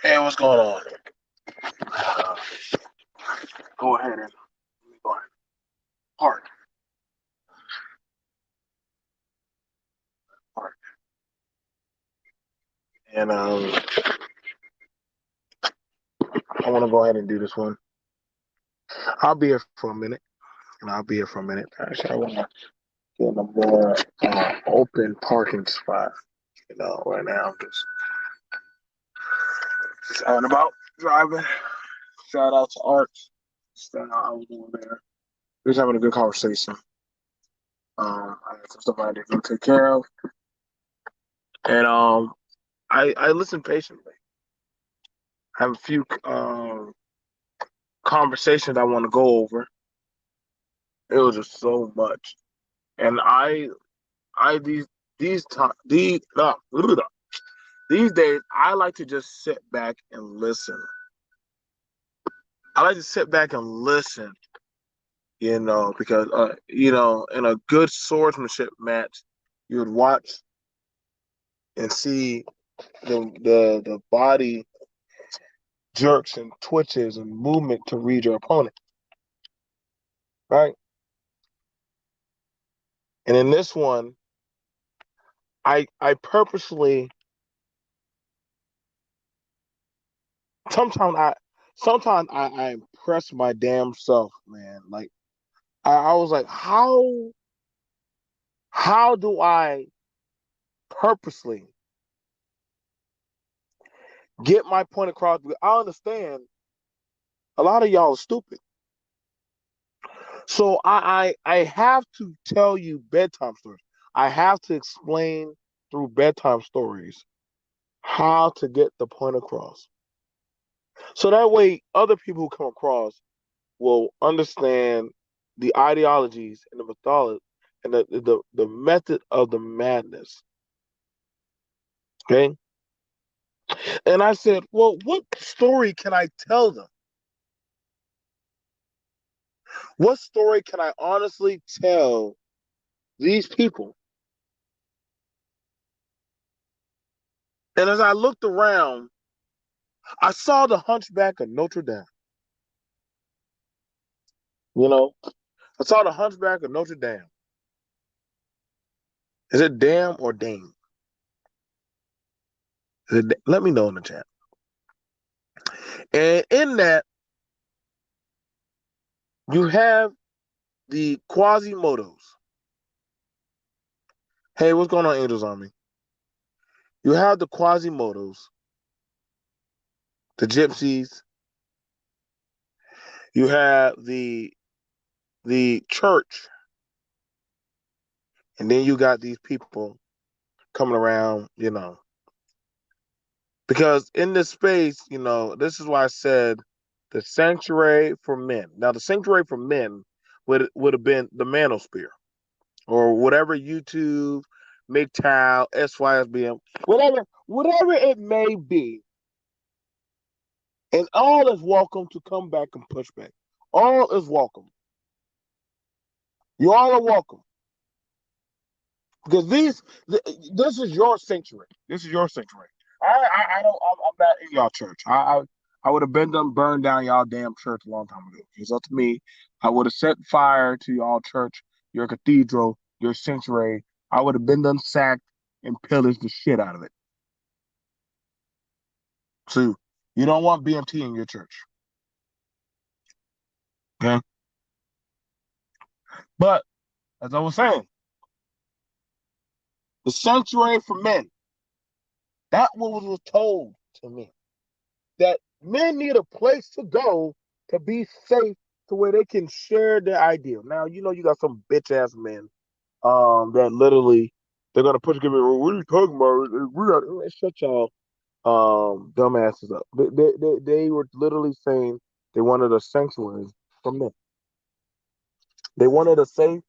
Hey, what's going on? Go ahead and go ahead. Park, park, and I want to go ahead and do this one. I'll be here for a minute, and I'll be here for a minute. Actually, I want to get in a more open parking spot. Right now I'm just out and about driving. Shout out to Art. I was over there. We was having a good conversation. I had some stuff I had to go take care of, and I listened patiently. I have a few conversations I want to go over. It was just so much, and I these time these days I like to just sit back and listen. I like to sit back and listen, because in a good swordsmanship match, you would watch and see the body jerks and twitches and movement to read your opponent, right? And in this one, I purposely sometimes I sometimes I impress my damn self, man. Like I was like, how do I purposely get my point across? Because I understand a lot of y'all are stupid. So I have to tell you bedtime stories. I have to explain through bedtime stories how to get the point across. So that way other people who come across will understand the ideologies and the mythology and the method of the madness. Okay. And I said, well, what story can I tell them? What story can I honestly tell these people? And as I looked around, I saw the Hunchback of Notre Dame. You know, I saw the Hunchback of Notre Dame. Is it Dam or Dame? Let me know in the chat. And in that, you have the Quasimodos. Hey, what's going on, Angels Army? You have the Quasimodos, the Gypsies. You have the church, and then you got these people coming around. Because in this space, this is why I said the sanctuary for men. Now, the sanctuary for men would have been the manosphere or whatever YouTube, MGTOW, SYSBM, whatever it may be. And all is welcome to come back and push back. All is welcome. You all are welcome because this is your sanctuary. This is your sanctuary. I don't. I'm not in y'all church. I would have been done burned down y'all damn church a long time ago. If it's up to me, I would have set fire to y'all church, your cathedral, your sanctuary. I would have been done sacked and pillaged the shit out of it. So you don't want BMT in your church, okay? But as I was saying, the sanctuary for men. That was told to me. That men need a place to go to be safe to where they can share their ideal. Now, you got some bitch ass men that literally they're gonna push give me, "Well, what are you talking about? We got shut y'all dumbasses up." They were literally saying they wanted a sanctuary for men. They wanted a safe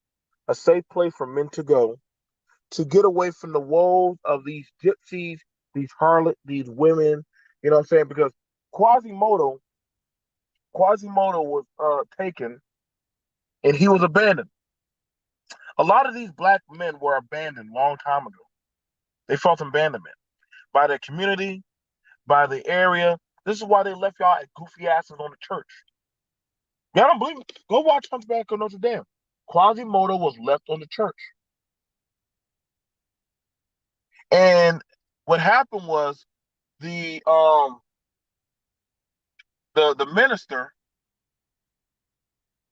place for men to get away from the woes of these gypsies, these harlots, these women. You know what I'm saying? Because Quasimodo Quasimodo was taken and he was abandoned. A lot of these black men were abandoned a long time ago. They felt abandonment by their community, by the area. This is why they left y'all at goofy asses on the church. Y'all don't believe me? Go watch Hunchback of Notre Dame. Quasimodo was left on the church. And what happened was the um the minister,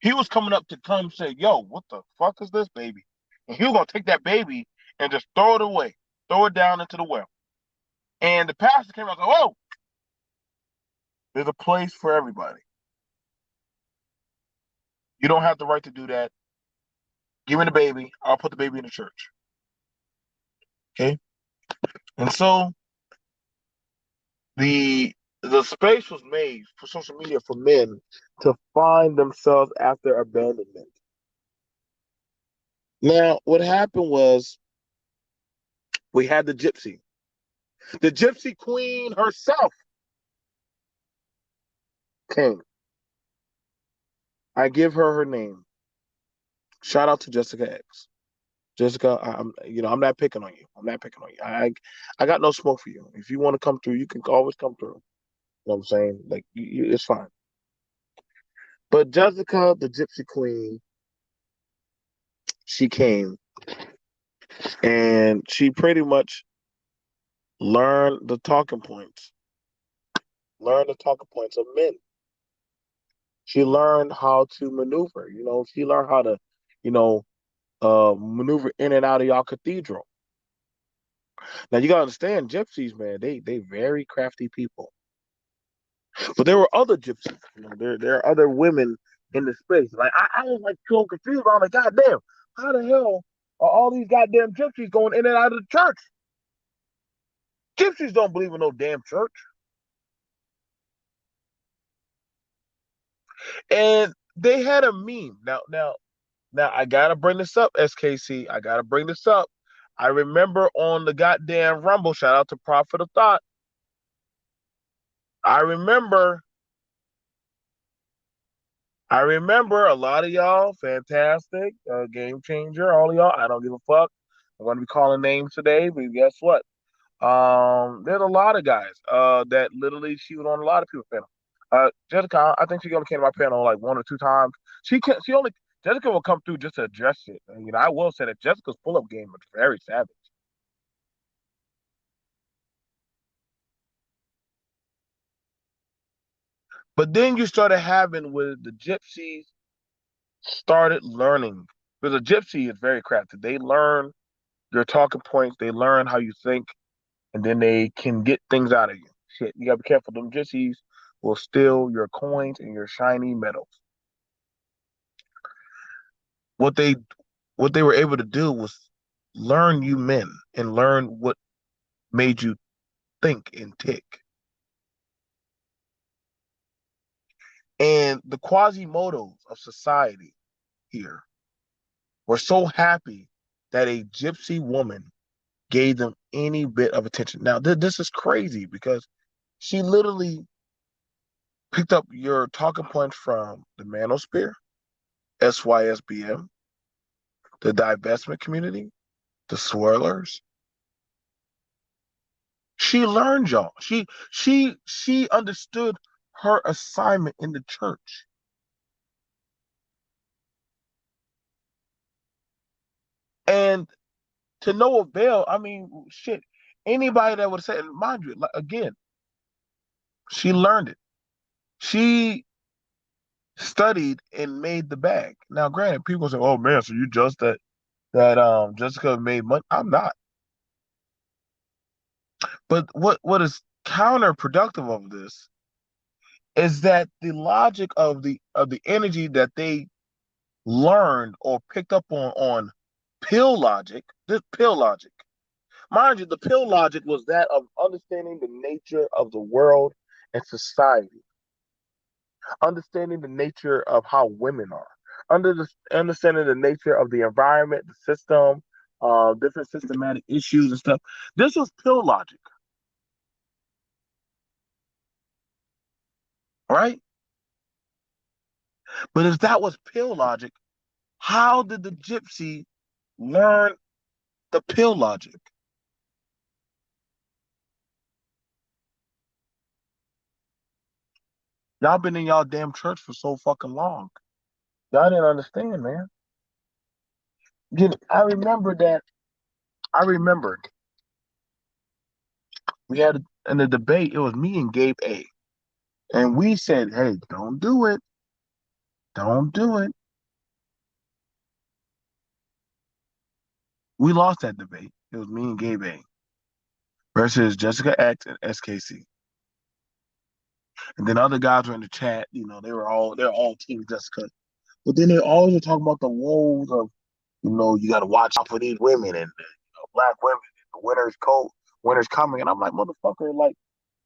he was coming up to come say, yo, what the fuck is this baby? And he was gonna take that baby and just throw it away, throw it down into the well. And the pastor came out and said, whoa, there's a place for everybody. You don't have the right to do that. Give me the baby. I'll put the baby in the church. Okay. And so the the space was made for social media for men to find themselves after abandonment. Now, what happened was we had the Gypsy Queen herself came. I give her her name. Shout out to Jessica X. Jessica, I'm not picking on you. I'm not picking on you. I got no smoke for you. If you want to come through, you can always come through. You know what I'm saying? Like, it's fine. But Jessica, the Gypsy Queen, she came and she pretty much learned the talking points of men. She learned how to maneuver. She learned how to, you know, maneuver in and out of y'all cathedral. Now you gotta understand, gypsies, man, they very crafty people. But there were other gypsies. There are other women in the space. Like I was like so confused. I'm like, goddamn, how the hell are all these goddamn gypsies going in and out of the church? Gypsies don't believe in no damn church. And they had a meme. Now I gotta bring this up, SKC. I gotta bring this up. I remember on the goddamn Rumble, shout out to Prophet of Thought. I remember a lot of y'all, fantastic, game changer, all of y'all. I don't give a fuck. I'm gonna be calling names today, but guess what? There's a lot of guys that literally she was on a lot of people's panel. Jessica, I think she only came to my panel like one or two times. She only Jessica will come through just to address it. And, I will say that Jessica's pull-up game was very savage. But then you started having with the gypsies started learning because a gypsy is very crafty. They learn your talking points, they learn how you think, and then they can get things out of you. Shit, you gotta be careful. Them gypsies will steal your coins and your shiny metals. What they what they were able to do was learn you men and learn what made you think and tick. And the Quasimodos of society here were so happy that a gypsy woman gave them any bit of attention. Now, this is crazy because she literally picked up your talking points from the manosphere, SYSBM, the divestment community, the swirlers. She learned y'all. She understood her assignment in the church. And to no avail, I mean, shit. Anybody that would say, mind you, like, again, she learned it. She studied and made the bag. Now, granted, people say, "Oh man, so you just that Jessica made money?" I'm not. But what is counterproductive of this is that the logic of the energy that they learned or picked up on pill logic, this pill logic. Mind you, the pill logic was that of understanding the nature of the world and society, understanding the nature of how women are, understanding the nature of the environment, the system, different systematic issues and stuff. This was pill logic, right? But if that was pill logic, how did the gypsy learn the pill logic? Y'all been in y'all damn church for so fucking long. Y'all didn't understand, man. I remember that. I remember we had in the debate. It was me and Gabe A. And we said, "Hey, don't do it. Don't do it." We lost that debate. It was me and Gabe A. versus Jessica X and SKC. And then other guys were in the chat. They're all team Jessica. But then they always were talking about the woes of, you got to watch out for these women and black women. The winter's coming. And I'm like, motherfucker, like,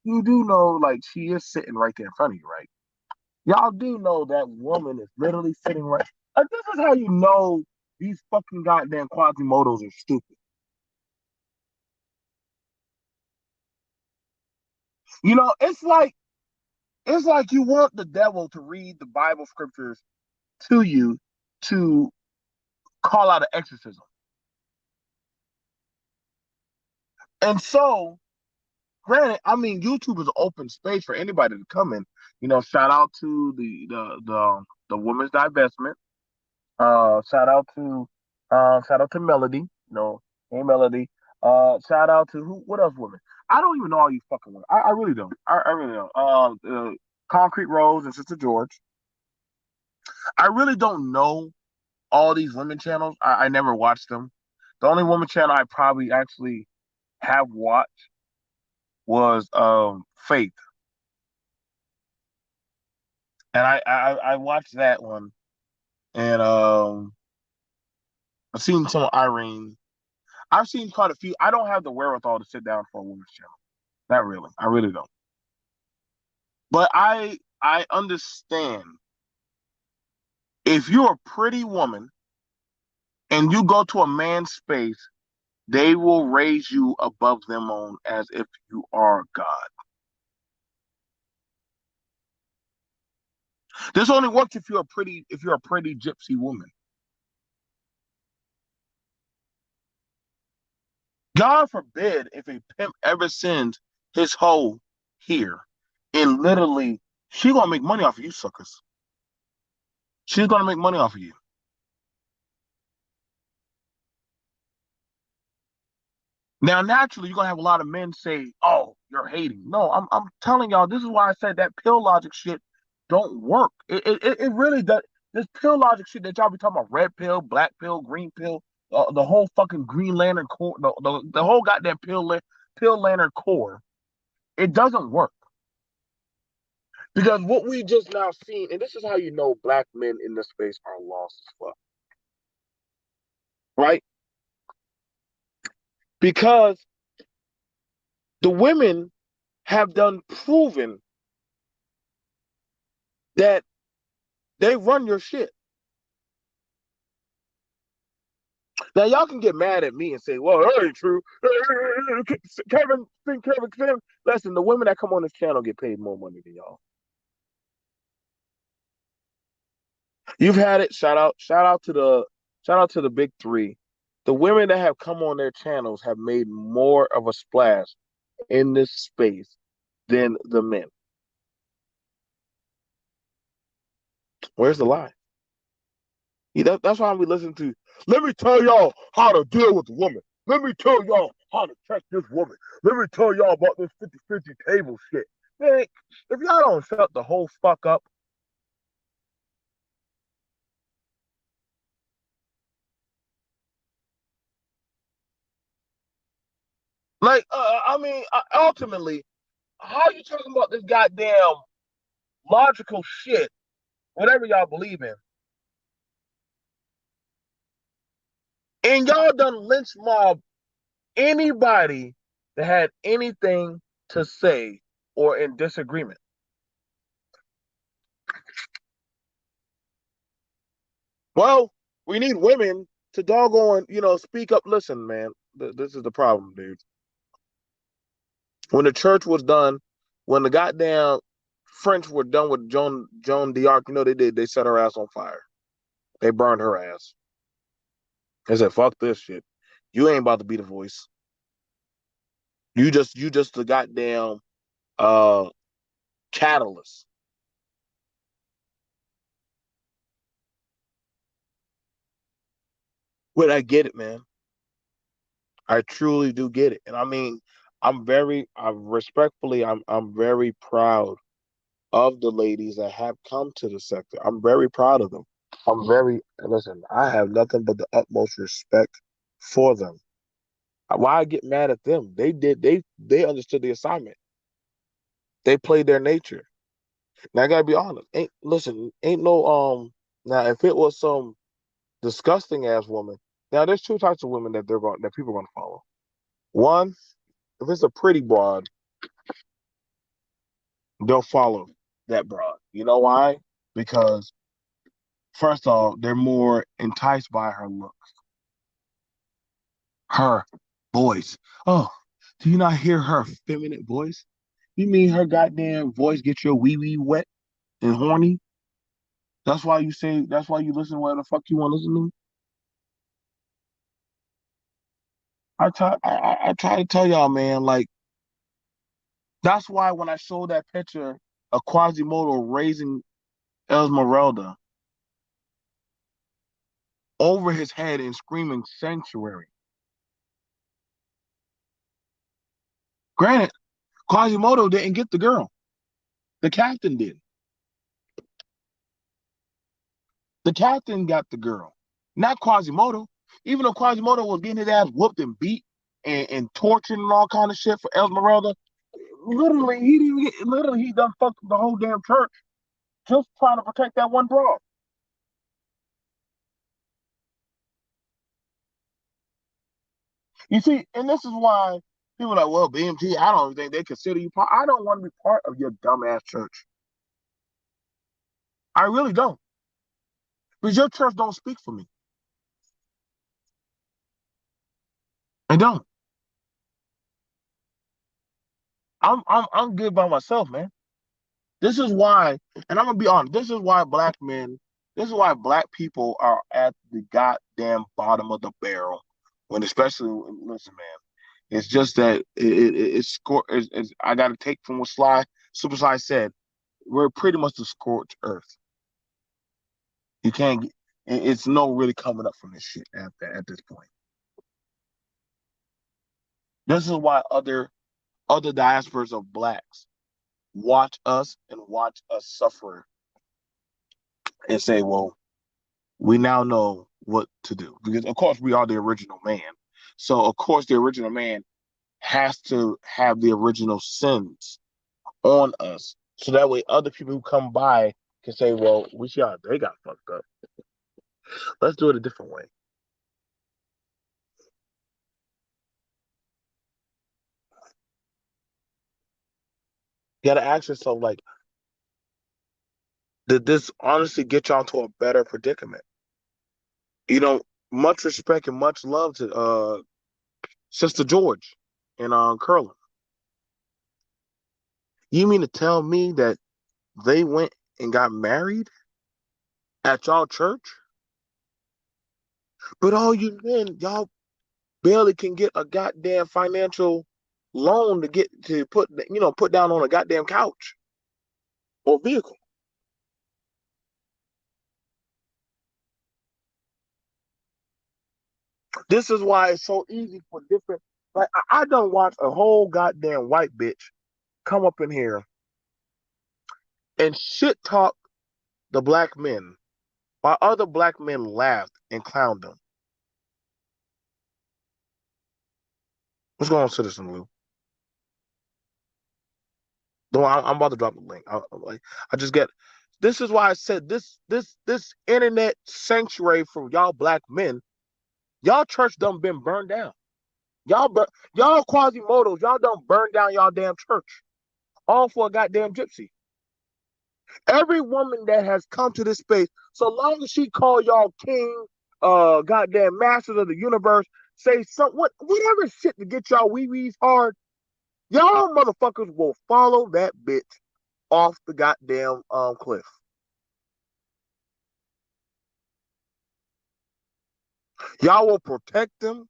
you do know, like, she is sitting right there in front of you, right? Y'all do know that woman is literally sitting right. Like, this is how you know these fucking goddamn Quasimodos are stupid. It's like you want the devil to read the Bible scriptures to you to call out an exorcism. And so, granted, I mean, YouTube is an open space for anybody to come in. Shout out to the women's divestment. Shout out to Melody. Hey Melody. Shout out to who? What else women? I don't even know all you fucking women. I really don't. I really don't. Concrete Rose and Sister George. I really don't know all these women channels. I never watched them. The only woman channel I probably actually have watched was Faith, and I watched that one, and I've seen some Irene. I've seen quite a few. I don't have the wherewithal to sit down for a woman's channel. Not really. I really don't. But I understand if you're a pretty woman and you go to a man's space, they will raise you above them on as if you are God. This only works if you're a pretty gypsy woman. God forbid if a pimp ever sends his hoe here and literally she gonna make money off of you suckers. She's gonna make money off of you. Now, naturally, you're gonna have a lot of men say, "Oh, you're hating." No, I'm telling y'all, this is why I said that pill logic shit don't work. It really does. This pill logic shit that y'all be talking about, red pill, black pill, green pill, the whole fucking Green Lantern core, the whole goddamn pill lantern core, it doesn't work. Because what we just now seen, and this is how you know black men in this space are lost as fuck, right? Because the women have done proven that they run your shit. Now y'all can get mad at me and say, "Well, that ain't true." Kevin, listen, the women that come on this channel get paid more money than y'all. You've had it. Shout out to the big three. The women that have come on their channels have made more of a splash in this space than the men. Where's the lie? That's why we listen to. Let me tell y'all how to deal with the woman. Let me tell y'all how to check this woman. Let me tell y'all about this 50-50 table shit. Man, if y'all don't shut the whole fuck up, like, I mean, ultimately, how you talking about this goddamn logical shit, whatever y'all believe in, and y'all done lynch mob anybody that had anything to say or in disagreement. Well, we need women to doggone, speak up. Listen, man, this is the problem, dude. When the church was done, when the goddamn French were done with Joan d'Arc, they did. They set her ass on fire. They burned her ass. They said, "Fuck this shit. You ain't about to be the voice. You just the goddamn uh catalyst." But I get it, man. I truly do get it. And I mean, I'm very proud of the ladies that have come to the sector. I'm very proud of them. Listen, I have nothing but the utmost respect for them. Why I get mad at them? They understood the assignment. They played their nature. Now I gotta be honest. Ain't no now if it was some disgusting ass woman, now there's two types of women that people are gonna follow. One, if it's a pretty broad, they'll follow that broad. You know why? Because first off, they're more enticed by her look, her voice. Oh, do you not hear her feminine voice? You mean her goddamn voice get your wee wee wet and horny? That's why you listen to whatever the fuck you want to listen to. I try to tell y'all, man, like that's why when I showed that picture of Quasimodo raising Esmeralda over his head and screaming sanctuary. Granted, Quasimodo didn't get the girl. The captain did. The captain got the girl, not Quasimodo. Even though Quasimodo was getting his ass whooped and beat and tortured and all kind of shit for Esmeralda, literally he done fucked the whole damn church just trying to protect that one broad. You see, and this is why people are like, well, BMT, I don't think they consider you part. I don't want to be part of your dumbass church. I really don't. Because your church don't speak for me. I don't. I'm good by myself, man. This is why, and I'm gonna be honest, this is why black people are at the goddamn bottom of the barrel. When especially listen, man, it's just that I gotta take from what Super Sly said. We're pretty much the scorched earth. You can't get it's no really coming up from this shit at this point. This is why other diasporas of blacks watch us and watch us suffer and say, well, we now know what to do. Because of course we are the original man. So of course the original man has to have the original sins on us. So that way other people who come by can say, well, we see how they got fucked up. Let's do it a different way. You gotta ask yourself, like, did this honestly get y'all to a better predicament? You know, much respect and much love to Sister George and Curlin. You mean to tell me that they went and got married at y'all church? But all you men, y'all barely can get a goddamn financial loan to get to put down on a goddamn couch or vehicle. This is why it's so easy for different. Like I don't watch a whole goddamn white bitch come up in here and shit talk the black men while other black men laughed and clowned them. What's going on, Citizen Lou? No, I'm about to drop the link. I just get. This is why I said this internet sanctuary for y'all black men. Y'all church done been burned down. Y'all Quasimodos. Y'all don't burn down y'all damn church. All for a goddamn gypsy. Every woman that has come to this space, so long as she call y'all king, goddamn masters of the universe, say whatever shit to get y'all wee wees hard, y'all motherfuckers will follow that bitch off the goddamn cliff. Y'all will protect them.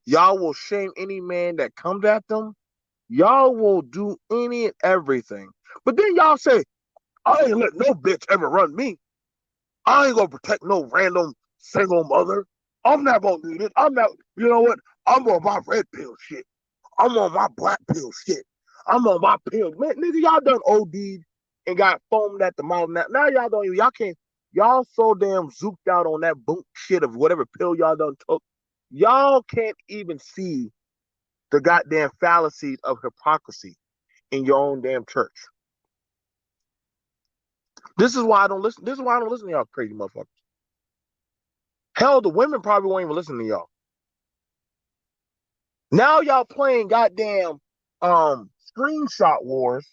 Y'all will shame any man that comes at them. Y'all will do any and everything. But then y'all say, I ain't let no bitch ever run me. I ain't gonna protect no random single mother. I'm not gonna do this. I'm not. You know what? I'm on my red pill shit. I'm on my black pill shit. I'm on my pill. Man, nigga, y'all done OD'd and got foamed at the mouth. Now y'all don't even. Y'all can't. Y'all so damn zooped out on that boot shit of whatever pill y'all done took. Y'all can't even see the goddamn fallacies of hypocrisy in your own damn church. This is why I don't listen. This is why I don't listen to y'all crazy motherfuckers. Hell, the women probably won't even listen to y'all. Now y'all playing goddamn screenshot wars.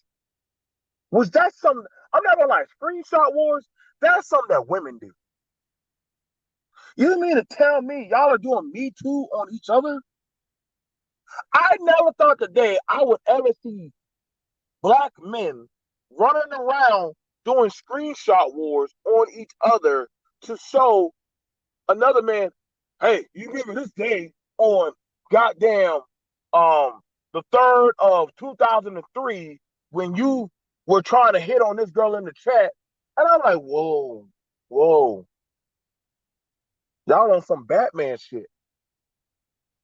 Was that something? I'm not gonna lie, screenshot wars, that's something that women do. You mean to tell me y'all are doing Me Too on each other? I never thought today I would ever see black men running around doing screenshot wars on each other to show another man, hey, you remember this day on goddamn the 3rd of 2003 when you were trying to hit on this girl in the chat. And I'm like, whoa, whoa. Y'all on some Batman shit.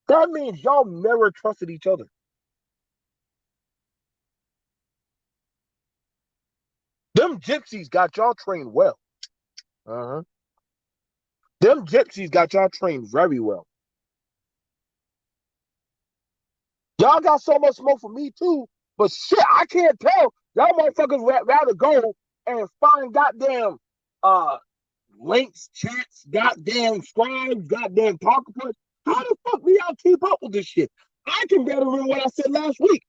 That means y'all never trusted each other. Them gypsies got y'all trained well. Uh-huh. Them gypsies got y'all trained very well. Y'all got so much smoke for Me Too, but shit, I can't tell. Y'all motherfuckers rather go and find goddamn uh links, chats, goddamn scribes, goddamn talking points. How the fuck do y'all keep up with this shit? I can better remember what I said last week.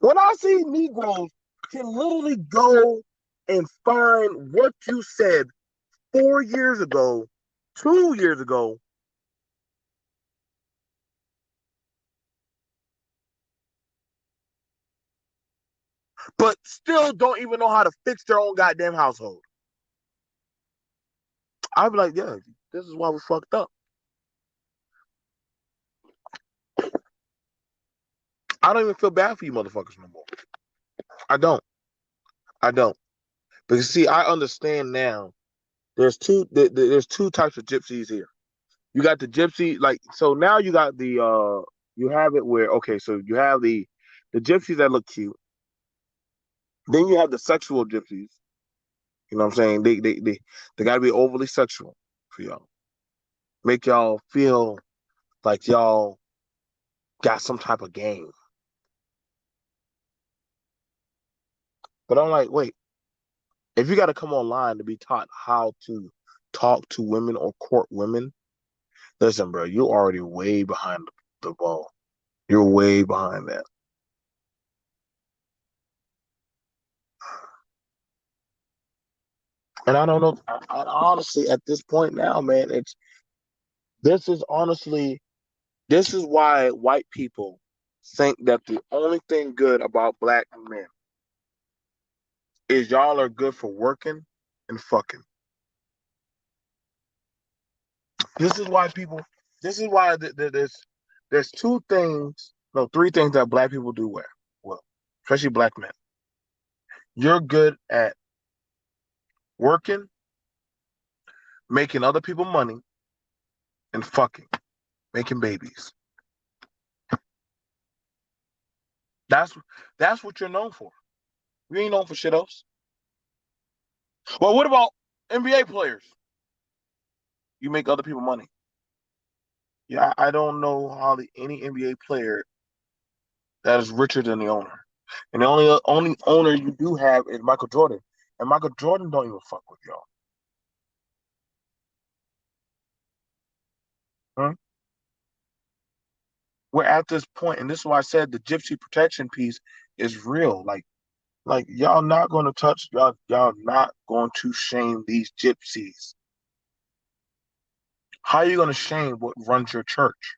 When I see Negroes can literally go and find what you said 4 years ago, 2 years ago, but still don't even know how to fix their own goddamn household. I'd be like, yeah, this is why we fucked up. I don't even feel bad for you motherfuckers no more. I don't. I don't. Because see, I understand now. There's two types of gypsies here. You got the gypsy, like, so now you got the you have it where, okay, so you have the gypsies that look cute. Then you have the sexual gypsies. You know what I'm saying? They gotta be overly sexual for y'all. Make y'all feel like y'all got some type of game. But I'm like, wait, if you gotta come online to be taught how to talk to women or court women, listen, bro, you're already way behind the ball. You're way behind that. And I don't know. I honestly, at this point now, man, this is honestly this is why white people think that the only thing good about black men is y'all are good for working and fucking. This is why people. This is why there's two things, no, three things that black people do well, especially black men. You're good at working, making other people money, and fucking, making babies. That's that's what you're known for. You ain't known for shit else. Well, what about NBA players? You make other people money. Yeah, I don't know hardly any NBA player that is richer than the owner. And the only owner you do have is Michael Jordan. And Michael Jordan don't even fuck with y'all. Huh? We're at this point, and this is why I said the gypsy protection piece is real. Like y'all not gonna touch y'all not going to shame these gypsies. How are you gonna shame what runs your church?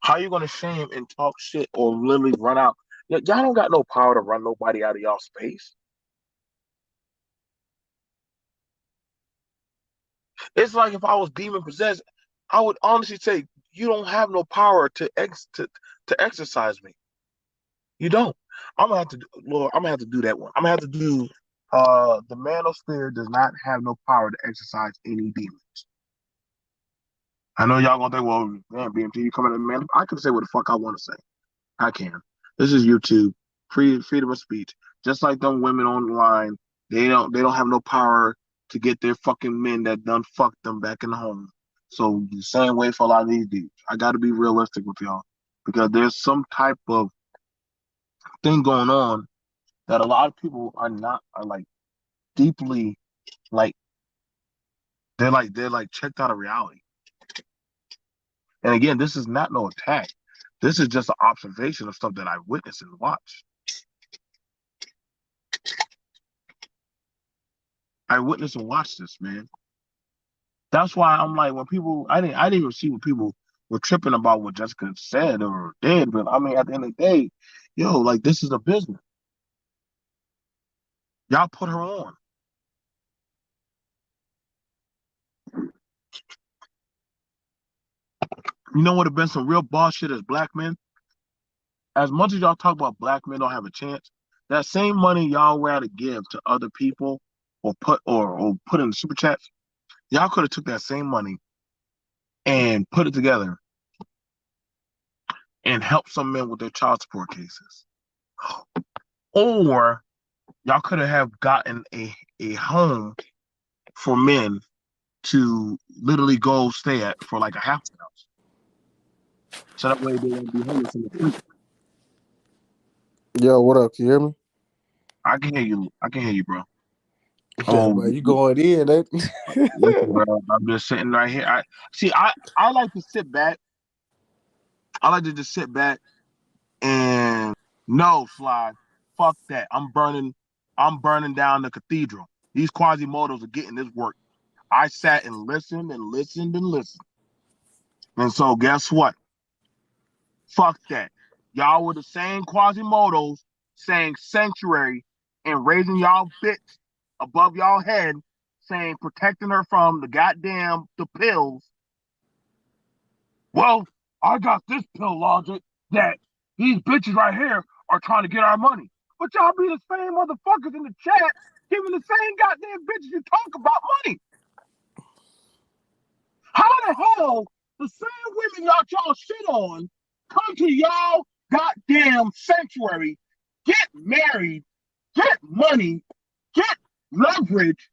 How you gonna shame and talk shit or literally run out? Y'all don't got no power to run nobody out of y'all space. It's like if I was demon possessed, I would honestly say you don't have no power to exercise me. You don't. I'm gonna have to, Lord. I'm gonna have to do that one. I'm gonna have to do. The manosphere does not have no power to exercise any demons. I know y'all gonna think, well, man, BMT, you coming at man? I can say what the fuck I want to say. I can. This is YouTube, freedom of speech. Just like them women online, they don't have no power to get their fucking men that done fucked them back in the home. So the same way for a lot of these dudes. I got to be realistic with y'all because there's some type of thing going on that a lot of people are like deeply like they're like checked out of reality. And again, this is not no attack. This is just an observation of stuff that I witnessed and watched. I witnessed and watched this, man. That's why I'm like, when people, I didn't even see what people were tripping about what Jessica said or did, but I mean, at the end of the day, yo, like this is a business. Y'all put her on. You know what have been some real boss shit as black men? As much as y'all talk about black men don't have a chance, that same money y'all rather give to other people or put in the super chats, y'all could have took that same money and put it together and helped some men with their child support cases. Or y'all could have gotten a home for men to literally go stay at for like a half an hour. So that way they won't be homeless in the street. Yo, what up? Can you hear me? I can hear you. I can hear you, bro. Yeah, Oh, man, you going in, ain't listen, bro. I'm just sitting right here. I see. I like to sit back. I like to just sit back and no, Fly. Fuck that. I'm burning. I'm burning down the cathedral. These Quasimodos are getting this work. I sat and listened and listened and listened. And so guess what? Fuck that. Y'all were the same Quasimodos saying sanctuary and raising y'all bits above y'all head, saying protecting her from the pills. Well, I got this pill logic that these bitches right here are trying to get our money. But y'all be the same motherfuckers in the chat giving the same goddamn bitches you talk about money. How the hell the same women y'all shit on come to y'all goddamn sanctuary, get married, get money, get leverage,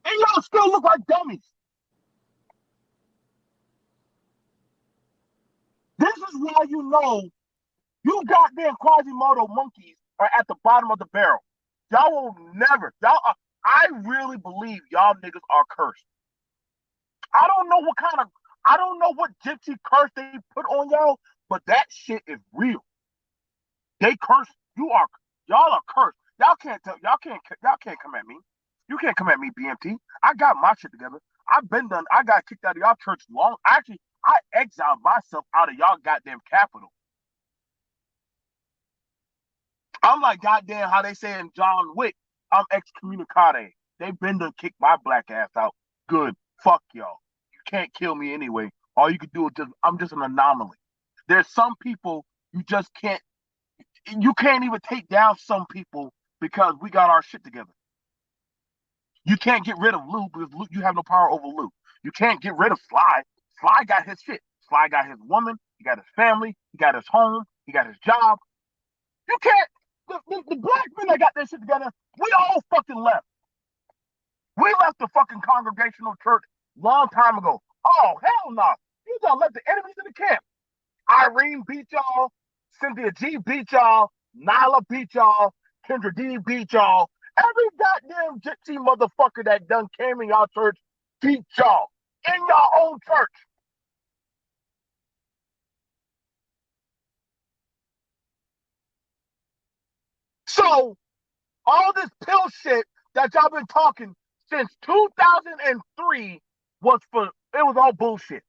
and y'all still look like dummies? This is why you know you goddamn Quasimodo monkeys are at the bottom of the barrel. Y'all will never, I really believe y'all niggas are cursed. I don't know I don't know what gypsy curse they put on y'all, but that shit is real. They curse. Y'all are cursed. Y'all can't come at me. You can't come at me, BMT. I got my shit together. I've been done. I got kicked out of y'all church long. Actually, I exiled myself out of y'all goddamn capital. I'm like goddamn how they say in John Wick, I'm excommunicado. They been done kicked my black ass out. Good. Fuck y'all. You can't kill me anyway. All you can do is I'm just an anomaly. There's some people you can't even take down some people because we got our shit together. You can't get rid of Lou because you have no power over Lou. You can't get rid of Sly. Sly got his shit. Sly got his woman. He got his family. He got his home. He got his job. You can't. The black men that got their shit together, we all fucking left. We left the fucking congregational church long time ago. Oh, hell no. You done let the enemies in the camp. Irene beat y'all. Cynthia G beat y'all. Nyla beat y'all. Kendra D beat y'all. Every goddamn gypsy motherfucker that done came in y'all church beat y'all in your own church. So all this pill shit that y'all been talking since 2003 it was all bullshit.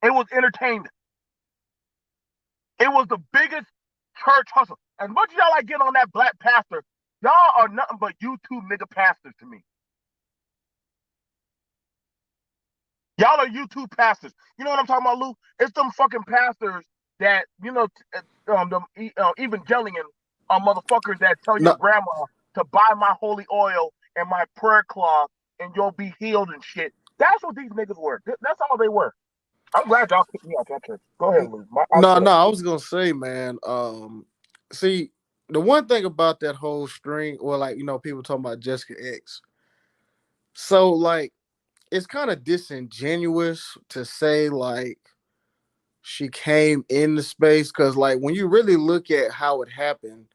It was entertainment. It was the biggest church hustle. As much as y'all like get on that black pastor, y'all are nothing but YouTube nigga pastors to me. Y'all are YouTube pastors. You know what I'm talking about, Lou? It's them fucking pastors that, them evangelion motherfuckers that tell your No, grandma to buy my holy oil and my prayer cloth and you'll be healed and shit. That's what these niggas were. That's all they were. I'm glad y'all kicked me out that church. Go ahead, Lou. I'll no, shut no. up. I was gonna say, man. See, the one thing about that whole string, or like people talking about Jessica X. So like, it's kind of disingenuous to say like she came in the space because like when you really look at how it happened,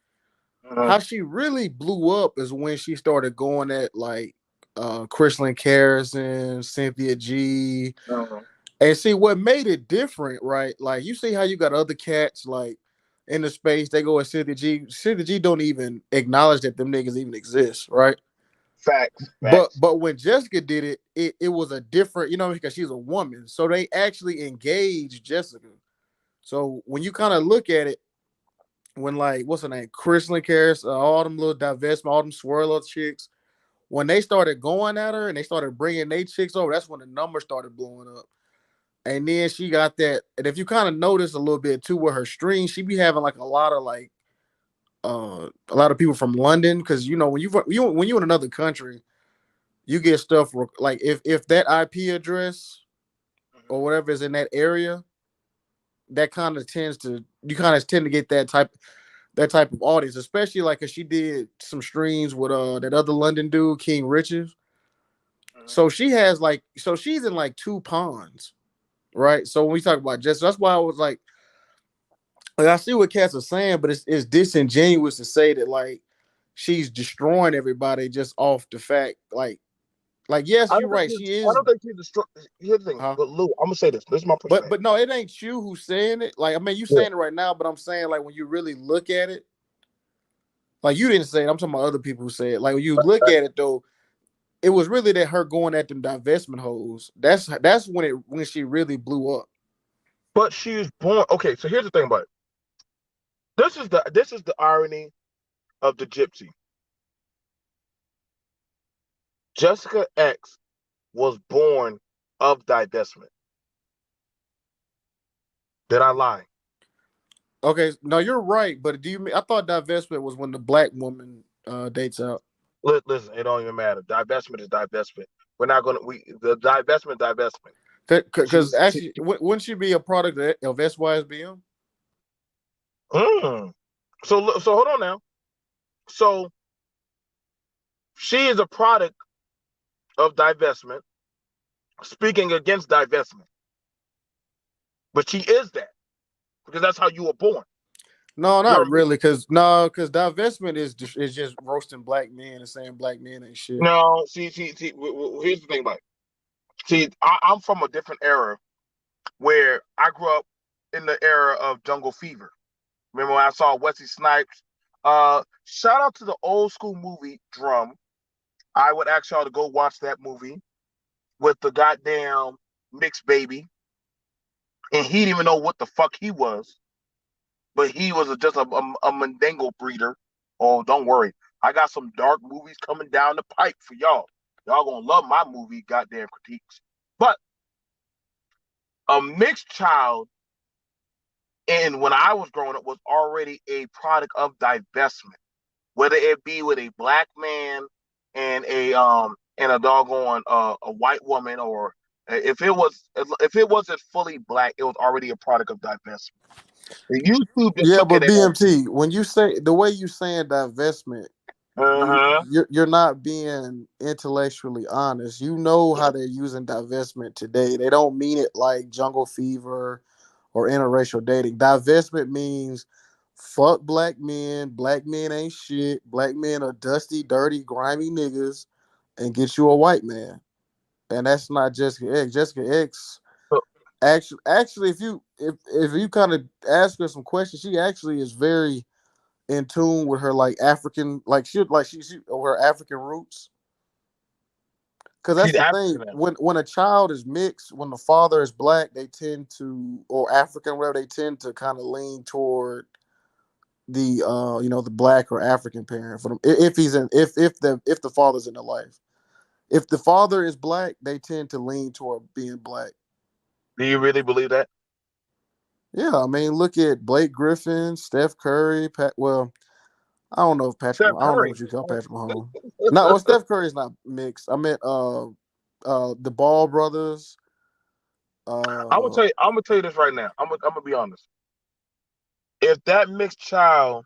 Uh-huh. how she really blew up is when she started going at like Chrislyn Carrison, Cynthia G. Uh-huh. And see what made it different, right? Like you see how you got other cats like in the space, they go at Cynthia G. Cynthia G don't even acknowledge that them niggas even exist, right? Facts. But Facts. but when Jessica did it, it was a different, because she's a woman. So they actually engaged Jessica. So when you kind of look at it, when like what's her name, Chrislyn Caris, all them little divestment, all them swirl chicks, when they started going at her and they started bringing their chicks over, that's when the numbers started blowing up. And then she got that. And if you kind of notice a little bit too, with her stream, she be having like a lot of like a lot of people from London, because when you in another country, you get stuff like if that IP address or whatever is in that area, that kind of tend to get that type of audience, especially like cause she did some streams with that other London dude, King Riches. Mm-hmm. So she's in like two ponds, right? So when we talk about Jess, that's why I was like I see what cats are saying, but it's disingenuous to say that like she's destroying everybody just off the fact yes, I you're don't think right, he's. she I is. don't think he's destroy. Here's the thing, Huh? but Lou, I'm gonna say this. This is my But perspective. but no, it ain't you who's saying it. Like I mean, you Yeah. saying it right now, but I'm saying like when you really look at it, like you didn't say it. I'm talking about other people who say it. Like when you look at it though, it was really that her going at them divestment hoes. That's when she really blew up. But she was born. Okay, so here's the thing about it. This is the irony of the gypsy. Jessica X was born of divestment. Did I lie? Okay, no, you're right. But I thought divestment was when the black woman dates out. Listen, it don't even matter. Divestment is divestment. We're not gonna. We the divestment. Because She actually, wouldn't she be a product of SYSBM? mm. So hold on now. So she is a product of divestment, speaking against divestment, but she is that because that's how you were born. No, You know not what I mean? really. Because divestment is just roasting black men and saying black men ain't shit. No, see. Here's the thing about it. See, I'm from a different era where I grew up in the era of Jungle Fever. Remember when I saw Wesley Snipes? Shout out to the old school movie Drum. I would ask y'all to go watch that movie with the goddamn mixed baby, and he didn't even know what the fuck he was, but he was just a Mandingo breeder. Oh, don't worry, I got some dark movies coming down the pipe for y'all. Y'all gonna love my movie, goddamn critiques. But a mixed child, and when I was growing up, was already a product of divestment, whether it be with a black man and a doggone a white woman, or if it wasn't fully black, it was already a product of divestment. And YouTube just Yeah, took it but as BMT, when you say the way you saying divestment, you uh-huh. you're not being intellectually honest. You know how they're using divestment today. They don't mean it like jungle fever or interracial dating. Divestment means fuck black men. Black men ain't shit. Black men are dusty, dirty, grimy niggas, and get you a white man. And that's not Jessica X. Jessica X So actually, if you kind of ask her some questions, she actually is very in tune with her like African, she or her African roots. Because that's she's the African thing. now. When a child is mixed, when the father is black, they tend to, or African, whatever, they tend to kind of lean toward the black or African parent for them. If he's in, if the father's in the life. If the father is black, they tend to lean toward being black. Do you really believe that? Yeah, I mean, look at Blake Griffin, Steph Curry, Pat. Well, I don't know if Patrick. Steph I don't know Curry. what you call Patrick Mahomes. No, well, Steph Curry's not mixed. I meant the Ball brothers. Uh, I'm gonna tell you this right now. I'm gonna be honest. If that mixed child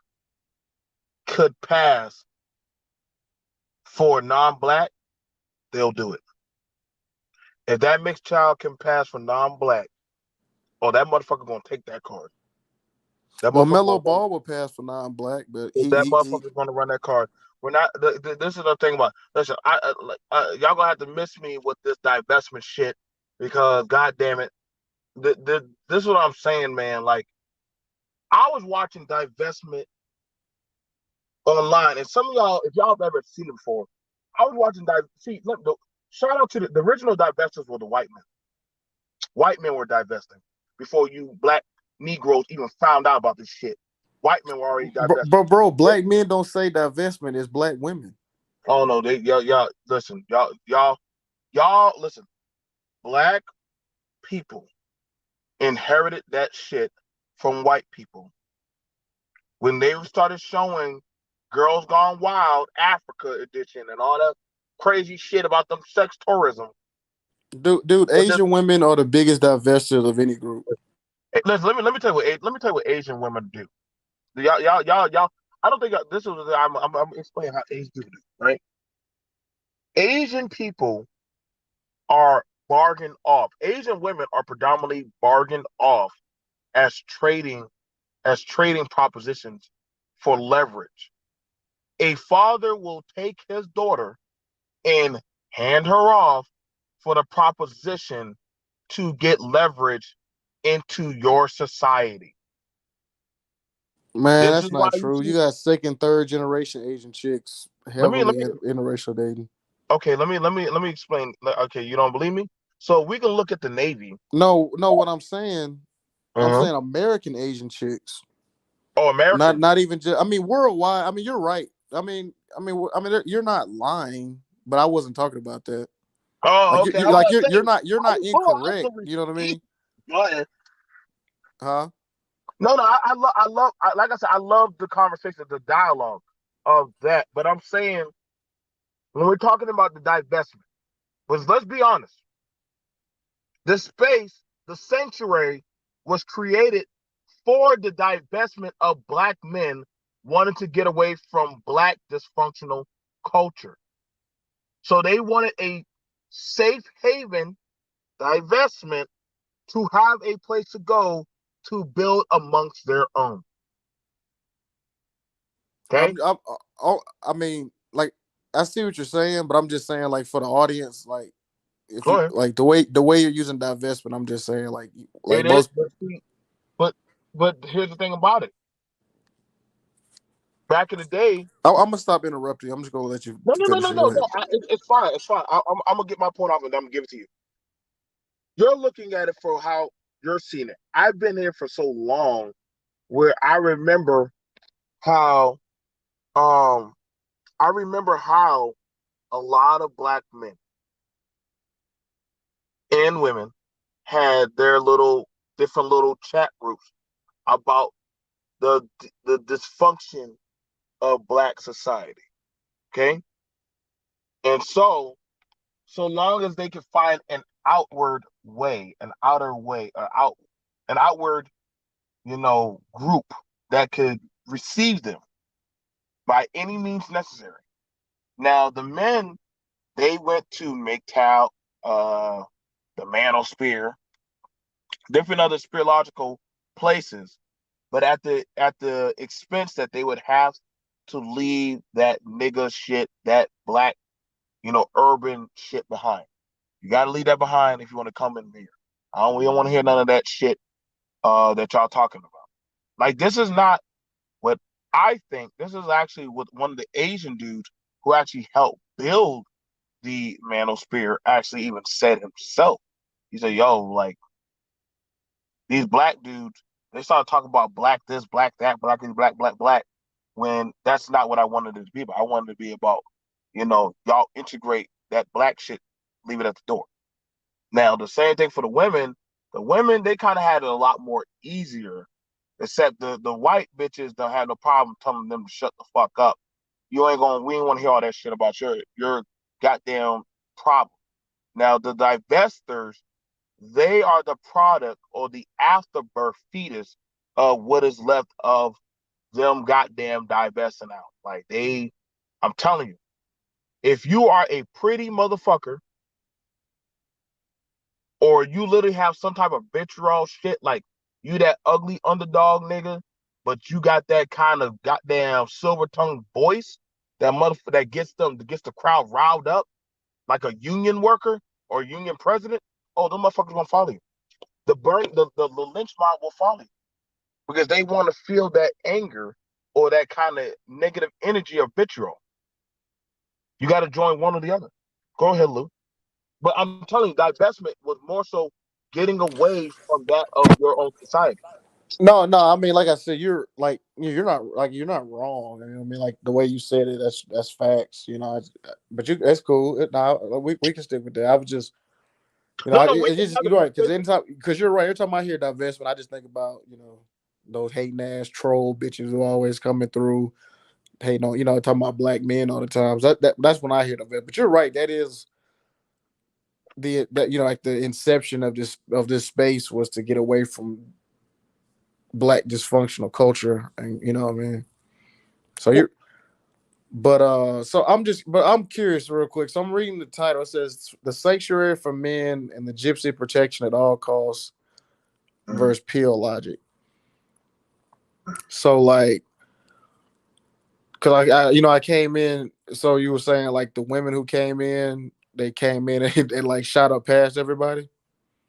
could pass for non-black, they'll do it. If that mixed child can pass for non-black, oh, that motherfucker gonna take that card. That well, motherfucker Melo gonna run. Ball would pass for non-black, but That he motherfucker's gonna run that card. We're not. This is the thing about. Listen, y'all gonna have to miss me with this divestment shit because, god damn it, this is what I'm saying, man. Like, I was watching divestment online, and some of y'all, if y'all have ever seen it before, I was watching See, look, shout out to the original divestors were the white men. White men were divesting before you black Negroes even found out about this shit. White men were already divesting. bro, black men don't say divestment. It's black women. Oh no, y'all listen, y'all listen. Black people inherited that shit from white people when they started showing Girls Gone Wild Africa edition and all that crazy shit about them sex tourism. Dude, But this, Asian women are the biggest divestors of any group. listen, let me tell you what Asian women do. Y'all. I don't think this is. I'm explaining how Asian people do. Right? Asian people are bargained off. Asian women are predominantly bargained off as trading propositions for leverage. A father will take his daughter and hand her off for the proposition to get leverage into your society. Man, This that's is why not you true. You see. got second, third generation Asian chicks Let heavily me. interracial dating. Okay, let me explain. Okay, you don't believe me? So we can look at the Navy. No, no. What I'm Uh-huh. saying American Asian chicks. Oh, American. Not even just. I mean, worldwide. I mean, you're right. You're not lying, but I wasn't talking about that. Oh, Like okay. you I'm like about to say, you're not I incorrect. can You know what I repeat. mean? Go ahead. Huh? No. Like I said, I love the conversation, the dialogue of that. But I'm saying when we're talking about the divestment, because let's be honest, the space, the sanctuary, was created for the divestment of black men wanting to get away from black dysfunctional culture. So they wanted a safe haven divestment to have a place to go to build amongst their own. Okay, I'm I mean, like I see what you're saying, but I'm just saying, like for the audience, like if go you ahead. like the way you're using divestment, I'm just saying, like It is, most. but here's the thing about it. Back in the day, I'm gonna stop interrupting. I'm just gonna let you finish it. Go ahead. no. It's fine. It's fine. I'm gonna get my point off and I'm gonna give it to you. You're looking at it for how you're seeing it. I've been here for so long where how um I remember how a lot of black men and women had their little different little chat groups about the the dysfunction of black society. Okay, and so long as they can find an outward way, an outer way, an outward, group that could receive them by any means necessary. Now the men, they went to MGTOW, the Manosphere, different other spiritual places, but at the expense that they would have to leave that nigga shit, that black, urban shit behind. You got to leave that behind if you want to come in here. We don't want to hear none of that shit that y'all talking about. Like, this is not what I think. This is actually what one of the Asian dudes who actually helped build the Manosphere actually even said himself. He said, "Yo, like, these black dudes, they started talking about black this, black that, black this, black, black, black, when that's not what I wanted it to be about. I wanted it to be about, y'all integrate that black shit, leave it at the door." Now, the same thing for the women. The women, they kind of had it a lot more easier Except the white bitches don't have no problem telling them to shut the fuck up. You ain't gonna we ain't want to hear all that shit about your goddamn problem. Now the divestors, they are the product or the afterbirth fetus of what is left of them goddamn divesting out. Like I'm telling you, if you are a pretty motherfucker or you literally have some type of vitriol shit, like you that ugly underdog nigga, but you got that kind of goddamn silver tongued voice, that motherfucker that gets the crowd riled up like a union worker or union president. Oh, them motherfuckers gonna follow you. The lynch mob will follow you because they want to feel that anger or that kind of negative energy of vitriol. You got to join one or the other. Go ahead, Lou. But I'm telling you, divestment was more so getting away from that of your own society. No, no. I mean, like I said, you're not wrong. You know what I mean, like the way you said it, that's facts. You know, but you that's cool. No, we can stick with that. I was just, No, no, we it's can just have you're a right conversation. because you're right. Every time I hear divestment, I just think about those hating ass troll bitches who always coming through hating on talking about black men all the time. So that's when I hear divestment. But you're right. That is like the inception of this space was to get away from black dysfunctional culture, and you know what I mean. So Well, you're, but I'm curious real quick. So I'm reading the title. It says the sanctuary for men and the gypsy protection at all costs mm, versus peel logic. So like, cause I came in. So you were saying like the women who came in, they came in and like shot up past everybody.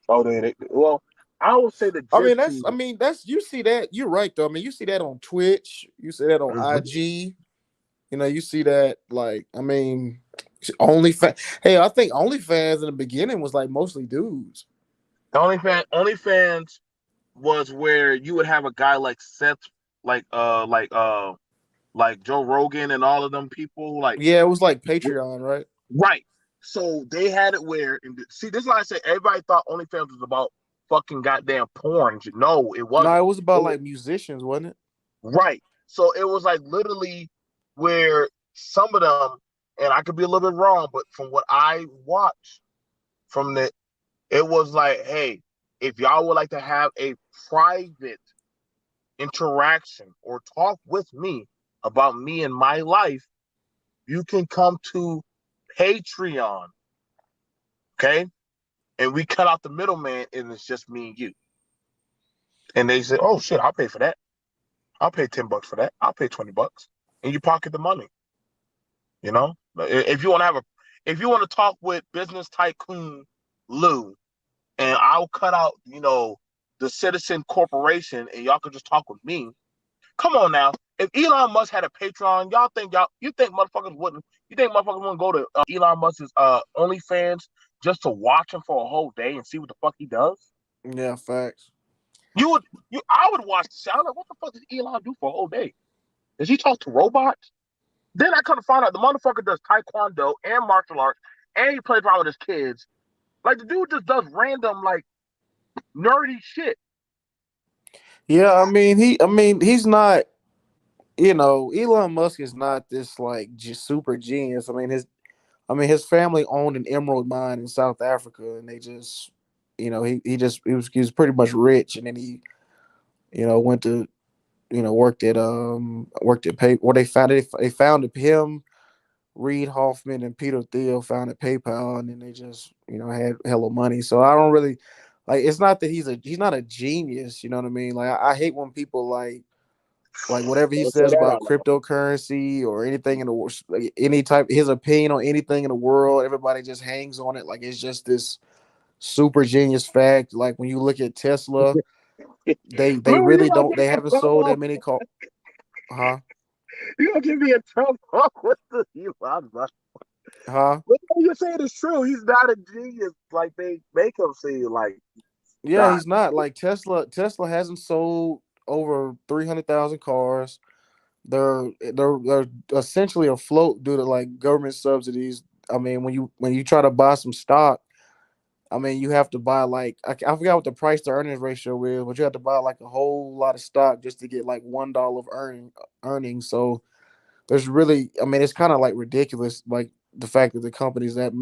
oh, well, I would say the gypsies. I mean that's you see that you're right though. I mean you see that on Twitch, you see that on Mhm. IG. You see that like I mean, OnlyFans. Hey, I think OnlyFans in the beginning was like mostly dudes. The OnlyFans was where you would have a guy like Seth, like like Joe Rogan and all of them people, like Yeah, it was like Patreon, right? right. So they had it where, and see, this is why I say everybody thought OnlyFans was about fucking goddamn porn. No, it No, wasn't. it was It about was, like musicians, wasn't it? right. So it was like literally where some of them, and I could be a little bit wrong, but from what I watched from it was like, hey, if y'all would like to have a private interaction or talk with me about me and my life, you can come to Patreon, okay? And we cut out the middleman, and it's just me and you. And they said, oh shit, I'll pay for that. I'll pay $10 for that. I'll pay $20, and you pocket the money. You know, if you want to if you want to talk with business tycoon Lou, and I'll cut out, the Citizen Corporation, and y'all can just talk with me. Come on now. If Elon Musk had a Patreon, you think motherfuckers wouldn't? You think motherfuckers wouldn't go to Elon Musk's OnlyFans just to watch him for a whole day and see what the fuck he does? Yeah, facts. You would, I would watch the show. I'm like, what the fuck does Elon do for a whole day? Does he talk to robots? Then I come to find out the motherfucker does taekwondo and martial arts, and he plays around with his kids. Like the dude just does random like nerdy shit. Yeah, I mean, he's not. Elon Musk is not this like just super genius. His family owned an emerald mine in South Africa, and they just, he was pretty much rich, and then he, went to, worked at pay where they founded him, Reed Hoffman and Peter Thiel founded PayPal, and then they just, had hella money. So I don't really like. It's not that he's not a genius. You know what I mean? Like I hate when people like whatever he Don't say says that about out loud. cryptocurrency or anything in the world, like any type his opinion on anything in the world, everybody just hangs on it like it's just this super genius fact. Like when you look at Tesla, they Lou, you really gonna don't get they in haven't sold that trouble. many car. Huh? You gonna get me in trouble with the Elon Musk. Huh? But what you're saying is true. He's not a genius like they make him seem like. Yeah, Not. he's not. Like Tesla hasn't sold over 300,000 cars. They're essentially afloat due to like government subsidies. I mean, when you try to buy some stock, I mean, you have to buy like I forgot what the price to earnings ratio is, but you have to buy like a whole lot of stock just to get like $1 of earnings. So there's really, I mean, it's kind of like ridiculous, like the fact that the companies that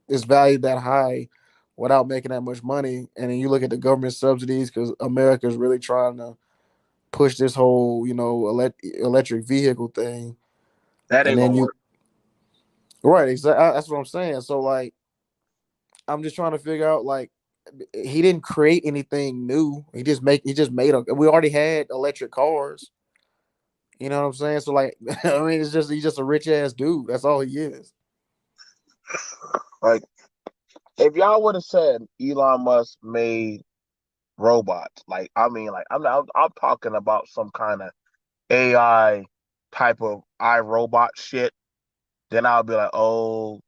is valued that high without making that much money, and then you look at the government subsidies because America is really trying to push this whole electric vehicle thing, That and ain't then gonna you work. right exactly that's what I'm saying. So like I'm just trying to figure out like he didn't create anything new. He just made a. We already had electric cars. You know what I'm saying? So like, I mean, it's just he's just a rich ass dude. That's all he is. Like if y'all would have said Elon Musk made robots, like I mean, like I'm talking about some kind of AI type of iRobot shit, then I'll be like, oh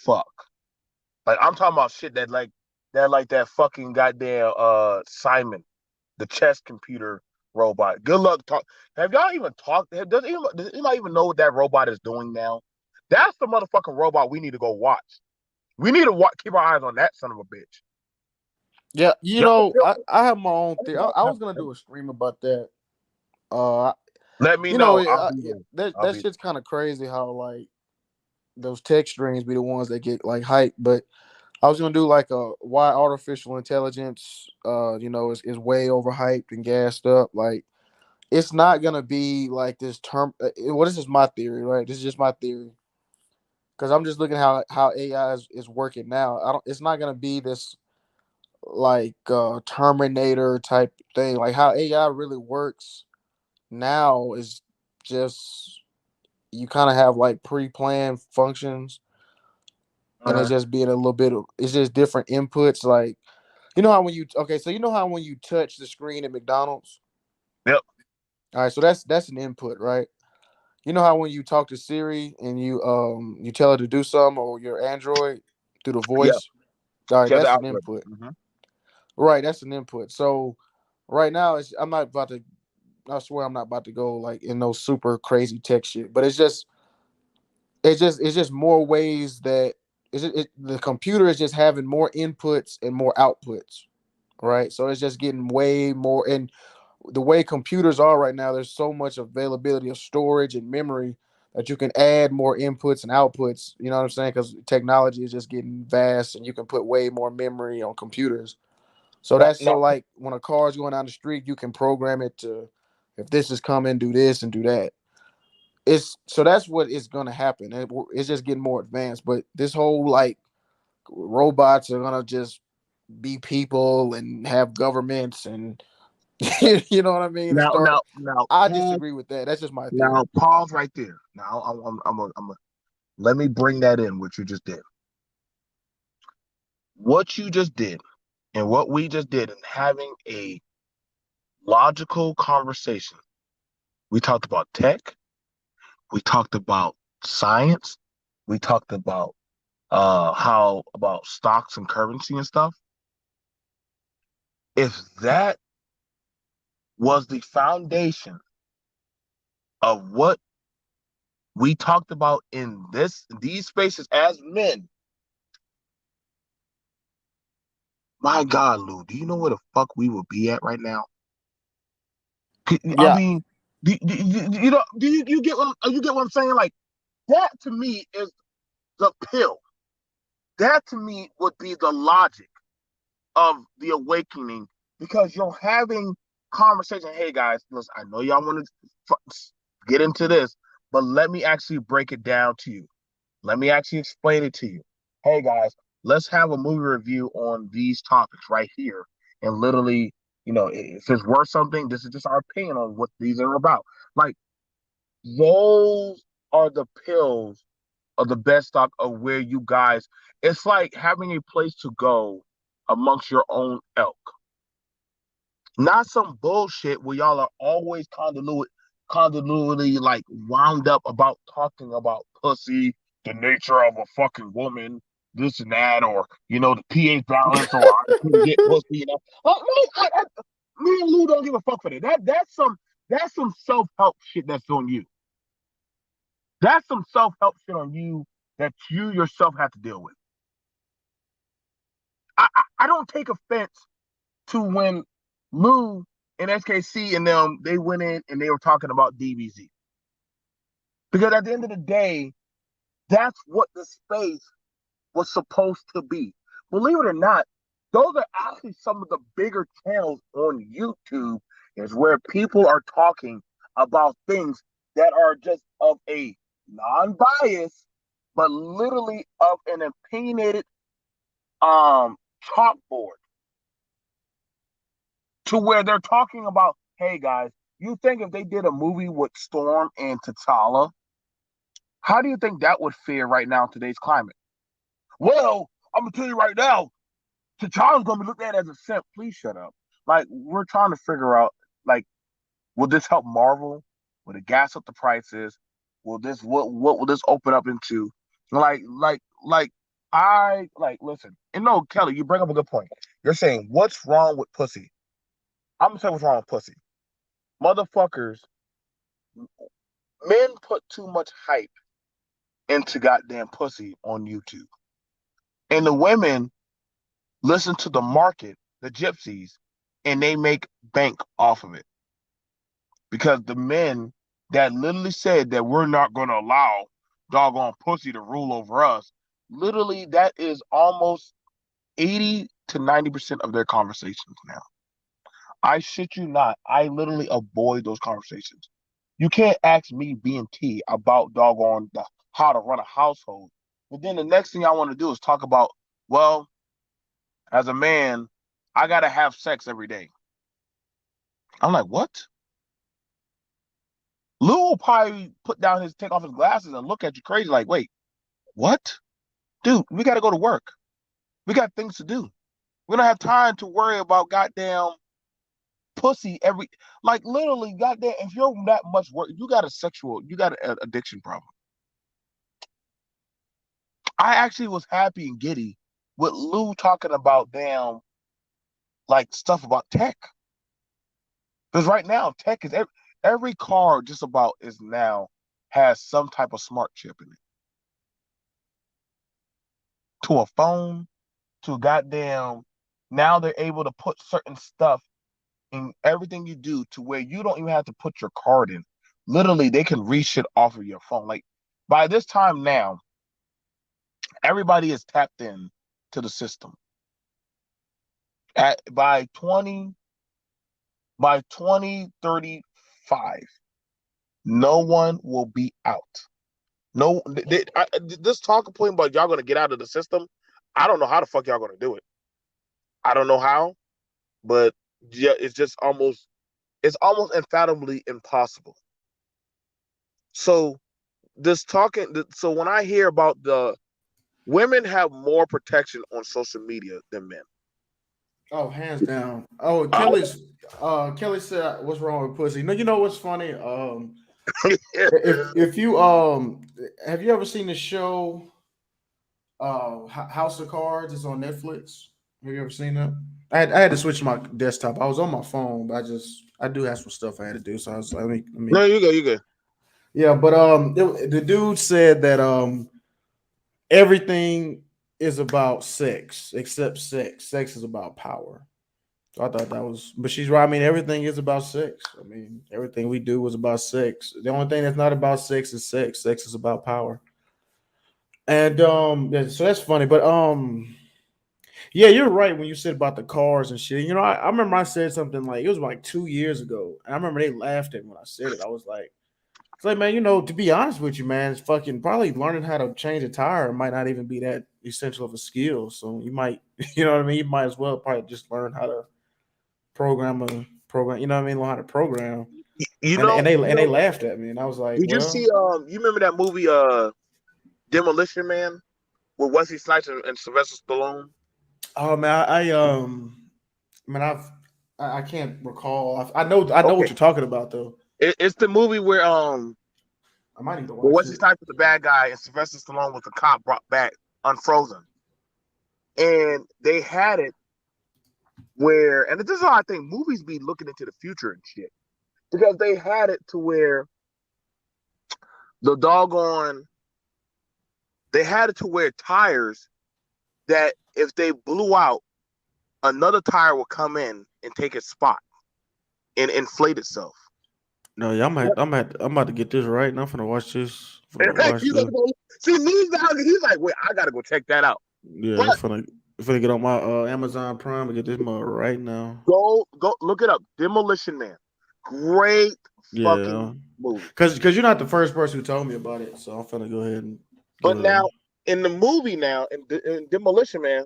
fuck. Like I'm talking about shit that fucking goddamn Simon, the chess computer robot. Good luck talk. Have y'all even talked? Does anybody even know what that robot is doing now? That's the motherfucking robot we need to go watch. We need to keep our eyes on that son of a bitch. Yeah, I have my own theory. I Y'all, was gonna do a stream about that. Uh, let me you know, know. I'll be there. I'll that be there. shit's kind of crazy how like those tech streams be the ones that get like hype. But I was gonna do like a why artificial intelligence, is way overhyped and gassed up. Like it's not gonna be like this term. Well, this is my theory, right? This is just my theory because I'm just looking how AI is working now. I don't. It's not gonna be this like Terminator type thing. Like how AI really works now is just you kind of have like pre-planned functions, and it's Uh-huh. just being a little bit of it's just different inputs. Like you know how when you okay, so you know how when you touch the screen at McDonald's. Yep. All right, so that's an input, right? You know how when you talk to Siri and you tell her to do something or your Android through the Yep. voice. All right, Yeah, the that's an algorithm. input. Mm-hmm. Right, that's an input. So right now, I'm not about to. I swear I'm not about to go like in those super crazy tech shit. But it's just more ways that the computer is just having more inputs and more outputs. Right, so it's just getting way more. And the way computers are right now, there's so much availability of storage and memory that you can add more inputs and outputs. You know what I'm saying? Because technology is just getting vast, and you can put way more memory on computers. So Now, that's so now, like when a car is going down the street, you can program it to, if this is coming, do this and do that. It's so that's what is going to happen. It's just getting more advanced. But this whole like robots are gonna just be people and have governments and you know what I mean and now, start. now, now, I pause. disagree with that. That's just my Now, theory. pause right there. Now, let me bring that in. What you just did. What you just did, and what we just did, and having a logical conversation. We talked about tech. We talked about science. We talked about how about stocks and currency and stuff. If that was the foundation of what we talked about in these spaces as men, my God, Lou, do you know where the fuck we would be at right now? I Yeah, mean, you know, do you get what I'm saying? Like that to me is the pill. That to me would be the logic of the awakening because you're having conversation. Hey guys, listen, I know y'all want to get into this, but let me actually break it down to you. Let me actually explain it to you. Hey guys, let's have a movie review on these topics right here. And literally, if it's worth something, this is just our opinion on what these are about. Like, those are the pills of the best stock of where you guys, it's like having a place to go amongst your own elk. Not some bullshit where y'all are always convoluted, like wound up about talking about pussy, the nature of a fucking woman, this and that, or the pH balance, or I couldn't get pussy. Me and Lou don't give a fuck for that. That's some self help shit that's on you. That's some self help shit on you that you yourself have to deal with. I don't take offense to when Lou and SKC and them they went in and they were talking about DBZ because at the end of the day, that's what the space was supposed to be. Believe it or not, those are actually some of the bigger channels on YouTube, is where people are talking about things that are just of a non-bias, but literally of an opinionated chalkboard, to where they're talking about, hey guys, you think if they did a movie with Storm and T'Challa, how do you think that would fare right now in today's climate? Well, I'm gonna tell you right now, T'Challa's gonna be looked at as a simp. Please shut up. Like, we're trying to figure out, like, will this help Marvel? Will it gas up the prices? Will this what will this open up into? Like I like listen. And no, Kelly, you bring up a good point. You're saying what's wrong with pussy? I'm gonna tell you what's wrong with pussy. Motherfuckers, men put too much hype into goddamn pussy on YouTube. And the women listen to the market, the gypsies, and they make bank off of it. Because the men that literally said that we're not going to allow doggone pussy to rule over us, literally that is almost 80 to 90% of their conversations now. I shit you not. I literally avoid those conversations. You can't ask me B&T about doggone how to run a household. But then the next thing I want to do is talk about, well, as a man, I got to have sex every day. I'm like, what? Lou will probably take off his glasses and look at you crazy like, wait, what? Dude, we got to go to work. We got things to do. We don't have time to worry about goddamn pussy like literally goddamn, if you're that much work, you got an addiction problem. I actually was happy and giddy with Lou talking about damn like stuff about tech. Because right now, tech is every car just about is now has some type of smart chip in it. To a phone, to a goddamn, now they're able to put certain stuff in everything you do to where you don't even have to put your card in. Literally, they can read shit off of your phone. Like by this time now, everybody is tapped in to the system. By 2035, no one will be out. No, this talking point about y'all gonna get out of the system. I don't know how the fuck y'all gonna do it. I don't know how, but yeah, it's almost infallibly impossible. So so when I hear about the women have more protection on social media than men. Oh, hands down. Oh, Kelly said, "What's wrong with pussy?" No, you know what's funny? If you have you ever seen the show House of Cards? It's on Netflix. Have you ever seen that? I had to switch my desktop. I was on my phone, but I do have some stuff I had to do. So I was like, let me. No, you go. Yeah, but the dude said that everything is about sex except sex. Sex is about power. So I thought that was, but she's right. I mean, everything is about sex. I mean, everything we do is about sex. The only thing that's not about sex is sex. Sex is about power. And yeah, so that's funny. But yeah, you're right when you said about the cars and shit. You know, I remember I said something like it was like 2 years ago, and I remember they laughed at me when I said it. I was like, it's like, man, you know, to be honest with you, man, it's fucking probably learning how to change a tire might not even be that essential of a skill. So you might, you know what I mean? You might as well probably just learn how to program, you know what I mean, learn how to program. You And know, they laughed at me, and I was like, did you well, see you remember that movie Demolition Man with Wesley Snipes and Sylvester Stallone? oh man, man, I can't recall. I know what Okay. you're talking about though. It's the movie I might need to where watch Wesley it. Snipes was the bad guy and Sylvester Stallone was the cop brought back unfrozen. And they had it where, and this is how I think movies be looking into the future and shit. Because they had it to where the doggone, they had it to where tires that if they blew out, another tire will come in and take its spot and inflate itself. No, yeah, I'm about to get this right now. I'm finna watch this. I'm finna go He's watch this. gonna go see me now. He's like, wait, I gotta go check that out. Yeah, But I'm finna get on my Amazon Prime and get this mug right now. go look it up. Demolition Man. Great Yeah, fucking movie. cause you're not the first person who told me about it, so I'm finna go ahead and give But it a. now in the movie now, in Demolition Man,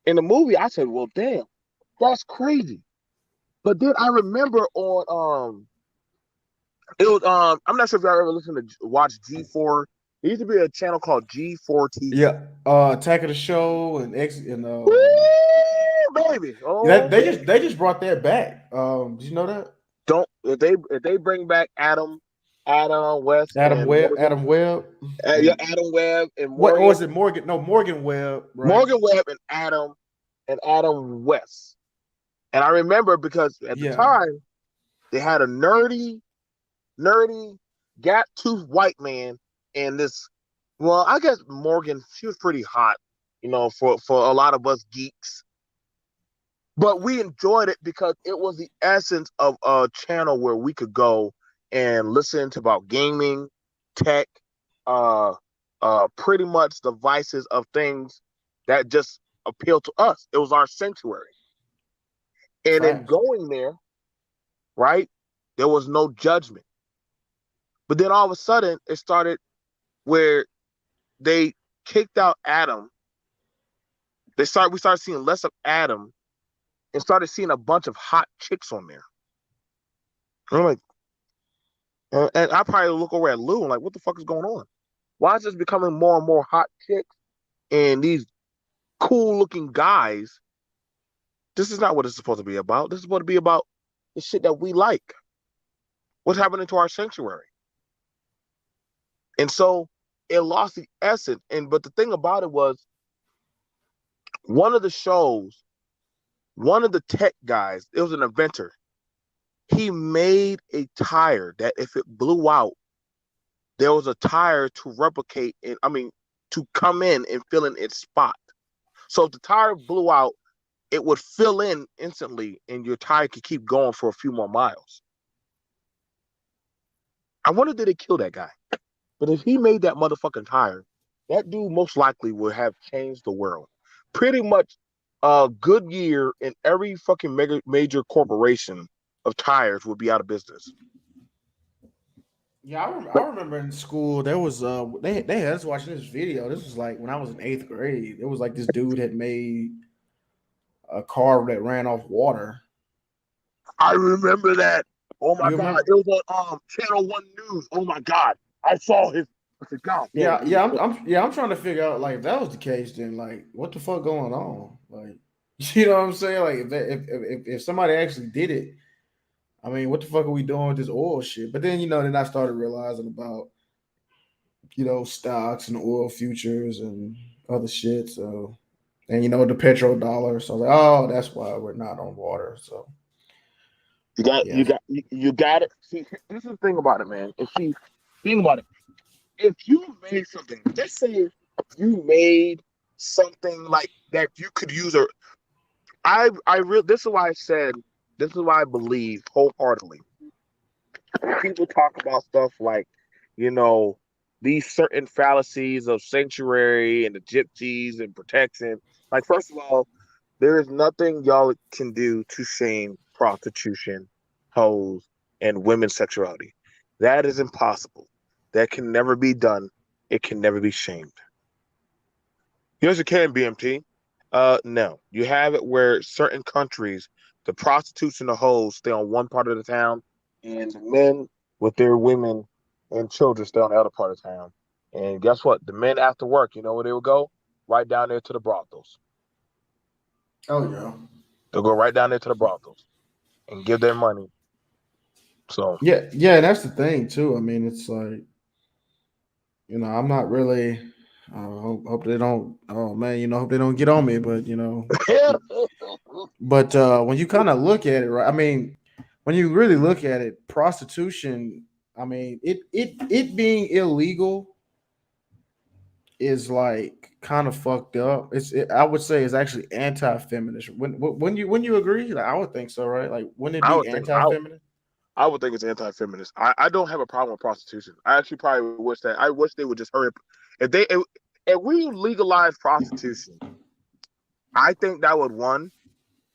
in the movie, I said, well, damn, that's crazy. But then I remember on it was I'm not sure if y'all ever listened to watch G4. There used to be a channel called G4 TV. Yeah, Attack of the Show and X and Woo, baby. that Oh baby. they just brought that back. Did you know that? Don't if they bring back Adam West and Morgan, Adam Webb, yeah, and Adam Webb and what? Or Morgan, is it Morgan? No, Morgan Webb, right? Morgan Webb and Adam West. And I remember because at the Yeah, time they had a nerdy, gap tooth white man and this. Well, I guess Morgan, she was pretty hot, for a lot of us geeks. But we enjoyed it because it was the essence of a channel where we could go and listen to about gaming, tech, uh, pretty much the vices of things that just appeal to us. It was our sanctuary. And in facts. going there, right, there was no judgment. But then all of a sudden, it started where they kicked out Adam. We started seeing less of Adam and started seeing a bunch of hot chicks on there. And I'm like, and I probably look over at Lou and like, what the fuck is going on? Why is this becoming more and more hot chicks and these cool looking guys? This is not what it's supposed to be about. This is supposed to be about the shit that we like. What's happening to our sanctuary? And so it lost the essence. But the thing about it was one of the shows, one of the tech guys, it was an inventor. He made a tire that if it blew out, there was a tire to replicate to come in and fill in its spot. So if the tire blew out, it would fill in instantly and your tire could keep going for a few more miles. I wonder did they kill that guy? But if he made that motherfucking tire, that dude most likely would have changed the world. Pretty much Goodyear and every fucking major corporation of tires would be out of business. Yeah, I But remember in school there was they had us watching this video. This was like when I was in eighth grade. It was like this dude had made a car that ran off water. I remember that. Oh my You god, remember? it was on Channel One News. Oh my god, I saw his. I said, God damn it. I'm trying to figure out like if that was the case, then like what the fuck going on? Like you know what I'm saying? Like if somebody actually did it, I mean, what the fuck are we doing with this oil shit? But then then I started realizing about stocks and oil futures and other shit. So and the petrodollar. So I was like, oh, that's why we're not on water. So You got, yeah, you got, you got it. See, this is the thing about it, man. And see, think about it. If you made something, let's say you made something like that, you could use a. This is why I said. This is why I believe wholeheartedly. People talk about stuff like, you know, these certain fallacies of sanctuary and the gypsies and protection. Like, first of all, there is nothing y'all can do to shame prostitution, hoes, and women's sexuality. That is impossible. That can never be done. It can never be shamed. Yes, it can, BMT. No. You have it where certain countries, the prostitutes and the hoes stay on one part of the town, and the men with their women and children stay on the other part of town. And guess what? The men after work, you know where they will go? Right down there to the brothels. oh yeah, They'll go right down there to the brothels and give their money. So yeah. And that's the thing too. I mean, it's like I'm not really. Hope they don't. Oh man, hope they don't get on me. But when you kind of look at it, right? I mean, when you really look at it, prostitution. I mean, it being illegal is like kind of fucked up. I would say it's actually anti-feminist. When you agree, like, I would think so, right? Like, wouldn't it I be would think anti-feminist? I would think it's anti-feminist. I don't have a problem with prostitution. I actually probably I wish they would just hurry up. If we legalize prostitution, I think that would one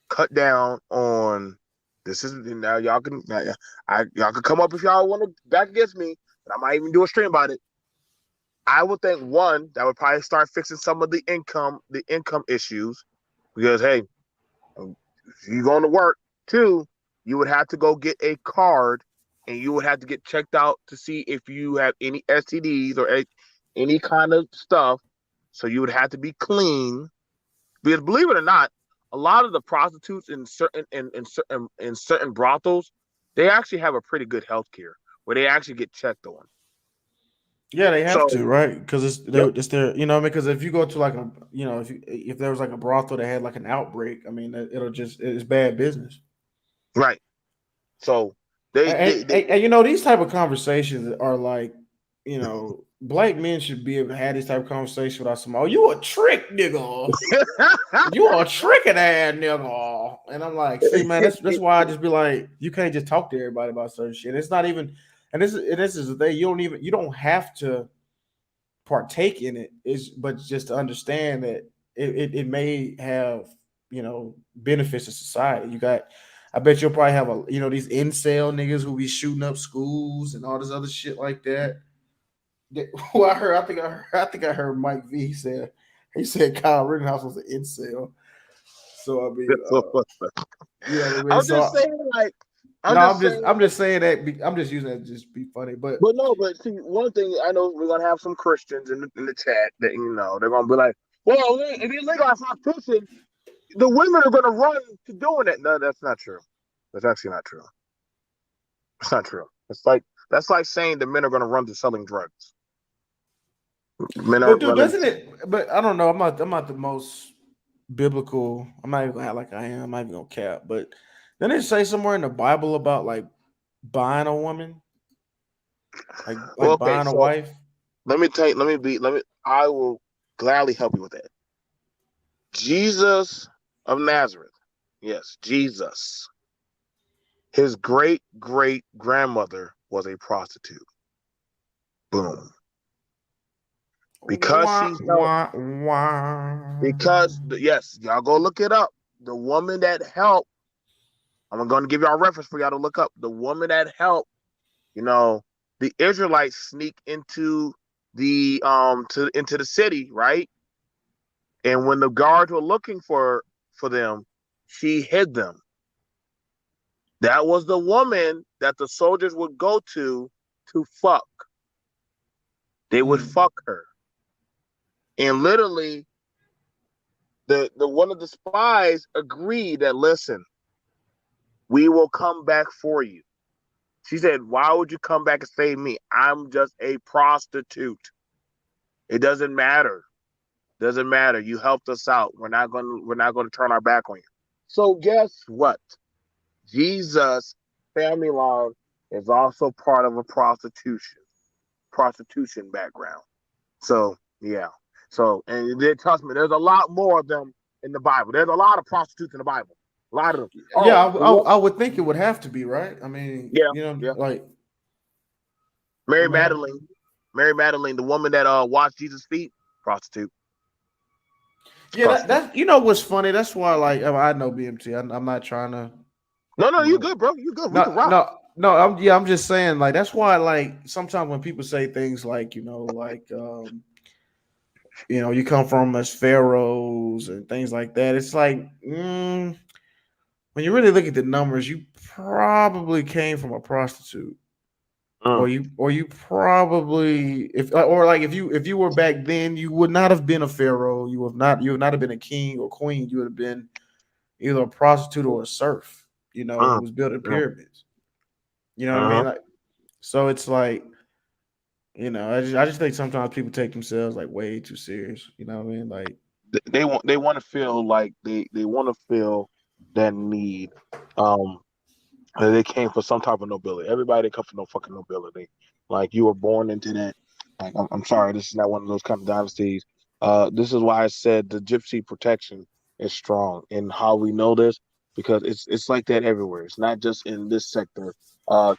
cut down on this is now y'all can y'all can come up if y'all want to back against me, but I might even do a stream about it. I would think one that would probably start fixing some of the income issues because hey, you're going to work. Two, you would have to go get a card and you would have to get checked out to see if you have any STDs or any kind of stuff. So you would have to be clean. Because believe it or not, a lot of the prostitutes in certain brothels, they actually have a pretty good health care where they actually get checked on. Yeah, they have So to, right? Because yep, it's their, you know, because if you go to like a, you know, if there was like a brothel that had like an outbreak, I mean, it'll just it's bad business. right. So they And you know, these type of conversations are like, you know, black men should be able to have this type of conversation without some, oh, you a trick nigga. You a tricking ass nigga. And I'm like, see, man, that's why I just be like, you can't just talk to everybody about certain shit. It's not even, and this is the thing, you don't have to partake in it, is but just to understand that it may have, you know, benefits to society. You got, I bet you'll probably have a, you know, these incel niggas who be shooting up schools and all this other shit like that. Well, I heard Mike V said, he said Kyle Rittenhouse was an incel. So I mean, you know what I mean. I'm just So saying, like, I'm no, just saying. I'm just saying that I'm just using that to just be funny. But But no, but see, one thing I know we're gonna have some Christians in the chat that they're gonna be like, "Well, if you legalize prostitution, the women are gonna run to doing it." No, that's not true. That's actually not true. It's not true. That's like saying the men are gonna run to selling drugs. Men are but dude, running. doesn't it? But I don't know. I'm not the most biblical. I'm not even gonna act like I am. I'm not even gonna cap. But then it say somewhere in the Bible about like buying a woman, Well, like okay, buying a so wife. let me tell you. Let me. I will gladly help you with that. Jesus of Nazareth. Yes, Jesus. His great great grandmother was a prostitute. Boom. Because Wah, she helped. wah, wah. Yes, y'all go look it up. The woman that helped. I'm going to give y'all a reference for y'all to look up. The woman that helped. You know, the Israelites sneak into into the city, right? And when the guards were looking for them, she hid them. That was the woman that the soldiers would go to fuck. They would Mm. fuck her. And literally the one of the spies agreed that listen, we will come back for you. She said, why would you come back and save me? I'm just a prostitute. It doesn't matter. Doesn't matter. You helped us out. We're not gonna turn our back on you. So guess what? Jesus family line is also part of a prostitution background. So yeah. So and trust me, there's a lot more of them in the Bible. There's a lot of prostitutes in the Bible. A lot of them. Yeah, Oh, the one, I would think it would have to be right. I mean, yeah, you know, yeah. like I Mary mean, Magdalene. Mary Magdalene, the woman that washed Jesus' feet, prostitute. yeah, Prostitute. that you know what's funny. That's why, like, I know BMT. I'm not trying to, No, no, you you know, good, bro. You good. We can no, rock. no, no. I'm just saying, like, that's why, like, sometimes when people say things like, you know, like, you know, you come from as pharaohs and things like that. It's like, when you really look at the numbers, you probably came from a prostitute. Mm, Or you probably if or like if you were back then, you would not have been a pharaoh. You would not have been a king or queen. You would have been either a prostitute or a serf. You know, who mm, was building mm, pyramids. You know what I mean? mm. Like, so it's like, you know, I just think sometimes people take themselves like way too serious. You know what I mean? Like, They want to feel like they want to feel that need. Um, they came for some type of nobility. Everybody come for no fucking nobility. Like you were born into that. Like I'm sorry, this is not one of those kind of dynasties. This is why I said the Gypsy protection is strong, and how we know this because it's like that everywhere. It's not just in this sector.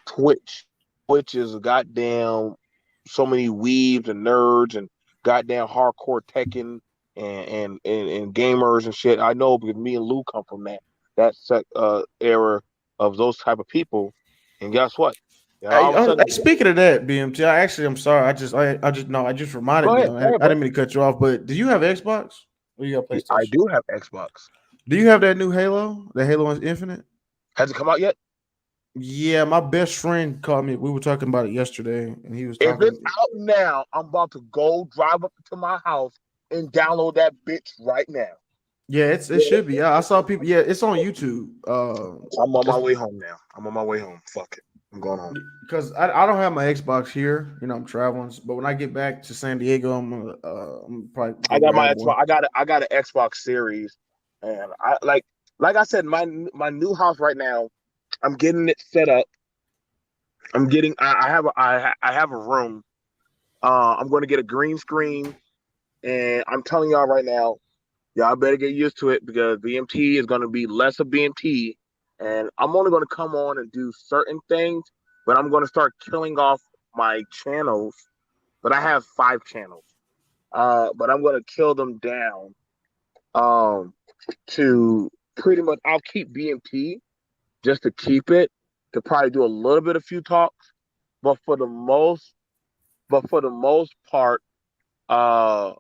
Twitch is a goddamn so many weebs and nerds and goddamn hardcore Tekken and gamers and shit. I know because me and Lou come from that era of those type of people, and guess what? Yeah, all Hey, of a sudden, speaking of that, BMT, I'm sorry. I just reminded me. go ahead, I bro. didn't mean to cut you off, but do you have Xbox or you got I PlayStation? do have Xbox. Do you have that new Halo, the Halo Infinite? Has it come out yet? Yeah, my best friend called me. We were talking about it yesterday, and he was If it's talking. out now, I'm about to go drive up to my house and download that bitch right now. Yeah, it should be. Yeah, I saw people. Yeah, it's on YouTube. I'm on my It's way home now. I'm on my way home. Fuck it. I'm going home. because I don't have my Xbox here. You know, I'm traveling, but when I get back to San Diego, I'm probably I go got my grab Xbox. one. I got an Xbox Series, and like I said, my new house right now. I'm getting it set up. I'm getting. I have a room. I'm going to get a green screen, and I'm telling y'all right now, y'all better get used to it because BMT is going to be less of BMT, and I'm only going to come on and do certain things, but I'm going to start killing off my channels. But I have 5 channels, but I'm going to kill them down um, to pretty much. I'll keep BMT just to keep it to probably do a little bit of few talks, but for the most part, uh,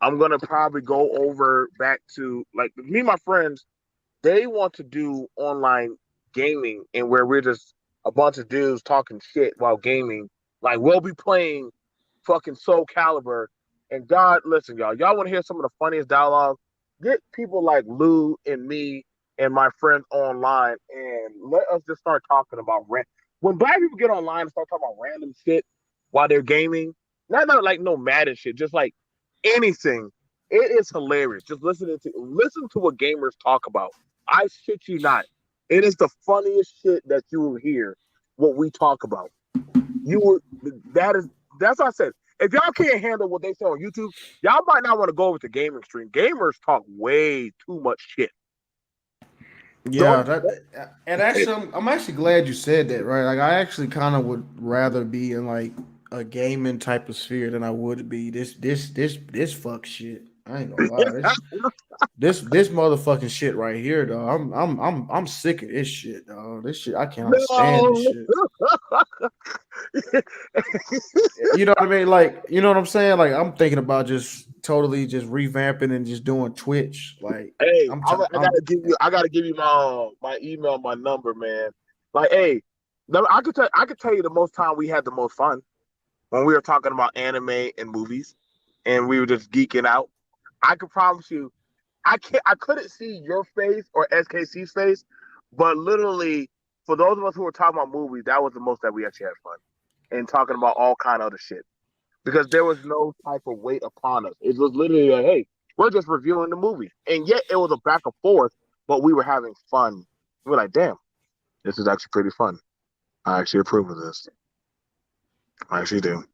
I'm gonna probably go over back to like me and my friends. They want to do online gaming and where we're just a bunch of dudes talking shit while gaming. Like we'll be playing fucking Soul Calibur. And God, listen, y'all want to hear some of the funniest dialogue? Get people like Lou and me and my friends online, and let us just start talking about when black people get online and start talking about random shit while they're gaming. Not like no Madden shit, just like anything. It is hilarious. Just listen to what gamers talk about. I shit you not. It is the funniest shit that you will hear what we talk about. You would that's what I said. If y'all can't handle what they say on YouTube, y'all might not want to go over to gaming stream. Gamers talk way too much shit. Yeah, Don't that and actually, I'm actually glad you said that. Right, like I actually kind of would rather be in like a gaming type of sphere than I would be this fuck shit. I ain't gonna lie. This motherfucking shit right here, though. I'm sick of this shit, dog. This shit I cannot stand this no. shit. You know what I mean? Like, you know what I'm saying? Like, I'm thinking about just totally just revamping and just doing Twitch. Like, Hey, I'm I gotta give you my email, my number, man. Like, hey, I could tell you the most time we had the most fun when we were talking about anime and movies, and we were just geeking out. I could promise you, I couldn't see your face or SKC's face, but literally for those of us who were talking about movies, that was the most that we actually had fun and talking about all kind of other shit because there was no type of weight upon us. It was literally like, hey, we're just reviewing the movie, and yet it was a back and forth, but we were having fun. We were like, damn, this is actually pretty fun. I actually approve of this. I actually do.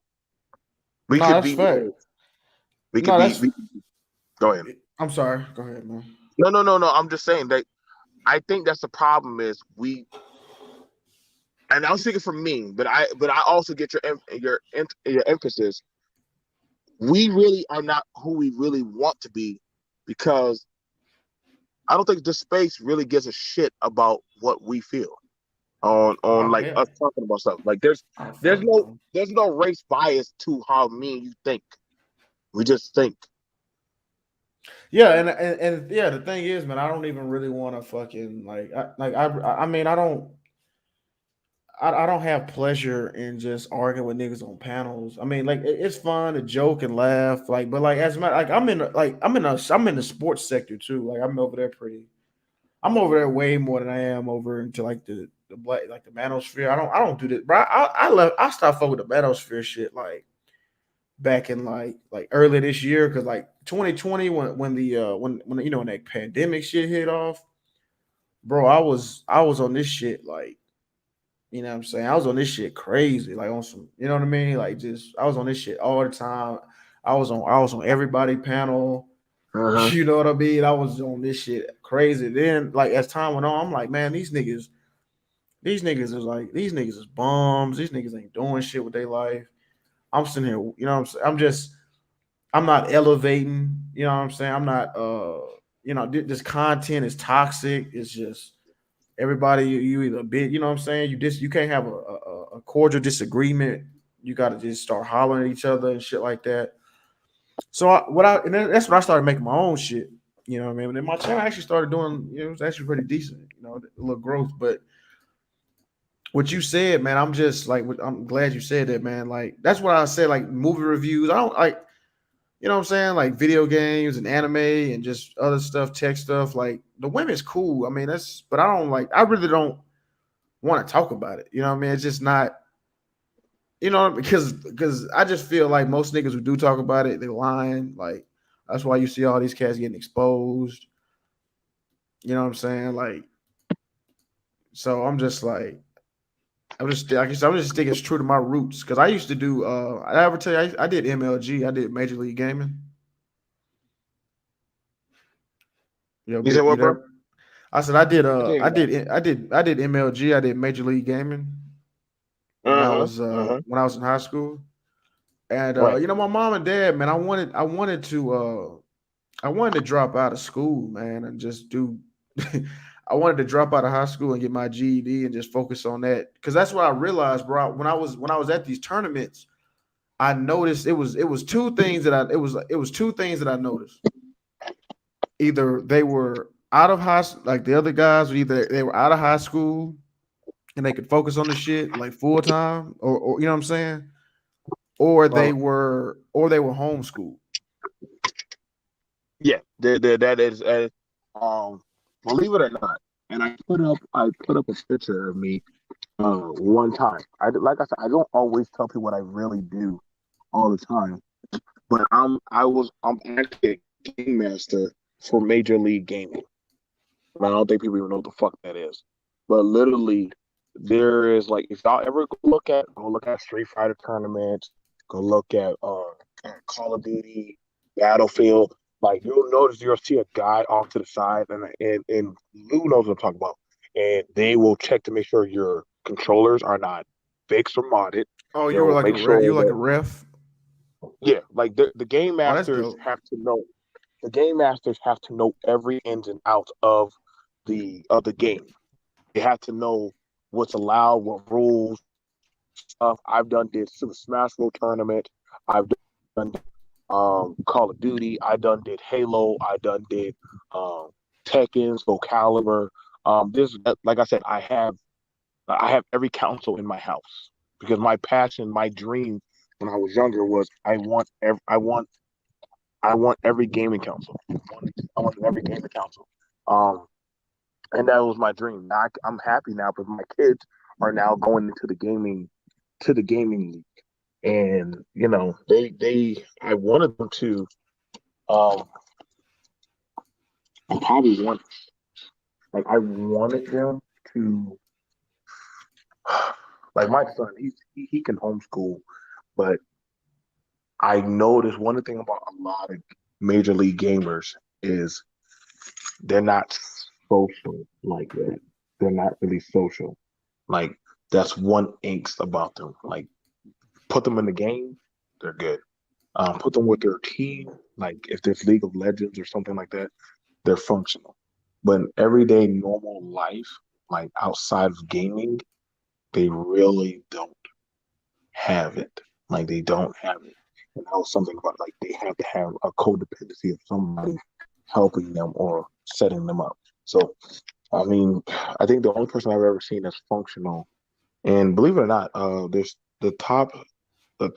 We no, could that's be, fact. we could No, be. that's Go ahead. I'm sorry. Go ahead, man. No. I'm just saying that I think that's the problem is and I'm speaking for me, but I also get your emphasis. We really are not who we really want to be because I don't think this space really gives a shit about what we feel on Oh like hell. us talking about stuff. Like Oh fuck no. there's no race bias to how me and you think. We just think. Yeah, and yeah, the thing is, man, I don't even really want to fucking I mean, I don't have pleasure in just arguing with niggas on panels. I mean, like it's fun to joke and laugh, like, but like as a matter, like I'm in the sports sector too. Like I'm over there way more than I am over into like the black like the manosphere. I don't do this, bro. I stopped fucking with the manosphere shit like back in like early this year because like 2020 when you know when that pandemic shit hit off, bro. I was on this shit like you know what I'm saying? I was on this shit crazy, like on some, you know what I mean? Like just I was on this shit all the time. I was on everybody panel. Uh-huh. You know what I mean? I was on this shit crazy. Then like as time went on, I'm like, man, these niggas is bums. These niggas ain't doing shit with their life. I'm sitting here, you know what I'm saying? I'm not elevating, you know what I'm saying? I'm not this content is toxic. It's just everybody you either bit, you know what I'm saying? You can't have a cordial disagreement. You got to just start hollering at each other and shit like that. So that's when I started making my own shit. You know what I mean? And then my channel actually started doing, it was actually pretty decent, a little growth. But what you said, man, I'm glad you said that, man. Like that's what I said, like movie reviews. I don't like, you know what I'm saying? Like video games and anime and just other stuff, tech stuff. Like the women's cool. I mean, but I really don't want to talk about it. You know what I mean? It's just not, because I just feel like most niggas who do talk about it, they're lying. Like that's why you see all these cats getting exposed. You know what I'm saying? Like, so I'm just like, I'm just sticking true to my roots because I used to do. I ever tell you I did MLG. I did Major League Gaming. You said You what, bro? there? I said I did. I think. I did MLG. I did Major League Gaming Uh-huh. Uh-huh. when I was in high school. And Right. my mom and dad, man, I wanted to drop out of school, man, and just do. I wanted to drop out of high school and get my GED and just focus on that because that's what I realized, bro. When I was at these tournaments, I noticed it was two things that I noticed. Either they were out of like the other guys, or either they were out of high school and they could focus on the shit like full time, or you know what I'm saying, or Uh, they were homeschooled. yeah. That is. Um. Believe it or not, and I put up a picture of me one time. Like I said, I don't always tell people what I really do all the time, but I'm actually a game master for Major League Gaming. And I don't think people even know what the fuck that is. But literally, there is like if y'all ever go look at Street Fighter tournaments, go look at Call of Duty, Battlefield. Like you'll see a guy off to the side, and Lou knows what I'm talking about. And they will check to make sure your controllers are not fixed or modded. Oh, They will make sure you were like a that ref. yeah, like the game Oh, that's masters dope. have to know the game masters have to know every ins and outs of the game. They have to know what's allowed, what rules, stuff. I've done did Super Smash Bros. Tournament. I've done Call of Duty. I done did Halo. I done did um, Tekken, Soul Calibur. This like I said, I have every console in my house because my passion, my dream when I was younger was I want every gaming console. I want every gaming console. Um, and that was my dream. Now I'm happy now, but my kids are now going into the gaming league, and they I wanted them to. Um, I probably want like I wanted them to like my son. He can homeschool, but I noticed one thing about a lot of major league gamers is they're not social like that. They're not really social. Like that's one angst about them. Like put them in the game, they're good. Put them with their team, like if there's League of Legends or something like that, they're functional. But in everyday normal life, like outside of gaming, they really don't have it. Like they don't have it. And that was something about like they have to have a codependency of somebody helping them or setting them up. So I mean, I think the only person I've ever seen that's functional, and believe it or not, there's the top th-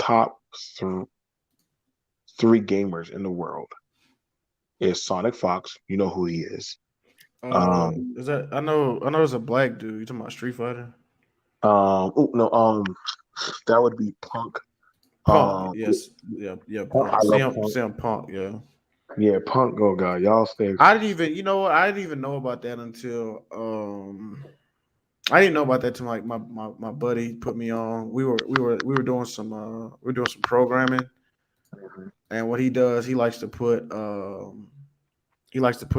three gamers in the world is Sonic Fox. You know who he is. Is that I know it's a black dude. You talking about Street Fighter? Oh no, that would be Punk. Punk, Yeah, yes, yeah, yeah. Punk, Punk, I love Punk. Sam Punk, yeah. Yeah, Punk. Oh God, y'all stay. I didn't even, I didn't even know about that until I didn't know about that till like my buddy put me on. We were doing some programming, Mhm. And what he does, he likes to put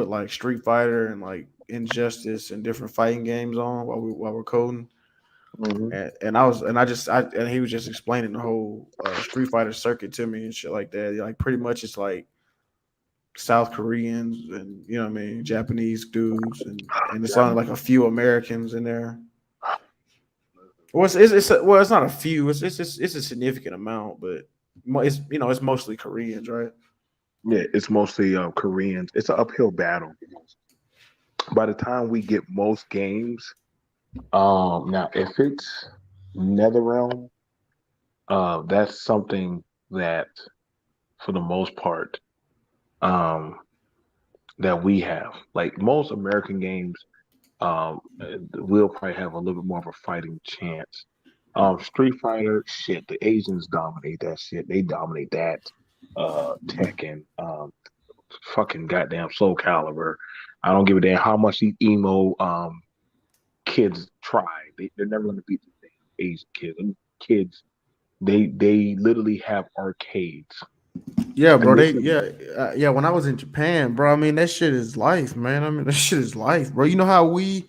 like Street Fighter and like Injustice and different fighting games on while we're coding. Mhm. And he was just explaining the whole Street Fighter circuit to me and shit like that. Like pretty much it's like South Koreans and you know what I mean, Japanese dudes and it's only Yeah. like a few Americans in there. Well, well, it's not a few. It's a significant amount, but it's it's mostly Koreans, right? Yeah, it's mostly Koreans. It's an uphill battle. By the time we get most games, now if it's NetherRealm, that's something that, for the most part, um, that we have. Like most American games, we'll probably have a little bit more of a fighting chance. Street Fighter, shit, the Asians dominate that shit. They dominate that. Tekken, fucking goddamn Soul Calibur. I don't give a damn how much these emo kids try. They're never gonna beat the damn Asian kids. Them kids, they literally have arcades. Yeah, bro. And this They is yeah. When I was in Japan, bro, I mean that shit is life, man. I mean that shit is life, bro. You know how we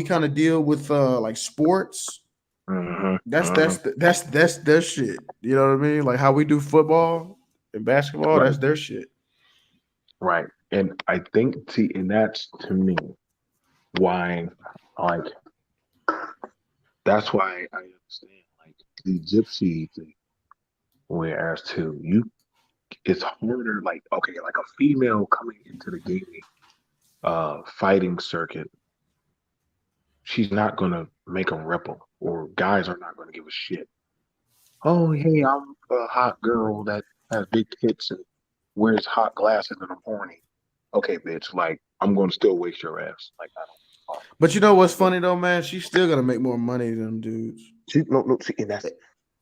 kind of deal with like sports. hmm hmm That's their shit. You know what I mean? Like how we do football and basketball. right, That's their shit. right. And I think, see, and that's to me why, like, that's why I understand, like, the gypsy thing. Whereas to you, it's harder. Like, okay, like a female coming into the gaming fighting circuit, she's not gonna make a ripple, or guys are not gonna give a shit. Oh, hey, I'm a hot girl that has big tits and wears hot glasses and I'm horny. Okay, bitch, like I'm gonna still waste your ass. Like I don't. But you know what's Oh. funny though, man? She's still gonna make more money than them dudes. See, no, no, see, and that's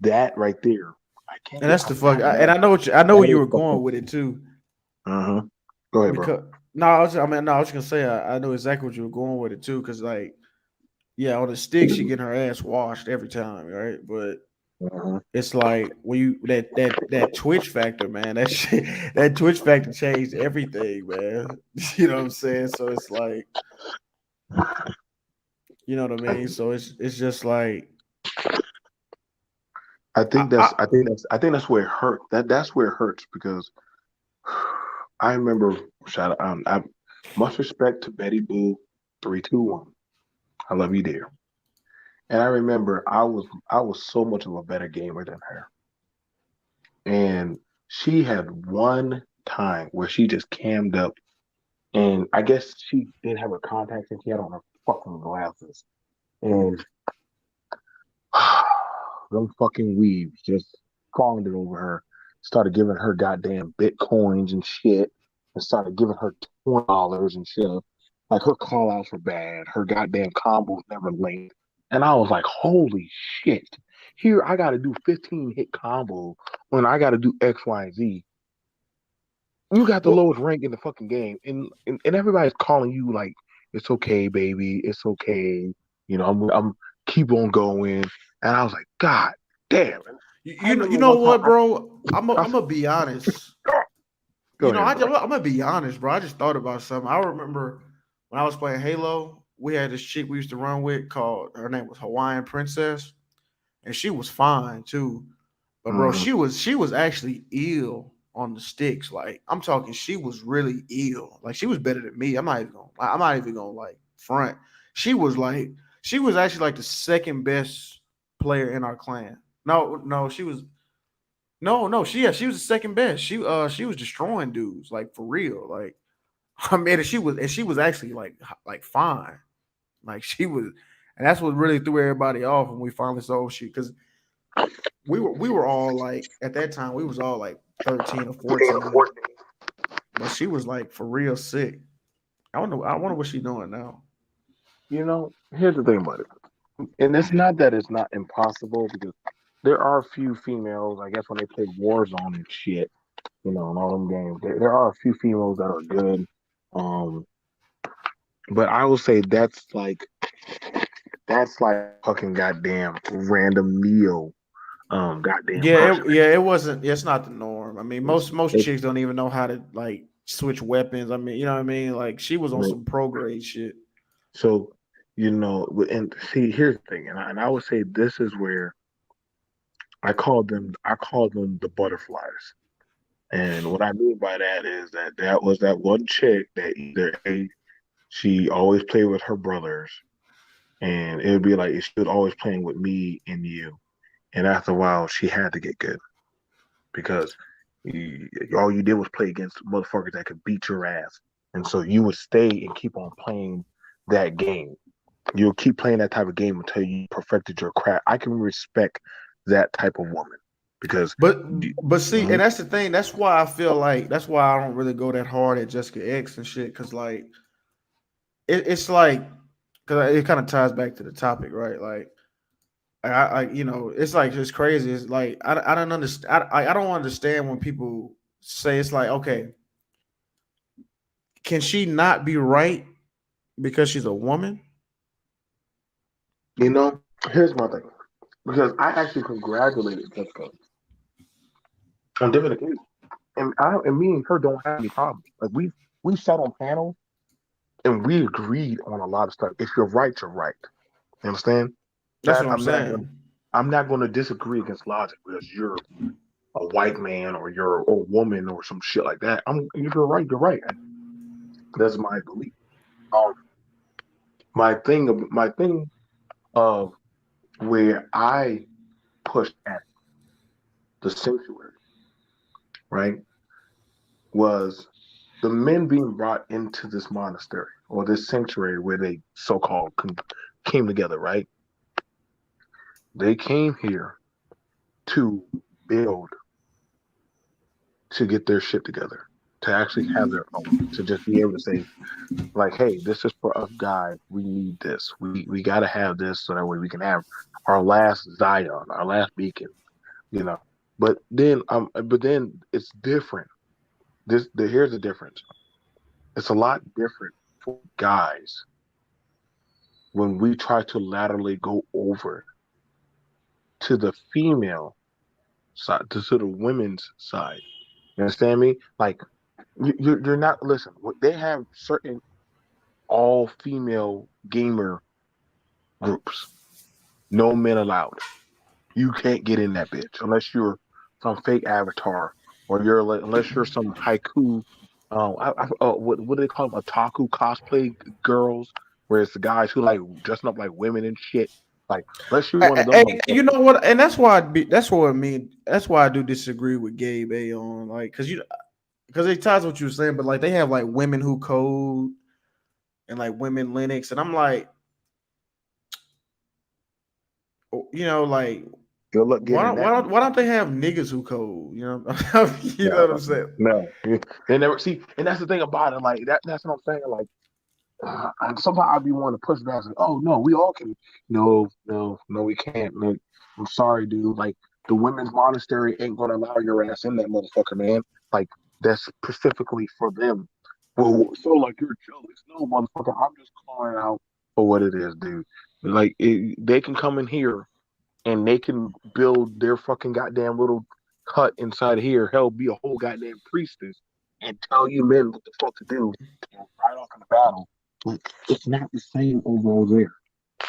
that right there. I can't And get that's the behind fuck. that. And I know That where you is were fucking. going with it too. Uh-huh. Go ahead, bro. Because no, I was gonna say I know exactly what you were going with it too. Because like, yeah, on the stick she getting her ass washed every time, right? But Uh-huh. it's like when you that Twitch factor, man. That shit, that Twitch factor changed everything, man. You know what I'm saying? So it's like, you know what I I, mean. So it's just like, I I, think that's I I think that's I think that's where it hurt. That's where it hurts because I remember shout out I much respect to Betty Boo 321. I love you, dear. And I remember I was so much of a better gamer than her. And she had one time where she just cammed up, and I guess she didn't have her contacts and she had on her fucking glasses. And them fucking weaves just fawned over her, started giving her goddamn bitcoins and shit, and started giving her $20 and shit. Like her call outs were bad, her goddamn combos never linked. And I was like, holy shit. Here I gotta do 15 hit combo when I gotta do X, Y, and Z. You got the well, lowest rank in the fucking game, and everybody's calling you like, it's okay, baby, it's okay. I'm keep on going, and I was like, God damn. And I you remember know one time, what, bro? I I'm gonna be honest. go You know, ahead, bro. I'm gonna be honest, bro. I just thought about something. I remember when I was playing Halo, we had this chick we used to run with called her name was Hawaiian Princess, and she was fine too. But bro, Mm, she was actually ill on the sticks. Like I'm talking, she was really ill. Like she was better than me. I'm not even gonna like front. She was like she was actually like the second best player in our clan. No, she was no, she was the second best. She was destroying dudes like for real. Like I mean, and she was actually like fine. Like she was, and that's what really threw everybody off when we finally saw she because we were all like at that time we was all like 13 or 14, but she was like for real sick. I wonder what she's doing now. here's the thing about it, and it's not that it's not impossible because there are a few females. I guess when they play Warzone and shit, and all them games, there are a few females that are good. Um, but I will say that's like fucking goddamn random Neo. goddamn Yeah, person. it wasn't. It's not the norm. I mean, most It, chicks don't even know how to like switch weapons. I mean, you know what I mean? Like she was on some pro grade shit. so and see, here's the thing, and I would say this is where I call them the butterflies. And what I mean by that is that was that one chick that either she always played with her brothers, and it would be like she was always playing with me and you. And after a while, she had to get good because all you did was play against motherfuckers that could beat your ass. And so you would stay and keep on playing that game. You'll keep playing that type of game until you perfected your craft. I can respect that type of woman because But but see, and that's the thing. That's why I feel like that's why I don't really go that hard at Jessica X and shit. Cause like it's like because it kind of ties back to the topic, right? Like you know, it's like it's crazy. It's like I don't understand. I don't understand when people say it's like okay, can she not be right because she's a woman? you know, here's my thing. Because I actually congratulated Jessica on different occasions. And me and her don't have any problems. Like we sat on panels and we agreed on a lot of stuff. If you're right, you're right. You understand? That's That what I'm saying. I'm not gonna disagree against logic because you're a white man or you're a woman or some shit like that. If you're right, you're right. That's my belief. Um my thing of where I pushed at the sanctuary, right, was the men being brought into this monastery or this sanctuary where they so-called came together, right? They came here to build, to get their shit together, to actually have their own, to just be able to say, like, hey, this is for us guys. We need this. We got to have this so that way we can have our last Zion, our last beacon, you know. But then it's different. Here's the difference. It's a lot different for guys when we try to laterally go over to the female side, to the women's side. You understand me? Like you're not listen. They have certain all female gamer groups. No men allowed. You can't get in that bitch unless you're some fake avatar or unless you're some haiku. What do they call them? Otaku cosplay girls, where it's the guys who like dressing up like women and shit. Like, unless you're one of them Hey, you motherfuckers. know what? And that's why that's what I mean. That's why I do disagree with Gabe A on like because it ties what you were saying, but like they have like women who code and like women Linux, and I'm like, you know, like Good luck getting in that. why don't they have niggas who code? You know, you know what I'm No, saying? no. They never see, and that's the thing about it. Like that's what I'm saying. Like, and sometimes I'd be wanting to push back, like, oh no, we all can. No, no, no, we can't. No, I'm sorry, dude. Like the women's monastery ain't gonna allow your ass in that motherfucker, man. Like that's specifically for them. Well, so like you're jealous? No, motherfucker. I'm just calling out for what it is, dude. Like they can come in here and they can build their fucking goddamn little hut inside of here. Hell, be a whole goddamn priestess and tell you men what the fuck to do and ride off in the battle. Like, it's not the same over there.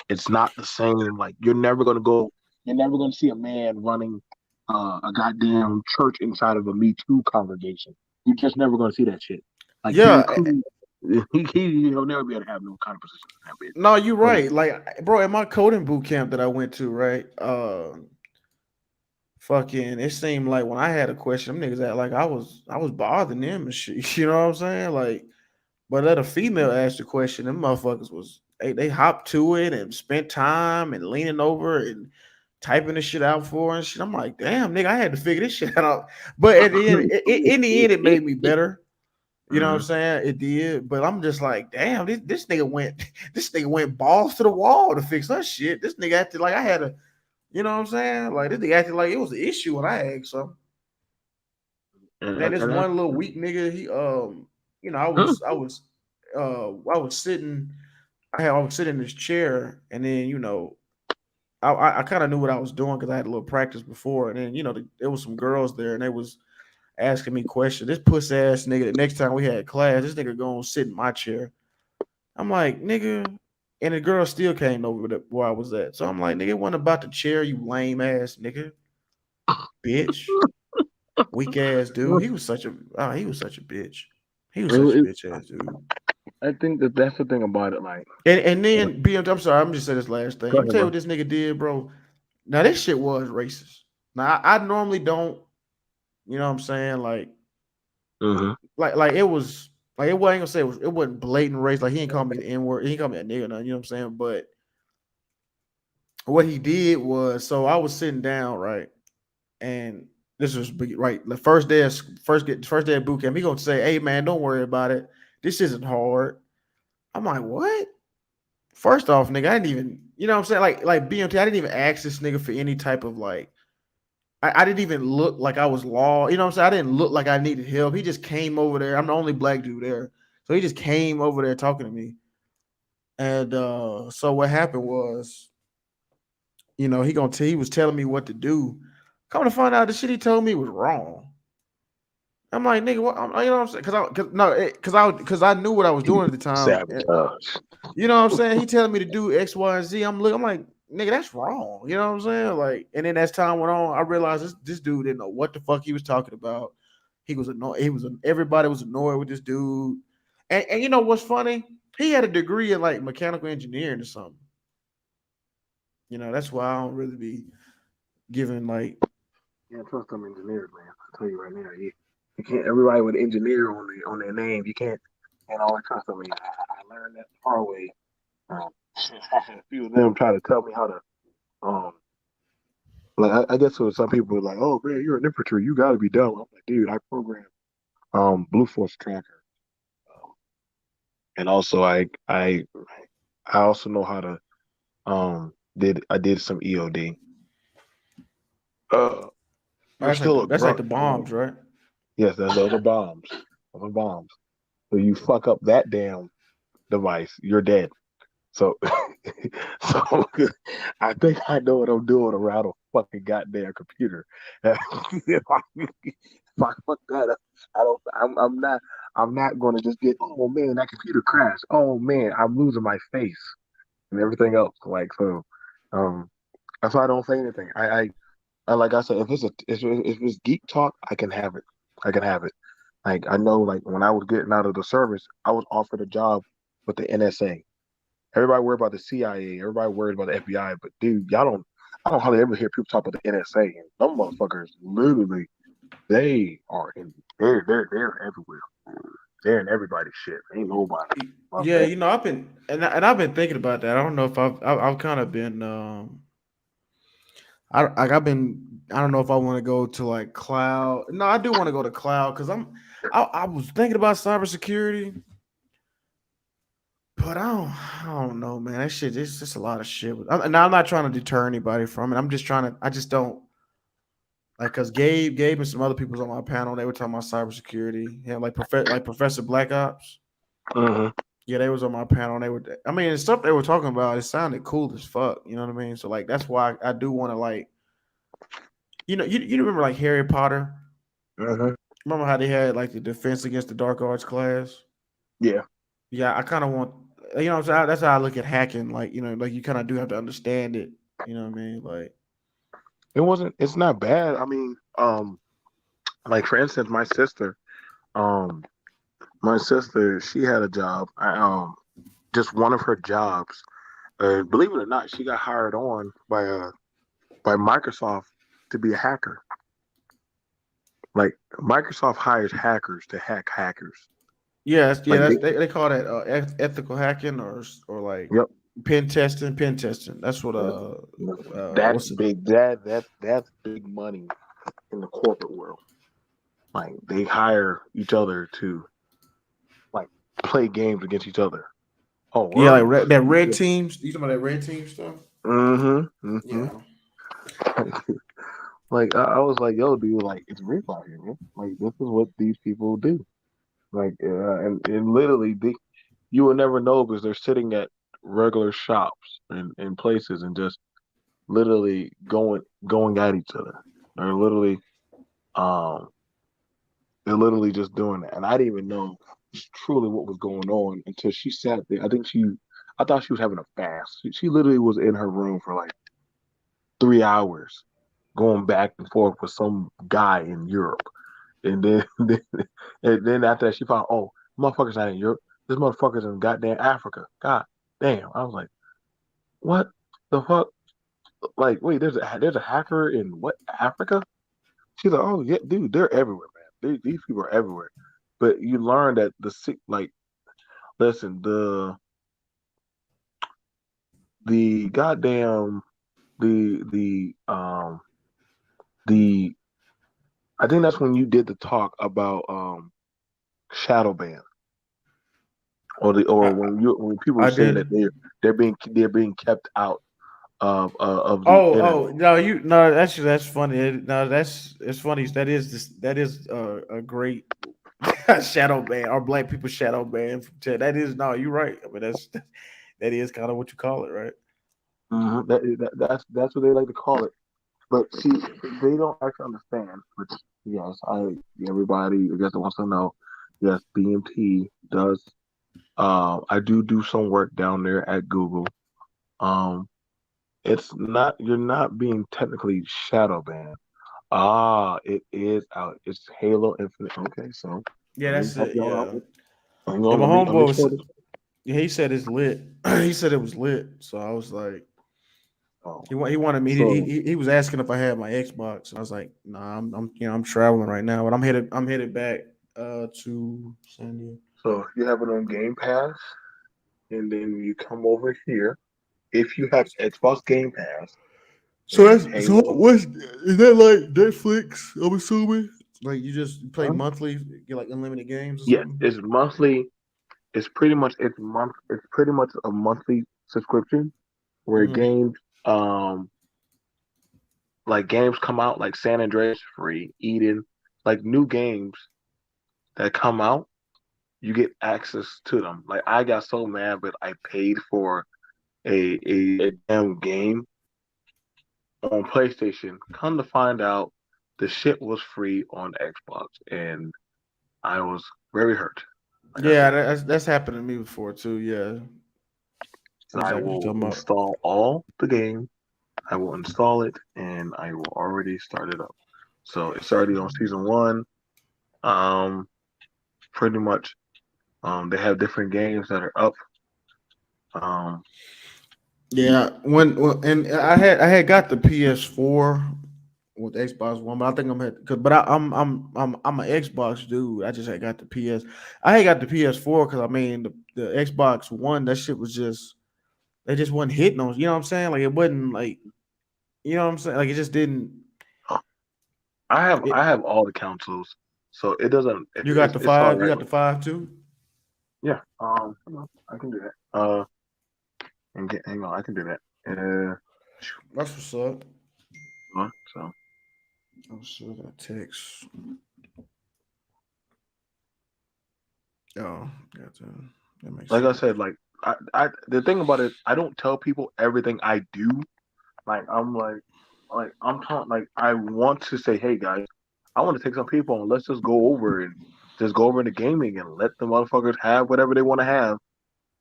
It's not the same. Like you're never gonna go. You're never gonna see a man running a goddamn church inside of a Me Too congregation. You're just never gonna see that shit. Like King Yeah, Cool, he'll never be able to have no kind of position in that bitch. no, you're So, right. Like, bro, at my coding boot camp that I went to, right? Fucking, it seemed like when I had a question, them niggas act like I was bothering them and shit. You know what I'm saying? Like, but let a female ask the question, them motherfuckers was they hopped to it and spent time and leaning over and typing the shit out for her and shit. I'm like, damn, nigga, I had to figure this shit out. But at the end, in the end, it made me better. You know what I'm mhm. saying? It did, but I'm just like, damn, this nigga went, this nigga went balls to the wall to fix her shit. This nigga acted like I had a, you know what I'm saying? Like this nigga acted like it was an issue when I asked him. And then this And one little weak nigga, he you know, I was sitting, I was sitting in this chair, and then you know, I kind of knew what I was doing because I had a little practice before, and then there was some girls there, and they was asking me questions. This puss ass nigga. The next time we had class, this nigga going to sit in my chair. I'm like, nigga, and the girl still came over to where I was at. So I'm like, nigga, it wasn't about the chair, you lame ass nigga, bitch, weak ass dude. He was such a bitch. He was such a It- bitch ass dude. I think that's the thing about it. Like, And then I'm sorry, I'm just saying this last thing. go Let me ahead, tell you bro. what this nigga did, bro. Now this shit was racist. Now I normally don't, you know what I'm saying? Mm-hmm. Like it was like it wasn't gonna say it wasn't blatant race. Like he ain't call me the N word, he ain't call me a nigga or nothing, you know what I'm saying? But what he did was so I was sitting down, right? And this was right the first day of boot camp. He gonna say, "Hey man, don't worry about it. This isn't hard." I'm like, "What?" First off, nigga, I didn't even, you know what I'm saying? Like BMT, I didn't even ask this nigga for any type of like I didn't even look like I was law. You know what I'm saying? I didn't look like I needed help. He just came over there. I'm the only black dude there. So he just came over there talking to me. And so what happened was, he was telling me what to do. Come to find out the shit he told me was wrong. I'm like, nigga, what? You know what I'm saying? Because I knew what I was doing at the time. Sabotage. You know what I'm saying? He telling me to do X, Y, and Z. I'm like, nigga, that's wrong. You know what I'm saying? Like, and then as time went on, I realized this dude didn't know what the fuck he was talking about. He was annoyed. Everybody was annoyed with this dude. And you know what's funny? He had a degree in like mechanical engineering or something. That's why I don't really be giving like. Yeah, trust them engineers, man. I tell you right now, you can't. Everybody with engineer on their name, you can't always trust them. I learned that the hard way. Um, a few of them try to tell me how to. Um, like I guess with some people are like, oh man, you're an infantry, you got to be dumb. I'm like, dude, I program Blue Force Tracker, um, and also I also know how to did some EOD. Uh, you're still a That's like grunt. the Like, bombs, right? yes, those are bombs. Those are bombs. So you fuck up that damn device, you're dead. So, so I think I know what I'm doing around a fucking goddamn computer. If I fuck that up, I don't. I'm not going to just get. Oh man, that computer crashed. Oh man, I'm losing my face and everything else. Like so, um, that's why I don't say anything. Like I said, if it's geek talk, I can have it. I can have it. Like I know, like when I was getting out of the service, I was offered a job with the NSA. Everybody worried about the CIA. Everybody worried about the FBI. But dude, I don't hardly ever hear people talk about the NSA. And some motherfuckers, literally, they are in. They're everywhere. They're in everybody's shit. Ain't nobody above Yeah, that. I've been thinking about that. I don't know if I've kind of been I don't know if I want to go to like cloud. No, I do want to go to cloud because I was thinking about cybersecurity, but I don't know, man. That shit, it's just a lot of shit. Now I'm not trying to deter anybody from it. I just don't like because Gabe and some other people was on my panel. They were talking about cybersecurity. Yeah, like Professor Black Ops. Mm-hmm. Yeah, they was on my panel. And I mean, the stuff they were talking about, it sounded cool as fuck. You know what I mean? So like, that's why I do want to like, you remember like Harry Potter? Mm-hmm. Remember how they had like the defense against the dark arts class? Yeah. Yeah, I kind of want, what I'm saying? That's how I look at hacking. Like, like you kind of do have to understand it. You know what I mean? Like, It wasn't. It's not bad. I mean, like for instance, um, my sister, she had a job. Just one of her jobs. Believe it or not, she got hired on by Microsoft to be a hacker. Like Microsoft hires hackers to hack hackers. Like that's they call that ethical hacking or like yep, pen testing. That's what yep. That's what's it? big. That's big money in the corporate world. Like they hire each other to like play games against each other. Oh, Yeah, like we're that red teams. You talking about that red team stuff? mm-hmm, mm-hmm. Yeah. Like I was like, yo, dude, like it's real out here, man. Like this is what these people do. Like and literally, you will never know because they're sitting at regular shops and places and just literally going at each other. They're literally um they're literally just doing that. And I didn't even know truly what was going on until she sat there. I thought she was having a fast. She literally was in her room for like 3 hours going back and forth with some guy in Europe. And then, and then after that, she found, oh, motherfucker's not in Europe. This motherfucker's in goddamn Africa. God damn. I was like, what the fuck? Like, wait, there's a hacker in what, Africa? She's like, oh yeah, dude, they're everywhere, man. These people are everywhere. But you learn that like, listen, the goddamn the I think that's when you did the talk about shadow ban, or I, when people were I saying that did. they're being kept out of the Oh, internet. no, no, that's funny. No, it's funny. That is a great shadow ban or black people shadow ban from Ted. That is no, you're right. I mean, that is kind of what you call it, right? That's what they like to call it. But see, they don't actually understand. Which yes, everybody I guess that wants to know. Yes, BMT does. I do some work down there at Google. Um, it's not you're not being technically shadow banned. It is out. It's Halo Infinite. Okay, so Yeah, let me that's help it. y'all out Yeah, with. Hang yeah. on, My let me homeboy was. share this. Yeah, he said it's lit. He said it was lit. So I was like, Oh, he wanted me. so He was asking if I had my Xbox, and I was like, nah, I'm traveling right now, but I'm headed back to San Diego. so you have it on Game Pass, and then you come over here. If you have Xbox Game Pass So and that's so Halo, what's is that like Netflix? I'm assuming. Like you just play huh? monthly, get like unlimited games or Yes, something. it's monthly. It's pretty much a monthly subscription where Hmm. games come out like San Andreas free, Eden, like new games that come out, you get access to them. Like I got so mad, but I paid for a damn game on PlayStation. Come to find out, the shit was free on Xbox, and I was very hurt. Like I Yeah, said, that's happened to me before too. Yeah, so that's I exactly what you're will talking about. install all the game. I will install it, and I will already start it up. So it's already on season one. Um, Pretty much. They have different games that are up. Um, Yeah, and I had got the PS4 with Xbox One, but I think I'm had cause but I'm an Xbox dude. I just had got the PS. I had got the PS4 because I mean the Xbox One that shit was just they just wasn't hitting on. You know what I'm saying? Like it wasn't like you know what I'm saying? Like it just didn't. I It, have all the consoles, so it doesn't. you got the It's all five. You right. got the five too. Yeah. I can do that. Hang on, I can do that. That's what's up. So Oh shit! I got a text. Oh, gotcha. That makes like I sense. said, like the thing about it, I don't tell people everything I do. Like I'm talking like I want to say, hey guys, I want to take some people and let's just go over into gaming and let the motherfuckers have whatever they want to have.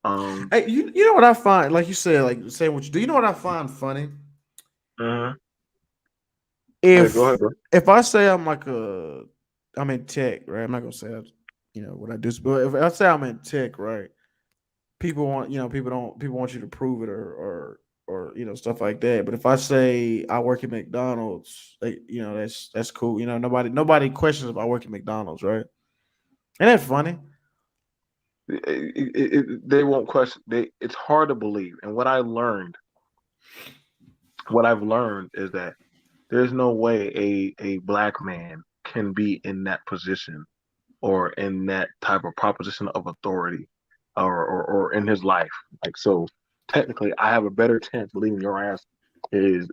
Um, Hey, you know what I find? Like you said, like saying what you do. You know what I find funny? mhm. Yeah, go If ahead, bro. I say I'm in tech, right? I'm not gonna say what I do, but if I say I'm in tech, right? People want people want you to prove it or stuff like that. But if I say I work at McDonald's, that's cool. Nobody questions if I work at McDonald's, right? Ain't that funny? They won't question. It's hard to believe. And what I've learned is that there's no way a black man can be in that position or in that type of proposition of authority or in his life. Like so, technically, I have a better chance believing your ass is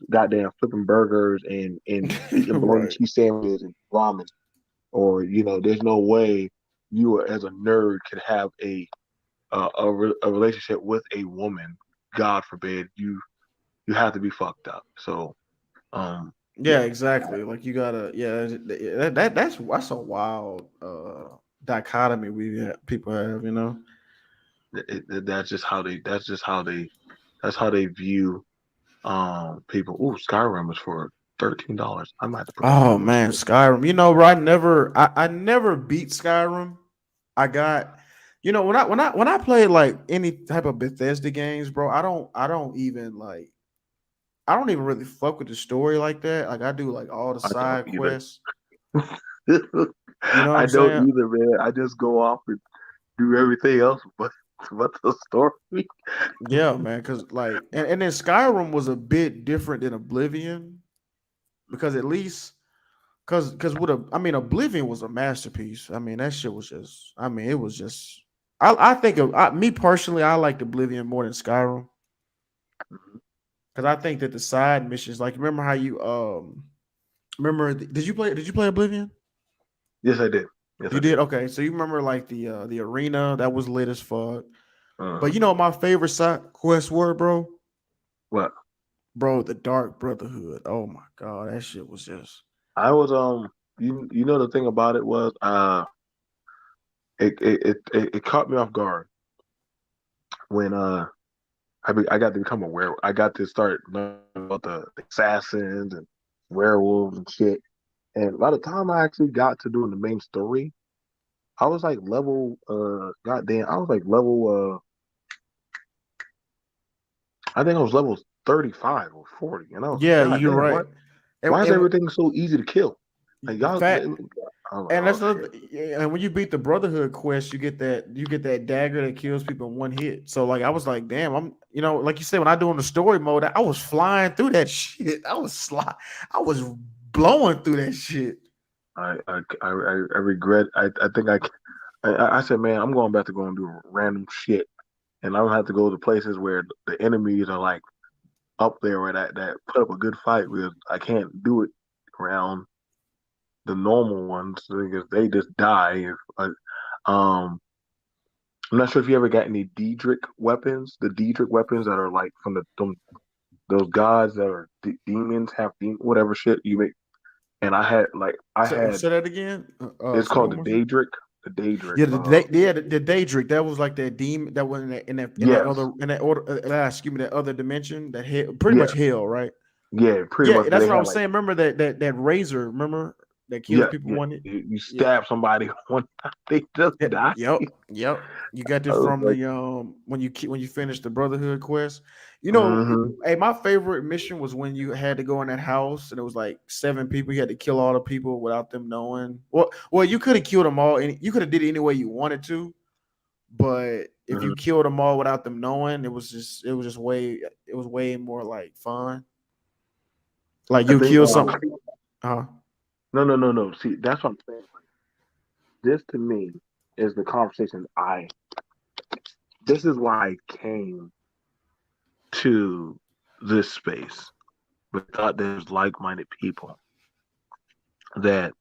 goddamn flipping burgers and eating bologna Right. cheese sandwiches and ramen. Or there's no way you as a nerd could have a relationship with a woman. God forbid you you have to be fucked up. So Yeah, yeah, exactly. Like you gotta, yeah, that's a wild dichotomy people have, you know. that's just how they that's how they view people. Ooh, Skyrim is for $13. I might have to put that Oh on this man, list. Skyrim. You know, bro, I never beat Skyrim. I got, when I play like any type of Bethesda games, bro, I don't even really fuck with the story like that. Like I do like all the I don't side either. quests. You know what I I'm don't saying? either, man. I just go off and do everything else but the story. Yeah, man. Because like, and then Skyrim was a bit different than Oblivion because at least because I mean, Oblivion was a masterpiece. I mean, that shit was just. I mean, it was just. I think me personally, I liked Oblivion more than Skyrim because I think that the side missions, like, remember how you remember did you play Oblivion? Yes, I did. Yes, I You did. did, okay. So you remember like the arena that was lit as fuck. But Uh-huh. you know what my favorite side quest were, bro? What? Bro, the Dark Brotherhood. Oh my god, that shit was just. I was you know the thing about it was it caught me off guard when I got to become aware. I got to start learning about the assassins and werewolves and shit. And by the time I actually got to doing the main story, I was like level goddamn I was like level I think I was level 35 or 40. And I was like, Yeah, God you're damn, right. why is And everything so easy to kill? Like y'all fat. I was like, And oh that's another. shit. Yeah, and when you beat the Brotherhood quest, you get that dagger that kills people in one hit. So like I was like, damn, like you said, when I do in the story mode, I was flying through that shit. I was blowing through that shit. I regret I think I said, man, I'm going back to go and do random shit. And I don't have to go to places where the enemies are like up there where that put up a good fight because I can't do it around the normal ones because they just die. If um, I'm not sure if you ever got any Diedrich weapons, the Diedrich weapons that are like from those gods that are demons, whatever shit you make. And I So had say that again. it's Say that called one more time. The Daedric. Yeah, the Daedric, that was like that demon that was in that Yes, other in that order. Excuse me, that other dimension, that hell, pretty yeah, much hell, right? yeah, pretty Yeah, much. that's They what I had was like saying. Remember that razor? Remember that kills yeah, people yeah. one hit? You Yeah. stab somebody one time, they just Yeah, die. yep. You got I this was from like, the when you finish the Brotherhood quest. mm-hmm, Hey, my favorite mission was when you had to go in that house and it was like 7 people. You had to kill all the people without them knowing. Well, you could have killed them all, and you could have did it any way you wanted to. But if mm-hmm. you killed them all without them knowing, it was way more like fun. Like I you think kill some. Uh, no. See, that's what I'm saying. This to me is the conversation I. This is why I came to this space, but thought there's like-minded people that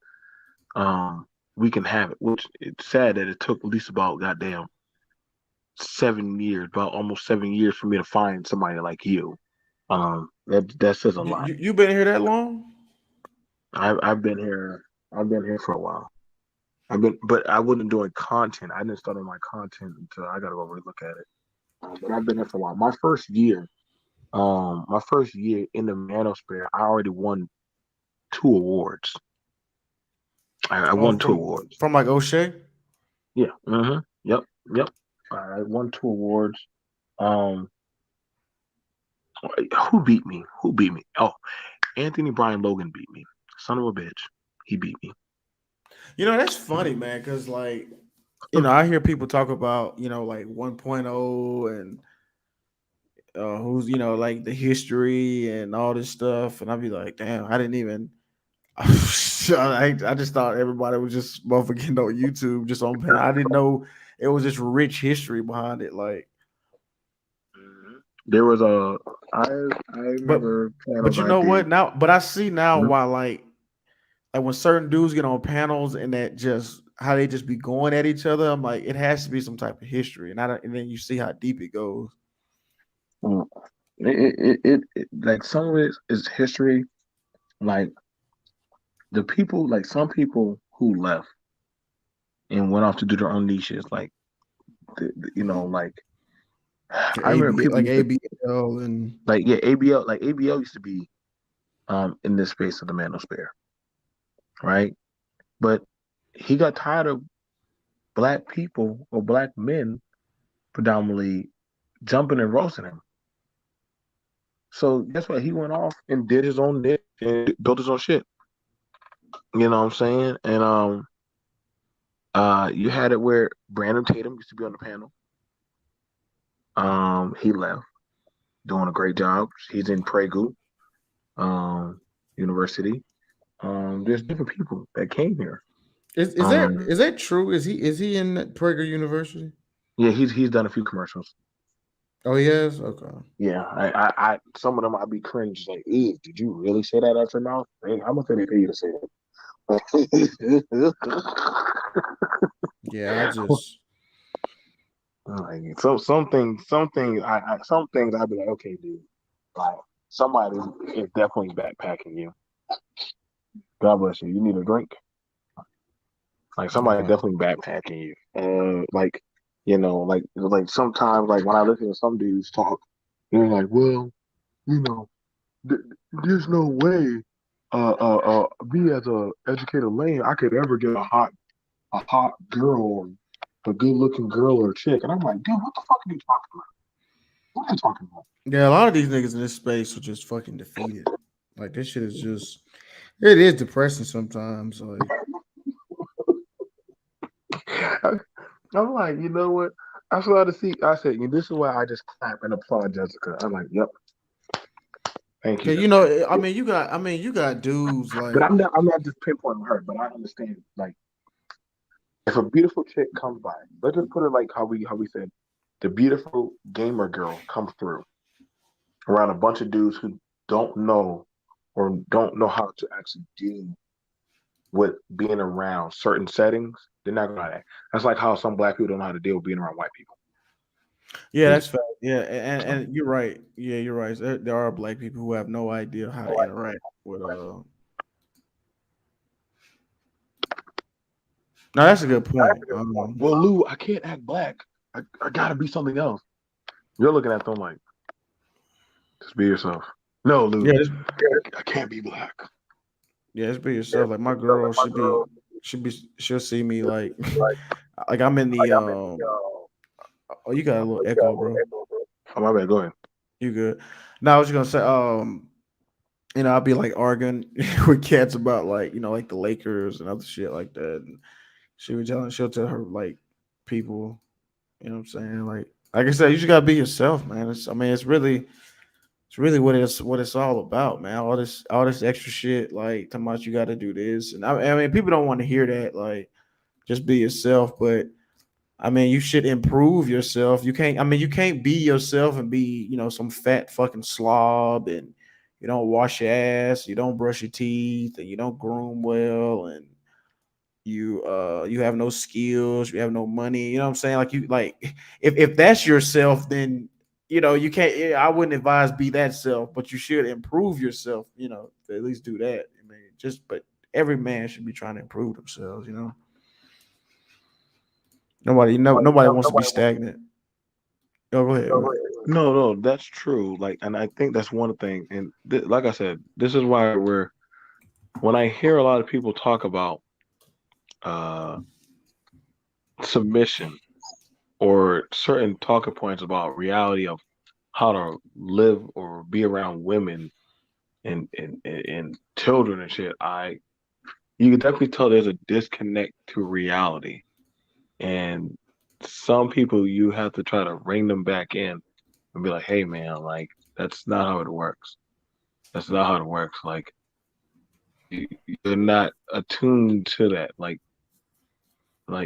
we can have it. Which it's sad that it took at least about goddamn 7 years, about almost 7 years for me to find somebody like you. That says a lot. you been here that long? I've been here. I've been here for a while. But I wasn't doing content. I didn't start on my content until I got to go relook at it. But I've been here for a while. My first year in the manosphere, I already won 2 awards. I Oh, won two from awards. from like O'Shea. Yeah. Mm-hmm. Yep. Yep. I won 2 awards. Um, who beat me? Who beat me? Oh, Anthony Brian Logan beat me. Son of a bitch. He beat me. That's funny, man, because like I hear people talk about like 1.0 and who's like the history and all this stuff, and I'd be like, damn, I didn't even. I just thought everybody was just motherfucking on YouTube just on pen. I didn't know it was this rich history behind it. Like, There was I but remember but panels you I know did. what now? But I see now Mhm. why like when certain dudes get on panels and that just how they just be going at each other. I'm like, it has to be some type of history, and I don't, and then you see how deep it goes. like some of it is history. Like the people, like some people who left and went off to do their own niches. Like like I remember AB people like used to ABL and like yeah ABL like ABL used to be in this space of the manosphere, right? But he got tired of black people or black men predominantly jumping and roasting him. So guess what? He went off and did his own niche and built his own shit. You know what I'm saying? And you had it where Brandon Tatum used to be on the panel. He left, doing a great job. He's in Pragu University. There's different people that came here. is that true? Is he in Prager University? Yeah, he's done a few commercials. Oh, he has. Okay. Yeah, I some of them I'd be cringe like, did you really say that out your mouth? Hey, how much did they pay you to say that? Yeah, I just Like, some things I'd be like, okay, dude, like somebody is definitely backpacking you. God bless you. You need a drink? Like somebody okay. definitely backpacking you. Like like sometimes like when I listen to some dudes talk, they're like, well, you know, th- there's no way, me as a educated lane, I could ever get a hot girl or a good looking girl or chick, and I'm like, dude, what the fuck are you talking about? What are you talking about? Yeah, a lot of these niggas in this space are just fucking defeated. Like this shit is just it is depressing sometimes. Like I'm like, you know what? I started to see. I said, this is why I just clap and applaud Jessica. I'm like, yep, thank you, cause Jessica. you got dudes But like I'm not just pinpointing her, but I understand like if a beautiful chick comes by, let's just put it like how we said, the beautiful gamer girl comes through around a bunch of dudes who don't know or don't know how to actually deal with being around certain settings. They're not gonna act. That's like how some black people don't know how to deal with being around white people. yeah, It's, that's fact. Yeah, and you're right. Yeah, you're right. There are black people who have no idea how to interact with No, that's a good point. well, Lou, I can't act black. I gotta be something else. You're looking at them like, just be yourself. No, Lou, Yeah, I can't be black. yeah, just be yourself. Like my girl, she'll see me like I'm in the oh, you got a little echo, bro. Oh, my bad. Go ahead. You good? No, I was just gonna say, I'll be like arguing with cats about like the Lakers and other shit like that. And she'll tell her like people, you know what I'm saying? Like I said, you just gotta be yourself, man. It's really what it's all about, man. All this extra shit, like talking about you got to do this, and I mean, people don't want to hear that. Like, just be yourself, but I mean, you should improve yourself. You can't. I mean, you can't be yourself and be some fat fucking slob, and you don't wash your ass, you don't brush your teeth, and you don't groom well, and you have no skills, you have no money. You know what I'm saying? Like if that's yourself, then you can't. I wouldn't advise be that self, but you should improve yourself. To at least do that. I mean, but every man should be trying to improve themselves. Nobody wants to be stagnant. Oh, go ahead, man. No, no, that's true. Like, and I think that's one thing. And like I said, this is why when I hear a lot of people talk about uh, submission or certain talking points about reality of how to live or be around women and children and shit, you can definitely tell there's a disconnect to reality. And some people you have to try to bring them back in and be like, hey man, like that's not how it works. That's not how it works. Like you're not attuned to that. Like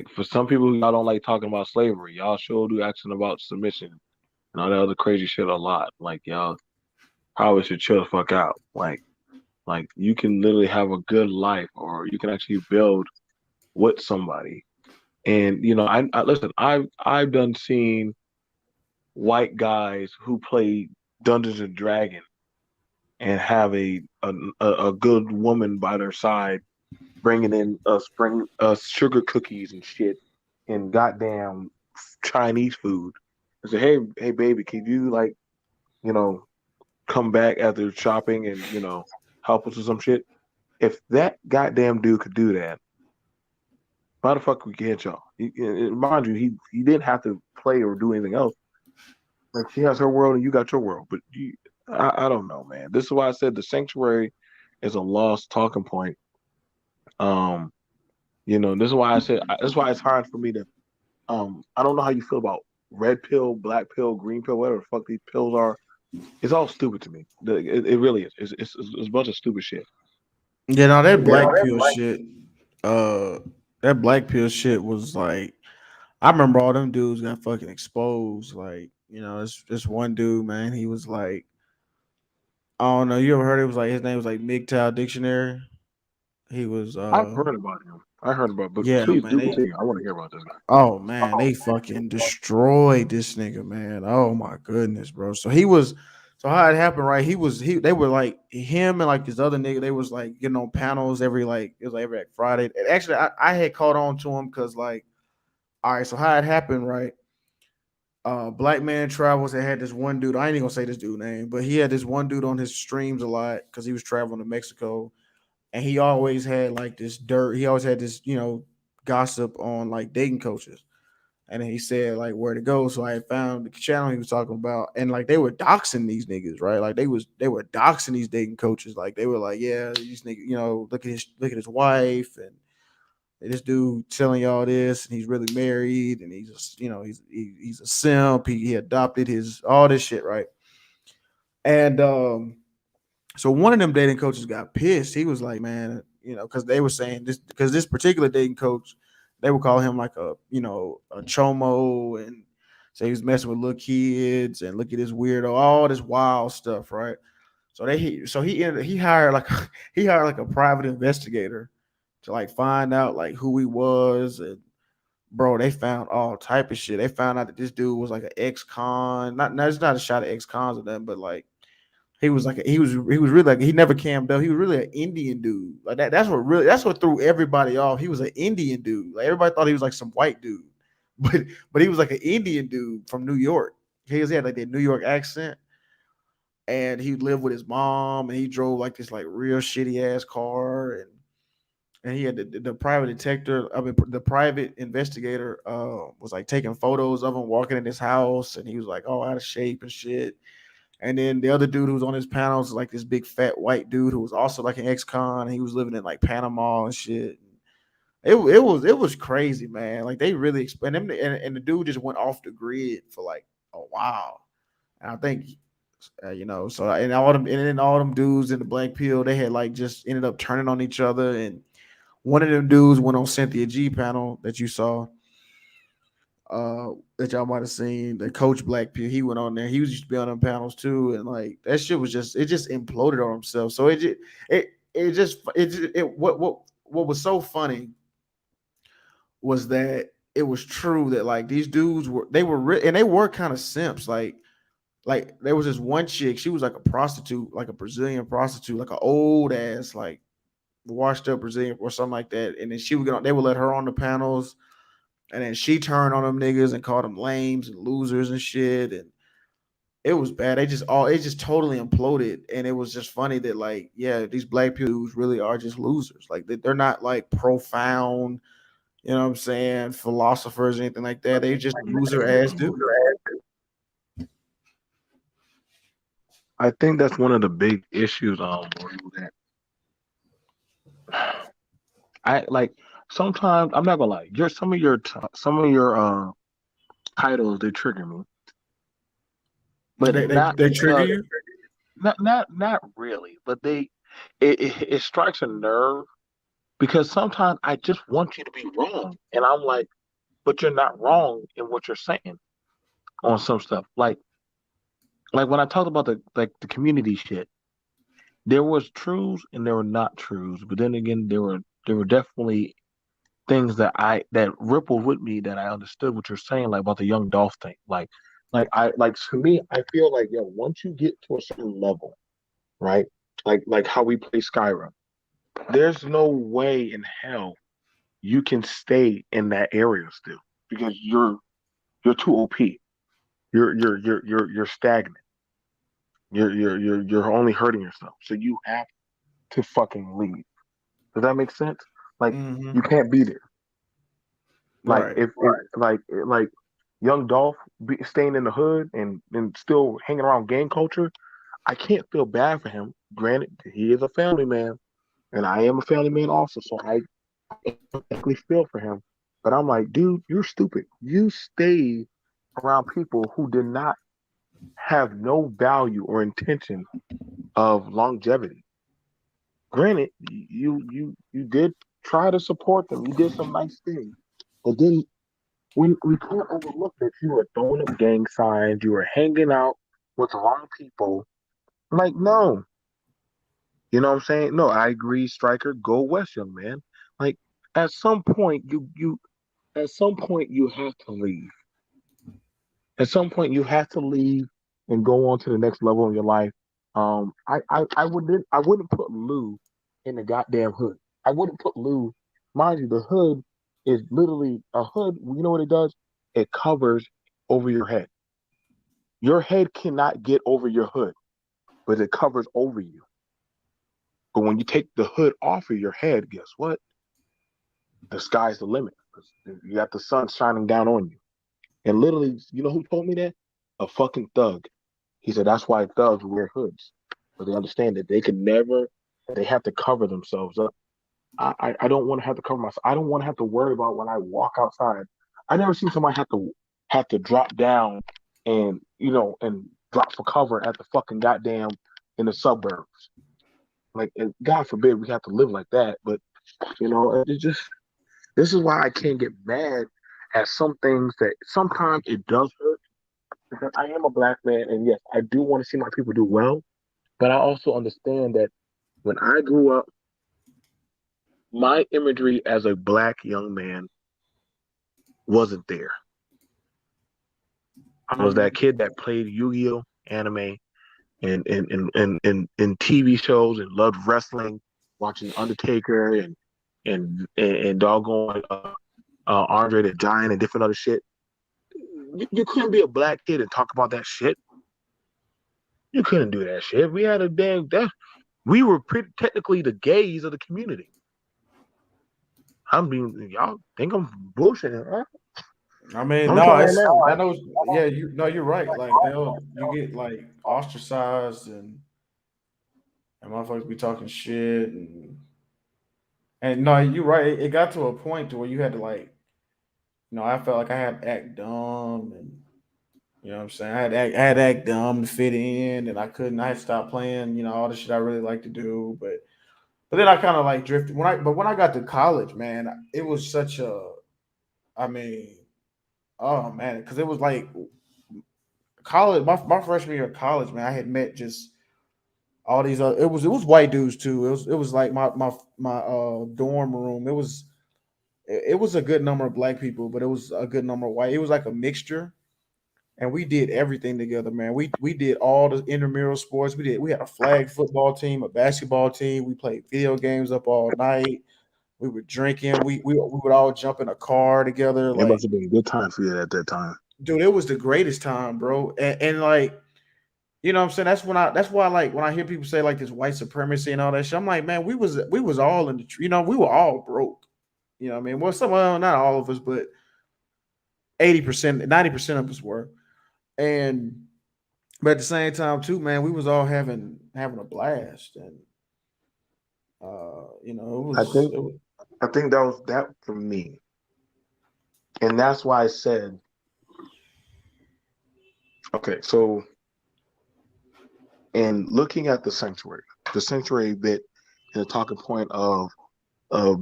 for some people, y'all don't like talking about slavery. Y'all sure do asking about submission and all that other crazy shit a lot. Like y'all probably should chill the fuck out. Like you can literally have a good life, or you can actually build with somebody. And I listen. I've done seen white guys who play Dungeons and Dragons and have a good woman by their side, bring us sugar cookies and shit, and goddamn Chinese food, and say, hey baby, can you like you know come back after shopping and help us with some shit? If that goddamn dude could do that, why the fuck we can't y'all? Mind you, he didn't have to play or do anything else. Like she has her world and you got your world. But I don't know, man. This is why I said the sanctuary is a lost talking point. Um, this is why I said this is why it's hard for me to. I don't know how you feel about red pill, black pill, green pill, whatever the fuck these pills are. It's all stupid to me. It really is. It's a bunch of stupid shit. Yeah, no, that You black know? pill shit. That black pill shit was like, I remember all them dudes got fucking exposed. Like, this one dude, man, he was like, I don't know, you ever heard it was like his name was like MGTOW Dictionary. He was I've heard about him. I heard about, but yeah, please man. do continue. I want to hear about this guy. Oh man, they fucking destroyed this nigga, man. Oh my goodness, bro. So how it happened, right? They were like him and like this other nigga. They was like getting on panels every like it was like every like Friday. And actually, I had caught on to him because like, all right, so how it happened, right? Black Man Travels. They had this one dude. I ain't even gonna say this dude name, but he had this one dude on his streams a lot because he was traveling to Mexico, and he always had like this dirt. He always had this gossip on like dating coaches. And then he said like where to go. So I found the channel he was talking about, and like they were doxing these niggas, right? Like they were doxing these dating coaches. Like they were like, yeah, these niggas, look at his wife, and this dude telling y'all this, and he's really married, and he's just, he's a simp. He adopted his all this shit, right? And so one of them dating coaches got pissed. He was like, man, because they were saying this because this particular dating coach, they would call him like a chomo, and say he was messing with little kids and look at this weirdo, all this wild stuff, right? He hired like he hired like a private investigator to like find out like who he was. And bro, they found all type of shit. They found out that this dude was like an ex-con. Not it's not a shot at ex-cons or nothing, but like he was really like he never cammed up. He was really an Indian dude. Like that's what threw everybody off. He was an Indian dude. Like everybody thought he was like some white dude. But he was like an Indian dude from New York. He had like that New York accent. And he lived with his mom, and he drove like this like real shitty ass car. And he had the private detective, I mean the private investigator was like taking photos of him walking in his house, and he was like all out of shape and shit. And then the other dude who was on his panels, like this big fat white dude who was also like an ex-con, and he was living in like Panama and shit. It was crazy, man. Like they really explained him, and the dude just went off the grid for like a while. And I think, so and then all them dudes in the black pill, they had like just ended up turning on each other. And one of them dudes went on Cynthia G panel that you saw, that y'all might have seen, the Coach Blackpill. He went on there. He was used to be on them panels too, and like that shit was just imploded on himself. So what was so funny was that it was true that like these dudes and they were kind of simps. Like there was this one chick, she was like a prostitute, like a Brazilian prostitute, like an old ass, like washed up Brazilian or something like that. And then they would let her on the panels. And then she turned on them niggas and called them lames and losers and shit. And it was bad. It just totally imploded. And it was just funny that like, yeah, these black people really are just losers. Like they're not like profound, you know what I'm saying, philosophers or anything like that. They just loser ass dudes. I think that's one of the big issues. That I like. Sometimes I'm not gonna lie. Some of your titles they trigger me, but They trigger you. not really. But it strikes a nerve because sometimes I just want you to be wrong, and I'm like, but you're not wrong in what you're saying on some stuff. Like when I talked about the community shit, there was truths and there were not truths. But then again, there were definitely things that rippled with me that I understood what you're saying, like about the young Dolph thing. Like like to me, I feel like yo, once you get to a certain level, right? Like how we play Skyrim, there's no way in hell you can stay in that area still because you're too OP. You're stagnant. You're only hurting yourself. So you have to fucking leave. Does that make sense? Like Mm-hmm. you can't be there. Like Right. if like young Dolph staying in the hood and still hanging around gang culture, I can't feel bad for him. Granted, he is a family man, and I am a family man also, so I exactly feel for him. But I'm like, dude, you're stupid. You stayed around people who did not have no value or intention of longevity. Granted, you did try to support them. You did some nice things, but then when we can't overlook that you were throwing up gang signs, you were hanging out with the wrong people. Like, no, you know what I'm saying? No, I agree, Striker. Go West, young man. Like, at some point, at some point you have to leave. At some point you have to leave and go on to the next level in your life. I wouldn't put Lou in the goddamn hood. I wouldn't put Lou, mind you, the hood is literally a hood. You know what it does? It covers over your head. Your head cannot get over your hood, but it covers over you. But when you take the hood off of your head, guess what? The sky's the limit. You got the sun shining down on you. And literally, you know who told me that? A fucking thug. He said that's why thugs wear hoods. But they understand that they can never, they have to cover themselves up. I don't want to have to cover myself. I don't want to have to worry about when I walk outside. I never seen somebody have to drop down and and drop for cover at the fucking goddamn in the suburbs. Like, and God forbid we have to live like that. But it just this is why I can't get mad at some things that sometimes it does hurt because I am a black man, and yes, I do want to see my people do well. But I also understand that when I grew up, my imagery as a black young man wasn't there. I was that Mm-hmm. kid that played Yu-Gi-Oh anime and TV shows and loved wrestling, watching Undertaker and doggone Andre the Giant and different other shit. You couldn't be a black kid and talk about that shit. You couldn't do that shit. We had a damn that we were pretty technically the gays of the community. Y'all think I'm bullshitting, huh? I mean, I'm no, trying it's now. I know. Yeah, you're right. Like you get like ostracized and motherfuckers be talking shit and no, you're right. It got to a point to where you had to like, I felt like I had to act dumb and you know what I'm saying. I had to act dumb to fit in, and I couldn't. I had to stop playing, all the shit I really like to do, but then I kind of like drifted when I got to college, man, it was such a, I mean, oh man, because it was like college, my freshman year of college, man, I had met just all these other. It was white dudes too. It was like my dorm room. It was a good number of black people, but it was a good number of white. It was like a mixture, and we did everything together, man. We did all the intramural sports. We had a flag football team, a basketball team. We played video games up all night. We were drinking. We would all jump in a car together. It must Like, have been a good time for you at that time. dude, it was the greatest time, bro. And like, what I'm saying? That's why like when I hear people say like this white supremacy and all that shit, I'm like, man, we was all in the we were all broke. You know what I mean? Well, not all of us, but 80%, 90% of us were. And but at the same time, too, man, we was all having a blast. And it I was think it was I think that was that for me, and that's why I said, okay, so in looking at the sanctuary bit, and the talking point of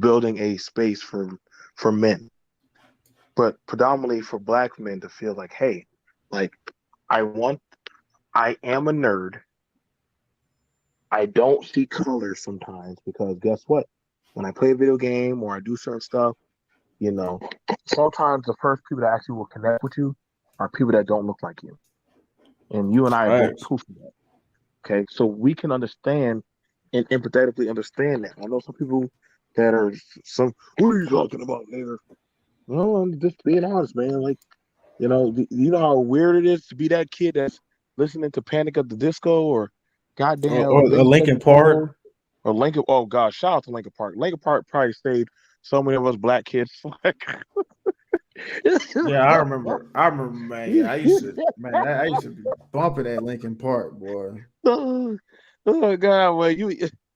building a space for men, but predominantly for black men to feel like, hey, like I want, I am a nerd. I don't see colors sometimes because guess what? When I play a video game or I do certain stuff, you know, sometimes the first people that actually will connect with you are people that don't look like you. And you and I are both Facts. proof of that. Okay. So we can understand and empathetically understand that. I know some people that are some, what are you talking about, nigga? No, I'm just being honest, man. Like, you know how weird it is to be that kid that's listening to Panic at the Disco or goddamn Or Avenged Lincoln Sevenfold Park. or Lincoln. Oh God, shout out to Lincoln Park. Lincoln Park probably saved so many of us black kids. Yeah, I remember. I remember, man. Yeah, I used to be bumping at Lincoln Park, boy. Oh God, man, you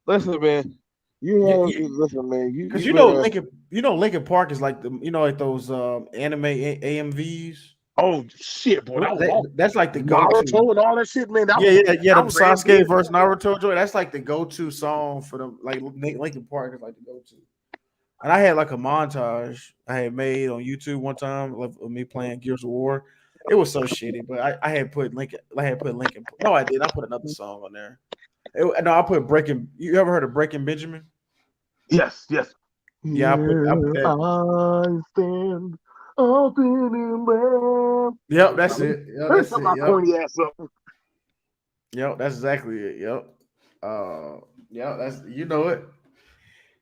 listen, man. Listen, man. Because You better. Lincoln Park is like like those anime AMVs. Oh shit, boy, that was all That's like the go-to. Naruto and all that shit, man. That Yeah, was yeah, yeah. The that was Sasuke AMV. versus Naruto joint. That's like the go-to song for them. Like Lincoln Park is like the go-to. And I had like a montage I had made on YouTube one time of me playing Gears of War. It was so shitty, but I had put Lincoln. I had put Lincoln. No, I did. I put another song on there. No, I put Breaking. You ever heard of Breaking Benjamin? Yes, yes. Yeah, I put Here that. I stand, open in bed. Yep, that's it. Yep, Let me that's shut it. my Yep, corny ass up. yep, that's exactly it. Yep. Yeah, that's you know it.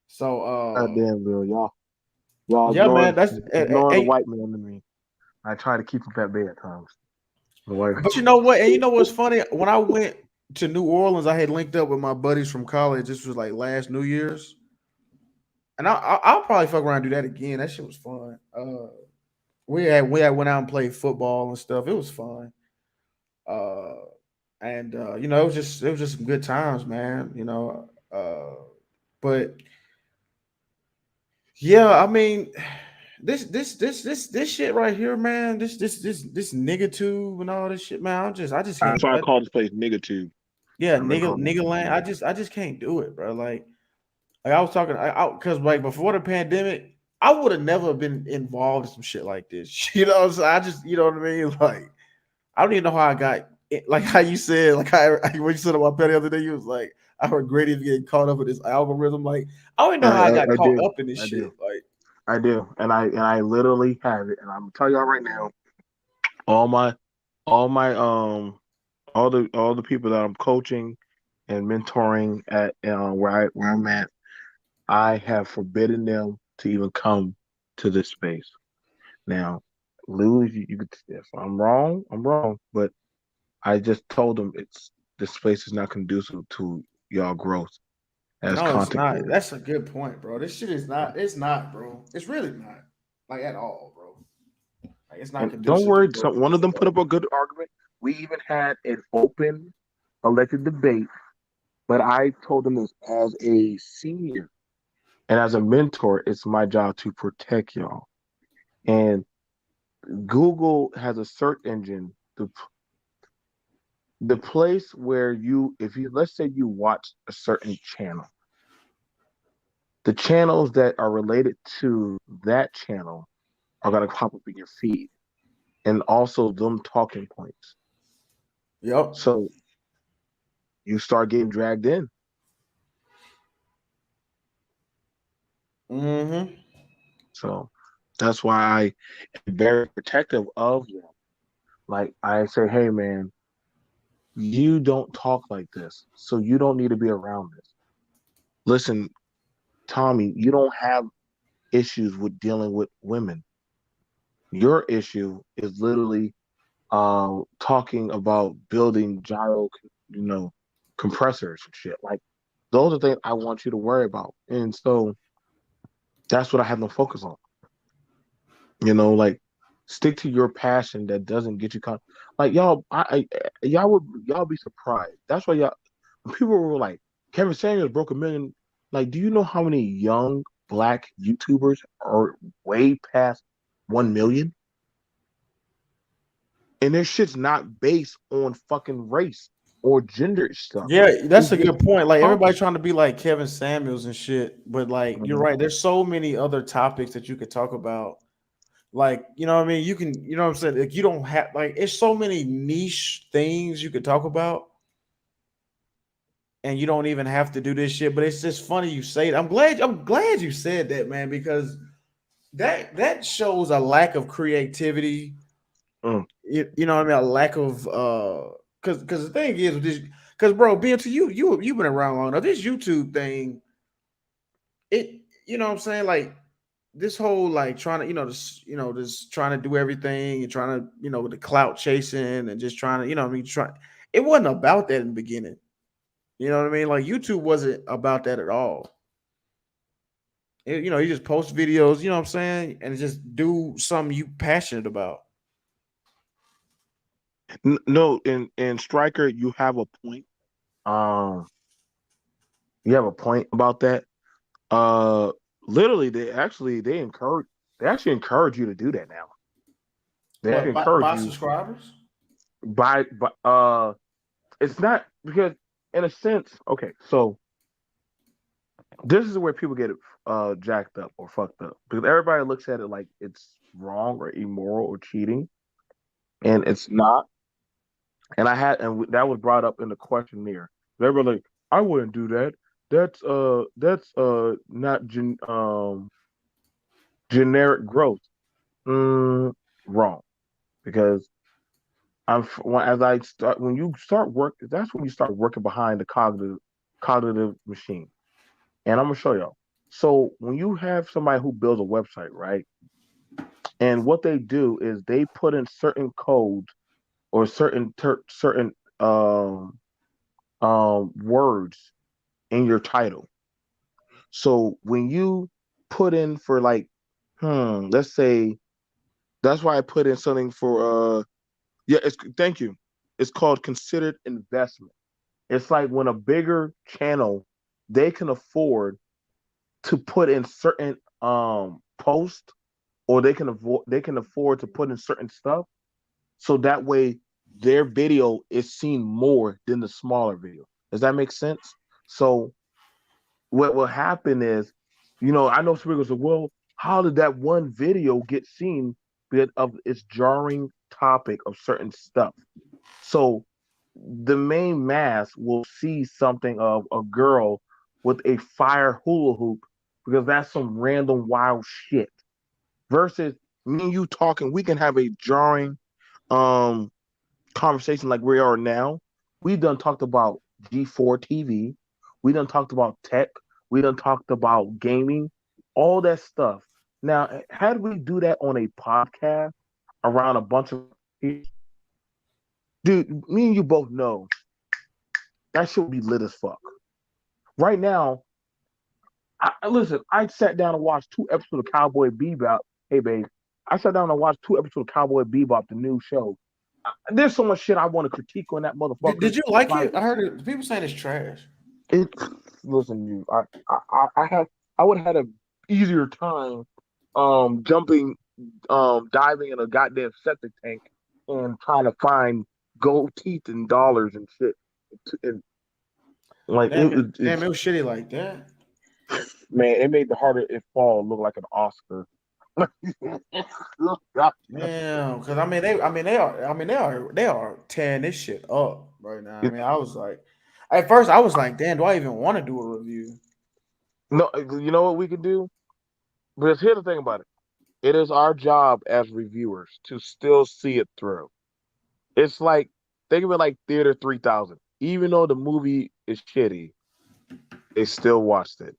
So God damn, Bill, y'all yeah, man, that's ignoring the white man to me. I try to keep him at bay at times. The white. but you know what? And you know what's funny? When I went to New Orleans, I had linked up with my buddies from college. This was like last New Year's, and I'll probably fuck around and do that again. That shit was fun. We had went out and played football and stuff. It was fun. Uh, and it was just some good times, man. But yeah, I mean, this shit right here, man. This nigga tube and all this shit, man. I just That's can't. why I call this place nigga tube. Yeah, I've been calling nigga it land. nigga. I just can't do it, bro. Like I was talking, because like before the pandemic, I would have never been involved in some shit like this. So I just, you know what I mean. Like I don't even know how I got it, like how you said, like when you said about Petty the other day, you was like, I regret even getting caught up with this algorithm. Like I don't even know how I got I caught do. up in this I shit. do. Like I do. And I literally have it. And I'm gonna tell y'all right now, all my all my all the people that I'm coaching and mentoring at where I'm at, I have forbidden them to even come to this space. Now, Lou, you could, if I'm wrong, I'm wrong, but I just told them this space is not conducive to y'all growth as no, it's content not. creators. That's a good point, bro. This shit is not. It's not, bro. It's really not, like at all, bro. Like it's not And don't conducive to worry, growth one of them at put up all. a good argument. We even had an open elected debate, but I told them this as a senior and as a mentor, it's my job to protect y'all. And Google has a search engine, the place where if you, let's say you watch a certain channel, the channels that are related to that channel are going to pop up in your feed and also them talking points. Yep. So you start getting dragged in. Mm-hmm. So that's why I am very protective of them. Like I say, hey man, you don't talk like this, so you don't need to be around this. Listen, Tommy, you don't have issues with dealing with women. Your issue is literally talking about building you know, compressors and shit. Like those are things I want you to worry about. And so that's what I have no focus on. Like stick to your passion that doesn't get you caught. Like y'all be surprised. That's why y'all when people were like, Kevin Samuels broke 1 million. Like, do you know how many young black YouTubers are way past 1 million? And their shit's not based on fucking race or gender stuff. Yeah, that's It's a just good point. Like everybody talking. trying to be like Kevin Samuels and shit, but like you're Mhm. right. There's so many other topics that you could talk about. Like, you know what I mean? You can, you know what I'm saying? Like you don't have like it's so many niche things you could talk about, and you don't even have to do this shit. But it's just funny you say it. I'm glad you said that, man, because that shows a lack of creativity Mm. you know what I mean, a lack of because the thing is with this, because bro, being to you've been around long enough. This YouTube thing, it you know what I'm saying, like this whole like trying to this trying to do everything and trying to with the clout chasing and just trying to what I mean try it wasn't about that in the beginning. You know what I mean? Like YouTube wasn't about that at all. You just post videos, you know what I'm saying, and just do something you passionate about. No, in Striker, you have a point. Um, you have a point about that. Uh, Literally, they actually encourage you to do that now. They What actually encourage by you subscribers? by it's not because in a sense, okay, so this is where people get jacked up or fucked up because everybody looks at it like it's wrong or immoral or cheating, and it's not. And that was brought up in the questionnaire. They were like, I wouldn't do that. That's not generic growth. Wrong because as I start when you start work that's when you start working behind the cognitive machine. And I'm gonna show y'all. So when you have somebody who builds a website, right? And what they do is they put in certain codes or certain words in your title. So when you put in for like, let's say that's why I put in something for yeah, it's thank you. It's called considered investment. It's like when a bigger channel they can afford to put in certain posts or they can afford to put in certain stuff so that way their video is seen more than the smaller video. Does that make sense? So what will happen is, I know some people say, well, how did that one video get seen because of its jarring topic of certain stuff? So the main mass will see something of a girl with a fire hula hoop because that's some random wild shit. Versus me and you talking, we can have a jarring um conversation like we are now. We done talked about G4 TV. We done talked about tech. We done talked about gaming, all that stuff. Now, had we do that on a podcast around a bunch of people, dude, me and you both know that shit would be lit as fuck. Right now, listen, I sat down and watched 2 episodes of Cowboy Bebop. Hey, babe, I sat down and watched 2 episodes of Cowboy Bebop, the new show. There's so much shit I want to critique on that motherfucker. Did you like Like it? I heard it, people saying it's trash. it. Listen, you, I would have had a easier time, jumping, diving in a goddamn septic tank and trying to find gold teeth and dollars and shit. And like Damn, it was shitty like that. man, it made the harder it fall look like an Oscar. Damn, because they are tearing this shit up right now. I mean, I was like, at first I was like, damn, do I even want to do a review? No, you know what we can do? Because here's the thing about it. It is our job as reviewers to still see it through. It's like think of it like Theater 3000. Even though the movie is shitty, they still watched it.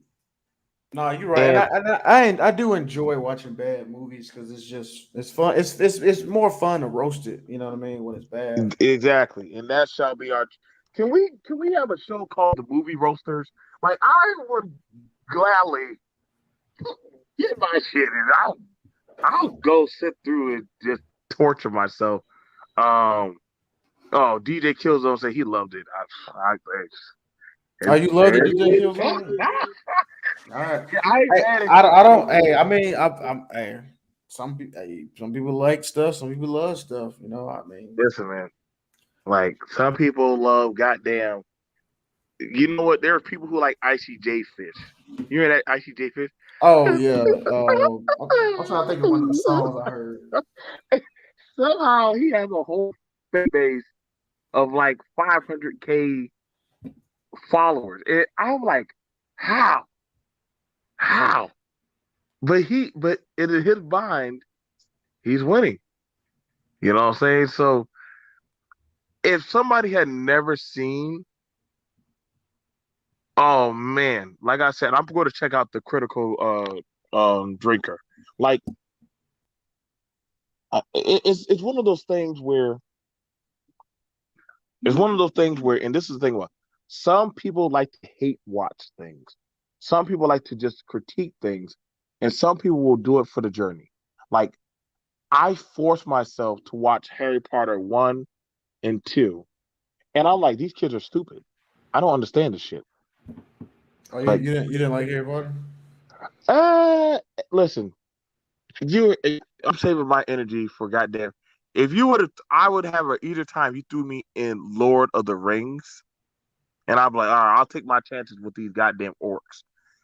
No, you're right, and And I do enjoy watching bad movies because it's fun. It's more fun to roast it. You know what I mean when it's bad. exactly, and that shall be our. Can we have a show called the Movie Roasters? Like I would gladly get my shit and I'll go sit through and just torture myself. Um. Oh, DJ Killzone said he loved it. Oh, you love the DJ It's, Killzone? All right. I ain't Hey, mad at I DJ don't. Hey, Killzone. I mean, hey, some people like stuff. Some people love stuff. You know, I mean. Listen, man. Like some people love goddamn. You know what? There are people who like Icy J Fish. You hear that Icy J Fish? Oh yeah. I'm trying to think of one of the songs I heard. Somehow he has a whole fan base of like 500K followers. I'm like, how? How? But in his mind, he's winning. You know what I'm saying? So if somebody had never seen, oh man, like I said, I'm going to check out the critical drinker. Like it's one of those things where it's one of those things where, and this is the thing about some people like to hate watch things. Some people like to just critique things, and some people will do it for the journey. Like I force myself to watch Harry Potter 1 and 2, and I'm like, these kids are stupid. I don't understand this shit. Oh, Like, you didn't like Harry Potter? uh, listen, you, I'm saving my energy for goddamn. If you would have, I would have either time you threw me in Lord of the Rings, and I'm like, all right, I'll take my chances with these goddamn orcs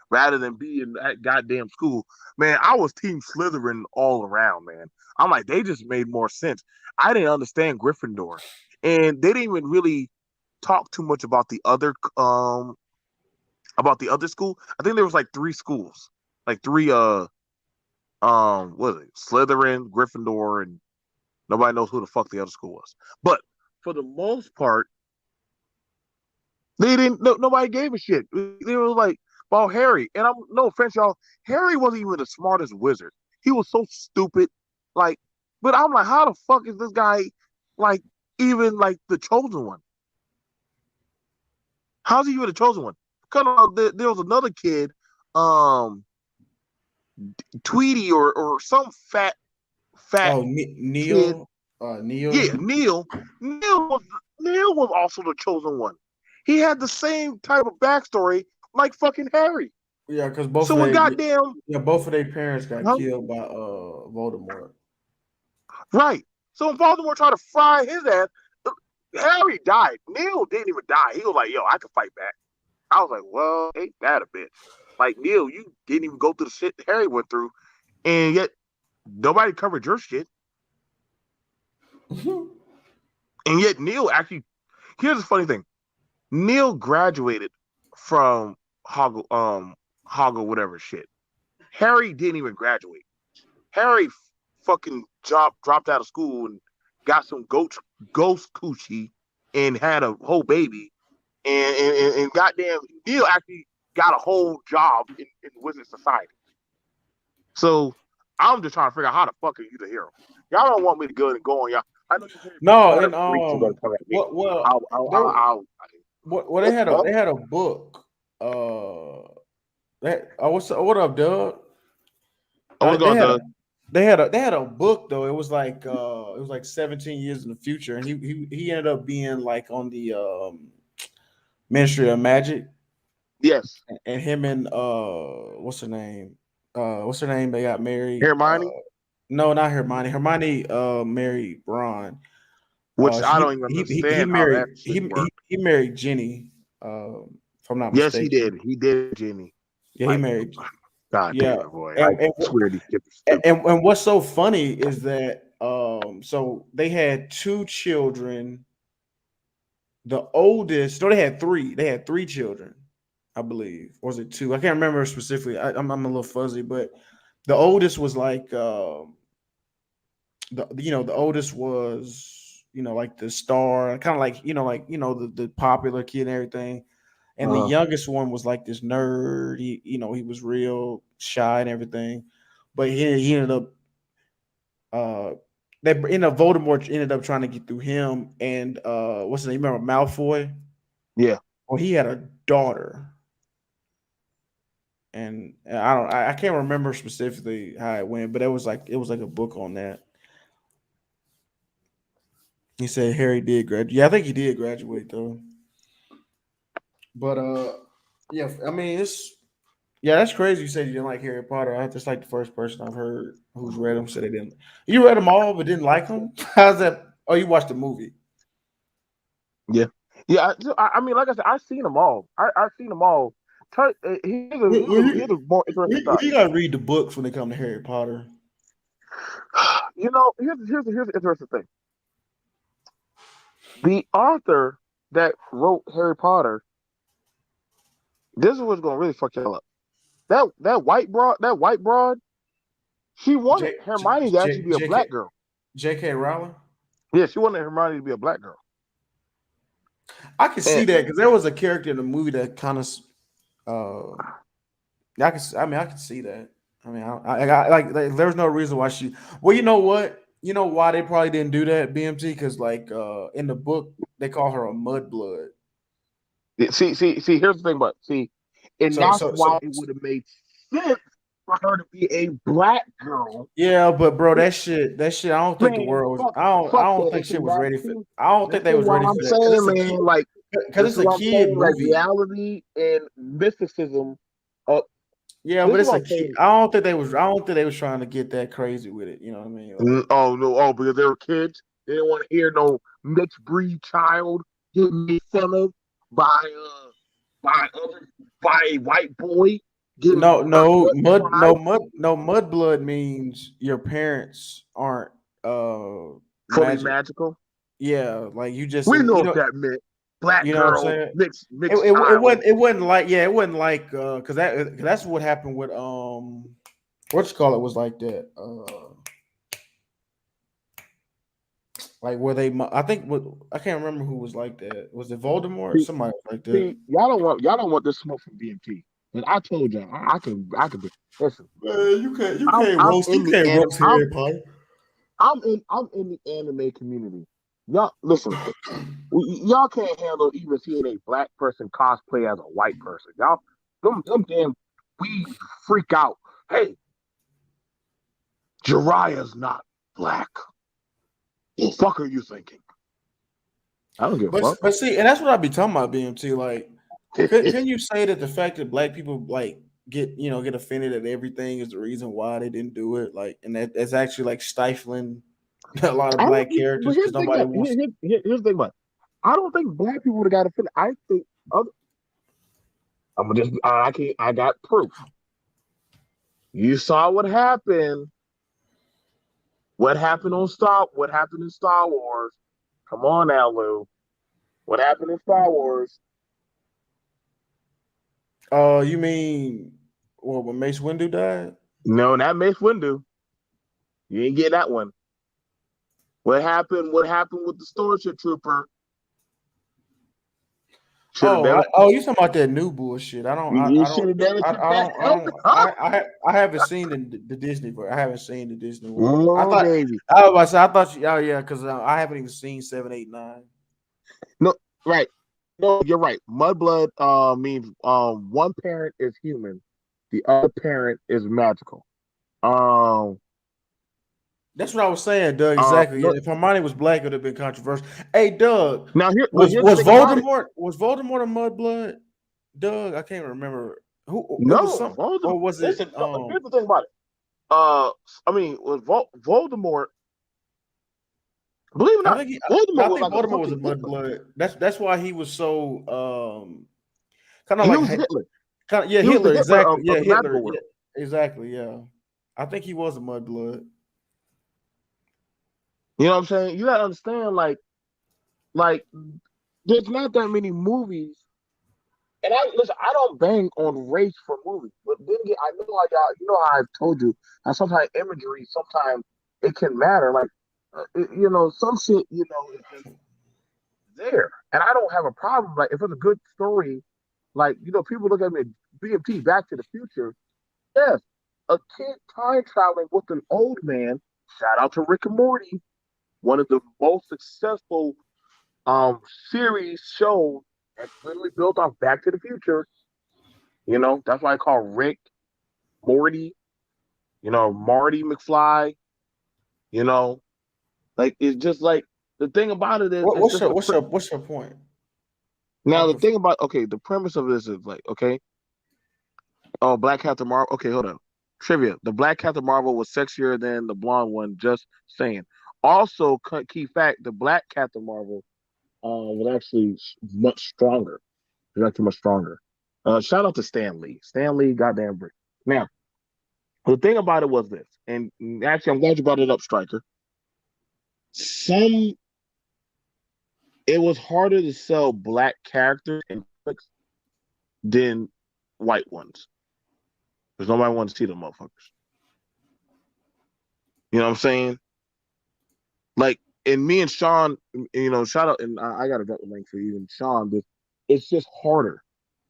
rather than be in that goddamn school. Man, I was Team Slytherin all around, man. I'm like, they just made more sense. I didn't understand Gryffindor, and they didn't even really talk too much about the other school. I think there was like 3 schools, like three what is it? Slytherin, Gryffindor, and nobody knows who the fuck the other school was. But for the most part, they didn't. No, nobody gave a shit. They were like, "Well, Harry," and I'm no offense, y'all. Harry wasn't even the smartest wizard. He was so stupid. Like, but I'm like, how the fuck is this guy like even like the chosen one? How's he even the chosen one? Because there was another kid, um, Tweety or some fat Oh, kid. Neil. Yeah, Neil was also the chosen one. He had the same type of backstory like fucking Harry. Yeah, because So when goddamn both of their parents got huh? killed by Voldemort. Right. So when Baltimore tried to fry his ass, Harry died. Neil didn't even die. He was like, "Yo, I can fight back." I was like, "Well, ain't that a bitch?" Like Neil, you didn't even go through the shit Harry went through, and yet nobody covered your shit. And yet Neil actually. Here's the funny thing: Neil graduated from Hoggle whatever shit. Harry didn't even graduate. Harry fucking dropped out of school and got some ghost coochie and had a whole baby. And goddamn, Neil actually got a whole job in Wizard Society. So I'm just trying to figure out how the fuck are you the hero? Y'all don't want me to go on, y'all. I know you Harry No, Potter and freaks are gonna come at me. what well I'll, I'll, they I'll, I'll what huh? they had a book. What up, Doug? Oh, what's going on, Doug? They had a book though. It was like 17 years in the future, and he ended up being like on the Ministry of Magic, Yes, and him and what's her name? They got married. Hermione, No, not Hermione. Hermione married Ron. which I don't even He understand how that married shit worked. he married Jenny. If I'm not Yes, he mistaken. did. He did, Jenny. Yeah, he Like, married. God damn Yeah, it, boy. I and and swear these kids are stupid. and what's so funny is that so they had 2 children. The oldest, no, they had 3. They had 3 children, I believe. Or was it 2? I can't remember specifically. I'm a little fuzzy, but the oldest was like the oldest was like the star, kind of like the popular kid and everything. And the Uh, youngest one was like this nerd. He was real shy and everything, but he ended up uh Voldemort ended up trying to get through him and what's his name? Remember Malfoy? yeah. Well, he had a daughter, and I can't remember specifically how it went, but it was like a book on that. He said Harry did graduate. Yeah, I think he did graduate though. But yeah, I mean that's crazy. You said you didn't like Harry Potter. I just like the first person I've heard who's read them said they didn't. You read them all but didn't like them. How's that? Oh, you watched the movie. Yeah. Yeah. I mean, like I said, I've seen them all. I've seen them all. Here's a more interesting thought. You gotta read the books when they come to Harry Potter. Here's the interesting thing. The author that wrote Harry Potter, this is what's gonna really fuck y'all up. That white broad, she wanted J, J, Hermione to actually be a J, black girl. J.K. Rowling. Yeah, she wanted Hermione to be a black girl. I can see And that because there was a character in the movie that kind of, uh, I can see that. I mean, like there's no reason why she. Well, you know what? You know why they probably didn't do that, BMT? Because like in the book they call her a mudblood. see. Here's the thing, but see, and So that's so why so it would have made sense for her to be a black girl. yeah, but bro, that shit. I don't think the Man, world was. fuck, I fuck don't that. think See, shit was that, ready for. see, I don't this think is they was what ready I'm for that because saying, it's a kid. man. Like, Because this is it's a what I'm kid saying. Like, movie. reality and mysticism. Uh, Yeah, this but is it's what a I'm kid. saying. I don't think they was. I don't think they was trying to get that crazy with it. You know what I mean? Like, Oh no, oh, because they were kids. They didn't want to hear no mixed breed child getting made fun of by by other by a white boy getting no, her no foot mud, fried. no mud blood means your parents aren't Fully magic. magical. Yeah, like you just We in. know what that meant. Black You know what I'm girl, saying? mixed child. It wasn't like yeah, it wasn't like because that's what happened with what you call it was like that like where they I think what I can't remember who was like that. Was it Voldemort? See, Somebody was like that. see, y'all don't want this smoke from BMT. And I told y'all, I can be. Listen, Man, I'm in the and Harry Potter. I'm in the anime community. Y'all listen, y'all can't handle even seeing a black person cosplay as a white person. Y'all, them damn we freak out. Hey, Jiraiya's not black. The fuck are you thinking? I don't give a fuck. But see, and that's what I be talking about BMT. Like, can you say that the fact that black people like get offended at everything is the reason why they didn't do it? Like, and that's actually like stifling a lot of I don't, black but characters here's because the thing nobody about wants. here's the thing about it. I don't think black people would have got offended. I think other, I'm gonna just I can't I got proof. You saw what happened. What happened on Star? What happened in Star Wars? Come on now, Lou. What happened in Star Wars? You mean well, when Mace Windu died? No, not Mace Windu. You ain't get that one. What happened? What happened with the Starship Trooper? Should have never. Oh, you talking about that new bullshit? I don't, You should have never took that helmet off. I haven't seen the Disney, but I haven't seen the Disney one. Oh baby. I was about to say, I thought you, oh yeah, because I haven't even seen 7, 8, 9. No, right. No, you're right. Mudblood means one parent is human, the other parent is magical. Um That's what I was saying, Doug. Exactly. Yeah, no, if Hermione was black, it would have been controversial. Hey, Doug, now here but here's the thing about it. Was Voldemort a mudblood? Doug, I can't remember who it was. No, Some or was it? listen, no, here's the thing about it. I mean, with Voldemort, believe it or I not, think Voldemort I was think like a Baltimore was a fucking Hitler. mudblood. That's why he was so kind of He like was Hitler. yeah, He was the Hitler, Hitler exactly. of Yeah, the Hitler. magical Yeah, world. exactly. Yeah. I think he was a mudblood. You know what I'm saying? You gotta understand, like there's not that many movies. And I listen, I don't bang on race for movies, but then again, I know how y'all, you know how I've told you, how sometimes imagery, sometimes it can matter. Like, some shit, is just there, and I don't have a problem. Like, if it's a good story, like people look at me, BMT, Back to the Future. Yes, a kid time traveling with an old man. Shout out to Rick and Morty, one of the most successful um series shows that's literally built off Back to the Future. That's why I call Rick Morty. Marty McFly. You know, like it's just like the thing about it is What, it's just the what's your point? now I'm the confused. thing about okay the premise of this is like okay oh Black Captain Marvel okay hold on trivia the Black Captain Marvel was sexier than the blonde one just saying also key fact the Black Captain Marvel was actually much stronger. It's actually much stronger. Shout out to Stan Lee. Stan Lee, goddamn brick. Now, the thing about it was this, and actually, I'm glad you brought it up, Striker. Some, it was harder to sell black characters in comics than white ones because nobody wanted to see them motherfuckers. You know what I'm saying? Like and me and Sean, shout out, and I got to drop the link for you and Sean. But it's just harder.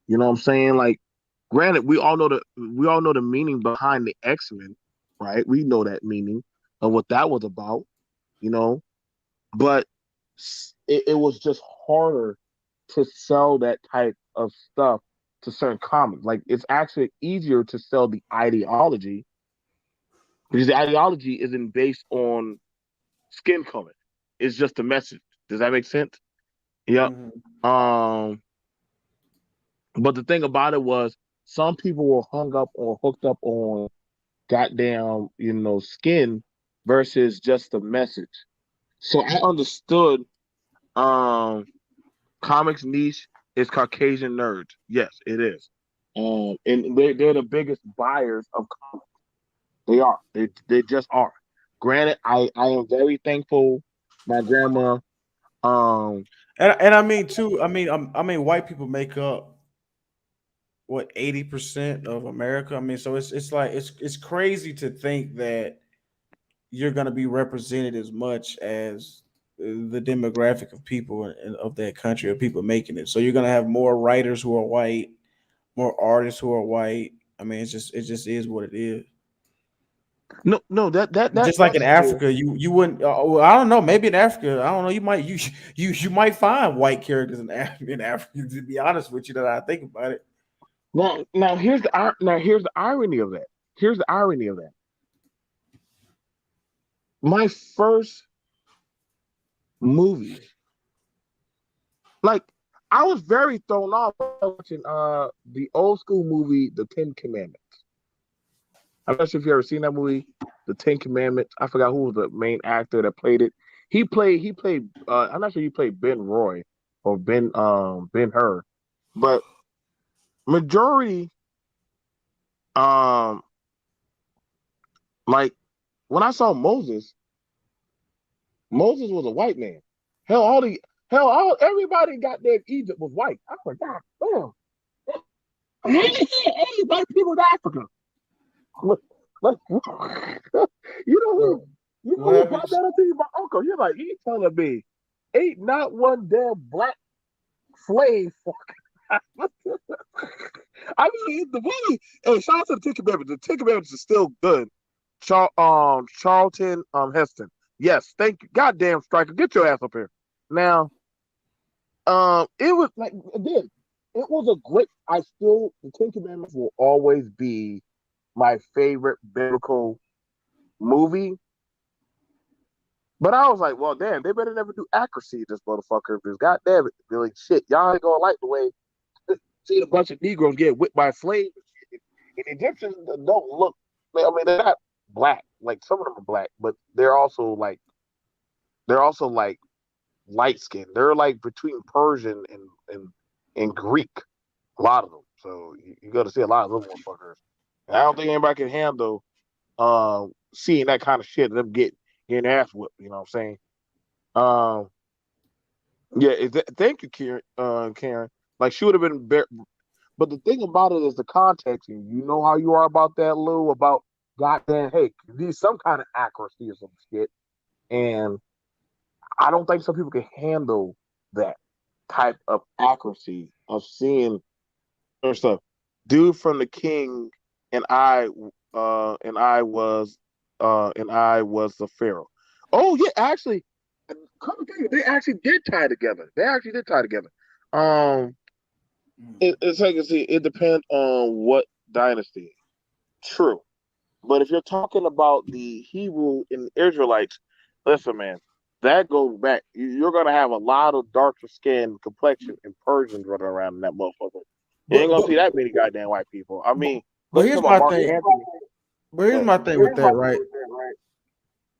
You know what I'm saying? Like, granted, we all know the meaning behind the X-Men, right? We know that meaning of what that was about, you know. But it was just harder to sell that type of stuff to certain comics. Like, it's actually easier to sell the ideology because the ideology isn't based on skin color. It's just a message. Does that make sense? Yep. Mhm. Um, but the thing about it was some people were hung up or hooked up on goddamn, skin versus just the message. So I understood um comics niche is Caucasian nerds. Yes, it is. And they're the biggest buyers of comics. They are. They just are. Granted, I am very thankful my grandma um And I mean too. I mean, white people make up what 80% of America. I mean, so it's like it's crazy to think that you're going to be represented as much as the demographic of people of that country or people making it. So you're going to have more writers who are white, more artists who are white. I mean, it just is what it is. no Just like in that's true. Africa, you wouldn't. Well, I don't know. Maybe in Africa, I don't know. You might find white characters in Africa. To be honest with you, that I think about it. Now here's the irony of that. Here's the irony of that. My first movie, like, I was very thrown off watching the old school movie, The Ten Commandments. I'm not sure if you ever seen that movie, The Ten Commandments. I forgot who was the main actor that played it. He played I'm not sure he played Ben Roy or Ben Hur. But majority um like when I saw Moses was a white man. Hell, all everybody got there in Egypt was white. I forgot. Damn. Hey, white people in Africa. Look, look, you know Well, who you what know who brought happens? that up to you? My uncle. You're like, he telling me ain't not one damn black slave. I mean, the movie. Hey, shout out to the Ten Commandments. The Ten Commandments is still good. Charlton Heston. Yes, thank you. Goddamn striker, get your ass up here. Now, it was like again, it was a great. The Ten Commandments will always be my favorite biblical movie. But I was like, well, damn, they better never do accuracy, this motherfucker. Because goddamn it, Billy, shit, y'all ain't gonna like the way seeing a bunch of Negroes get whipped by slaves. And Egyptians don't look. I mean, they're not black. Like some of them are black, but they're also like light skinned. They're like between Persian and Greek. A lot of them. So you got to see a lot of them motherfuckers. And I don't think anybody can handle seeing that kind of shit. Them getting ass whipped. You know what I'm saying? Um, yeah. Thank you, Karen. Karen. Like she would have been. But the thing about it is the context. And you know how you are about that, Lou. About goddamn, hey, need some kind of accuracy or some shit. And I don't think some people can handle that type of accuracy of seeing certain stuff. Dude from the King and I was the Pharaoh. Oh yeah, actually, come to think of it, they actually did tie together. They actually did tie together. Um, it's like I see. It depends on what dynasty. True. But if you're talking about the Hebrew and Israelites, listen, man, that goes back. You're gonna have a lot of darker skin complexion and Persians running around in that motherfucker. You ain't But gonna but see that many goddamn white people. I but, mean, but look at here's some of my Mark thing. Anthony. But Go here's ahead. my thing with that, right?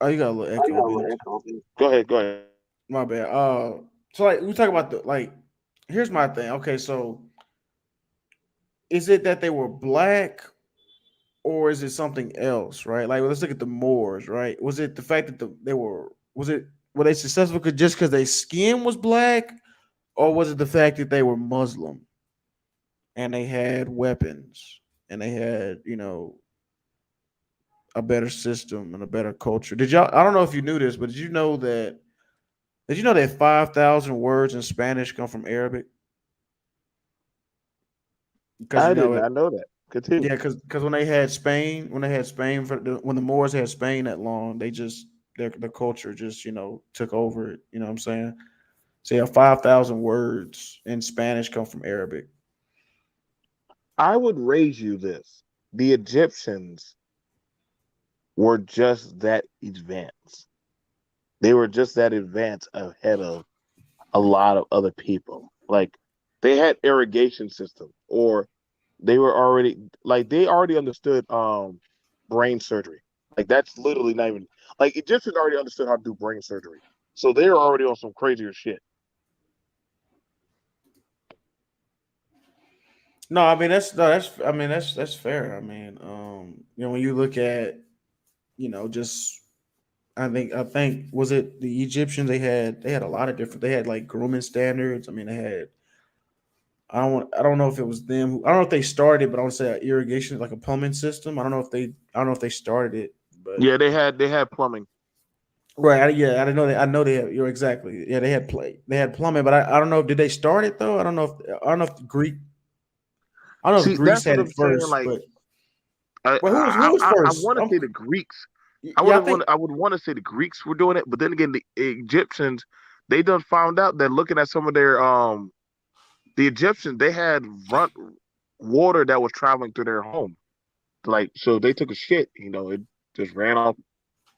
Oh, you got a little echo, bitch. Go ahead. Go ahead. My bad. So like we talk about the like. Here's my thing. Okay, so is it that they were black or is it something else, right? Like let's look at the Moors, right? Was it the fact that they were they successful just because their skin was black, or was it the fact that they were Muslim and they had weapons and they had a better system and a better culture? Did y'all? I don't know if you knew this, but did you know that? Did you know that 5,000 words in Spanish come from Arabic? Because you I did know it. not know that. Continue. Yeah, because when they had Spain when the Moors had Spain that long, they just their culture just took over it. You know what I'm saying? So yeah, 5,000 words in Spanish come from Arabic. I would raise you this. The Egyptians were just that advanced. They were just that advanced ahead of a lot of other people. Like they had irrigation system, or they were already like they already understood brain surgery. Like that's literally not even like Egyptians already understood how to do brain surgery. So they're already on some crazier shit. No, I mean that's I mean that's fair. I mean, when you look at just I think was it the Egyptians they had a lot of different they had like grooming standards. I mean they had I don't know if it was them who I don't know if they started, but I want to say irrigation like a plumbing system. I don't know if they started it, but Yeah, they had plumbing. right, yeah, I didn't know that. I know they had, you're exactly. Yeah, they had plumbing, but I don't know. Did they start it though? I don't know if I don't know if See, Greece that's what had it I'm saying. first, Like but I well, who I was I, I first? want to say the Greeks. Yeah, I think I would want to say the Greeks were doing it, but then again, the Egyptians they done found out that looking at some of their the Egyptians they had run water that was traveling through their home. Like so, they took a shit. It just ran off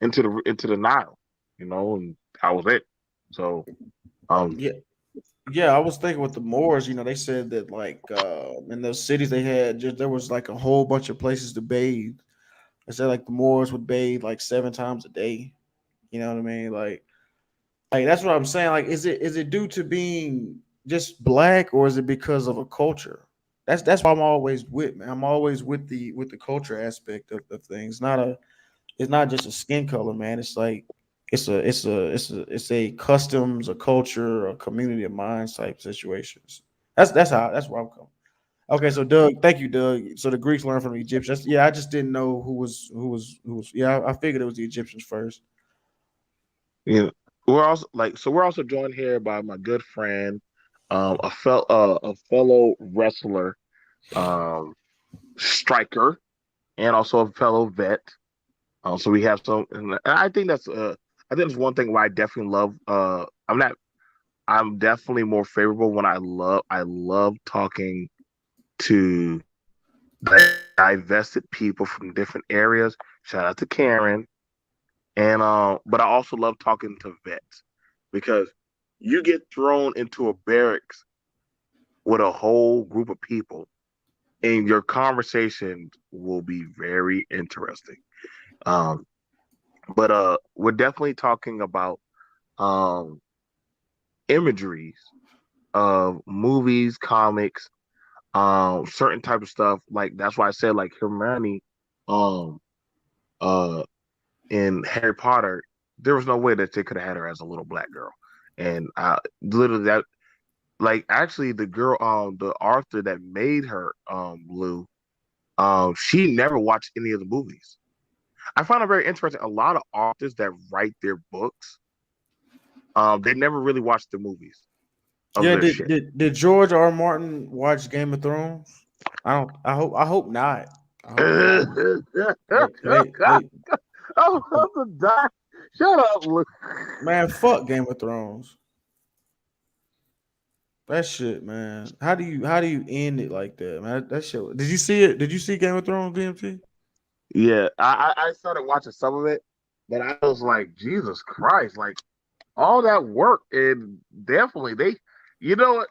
into the Nile. And that was it. So um yeah, yeah. I was thinking with the Moors. They said that like in those cities they had just there was like a whole bunch of places to bathe. They said like the Moors would bathe like 7 times a day. You know what I mean? Like that's what I'm saying. Like, is it due to being just black, or is it because of a culture? That's why I'm always with, man. I'm always with the culture aspect of things. It's not just a skin color, man. It's like it's a customs, a culture, a community of minds type situations. That's where I'm coming. Okay, so Doug, thank you, Doug. So the Greeks learned from the Egyptians. Yeah, I just didn't know who was. Yeah, I figured it was the Egyptians first. you know, we're also joined here by my good friend, a fellow wrestler, um, striker, and also a fellow vet. So we have some, and I think that's one thing why I definitely love. I'm definitely more favorable when I love talking to divested people from different areas. Shout out to Karen, and but I also love talking to vets because you get thrown into a barracks with a whole group of people, and your conversation will be very interesting. Um, but we're definitely talking about um imageries of movies, comics, certain type of stuff. Like that's why I said like Hermione, um, uh, in Harry Potter, there was no way that they could have had her as a little black girl, and literally that like actually the girl, the author that made her, Lou, she never watched any of the movies. I find it very interesting. A lot of authors that write their books, they never really watch the movies of Yeah, their did shit. did did George R. R. Martin watch Game of Thrones? I don't. I hope not. I hope not. I'm They about to die. Shut up, Lou. man, fuck Game of Thrones. That shit, man. How do you end it like that, man? That shit. Did you see it? Did you see Game of Thrones, DMT? Yeah, I started watching some of it, but I was like, Jesus Christ, like all that work and definitely you know what,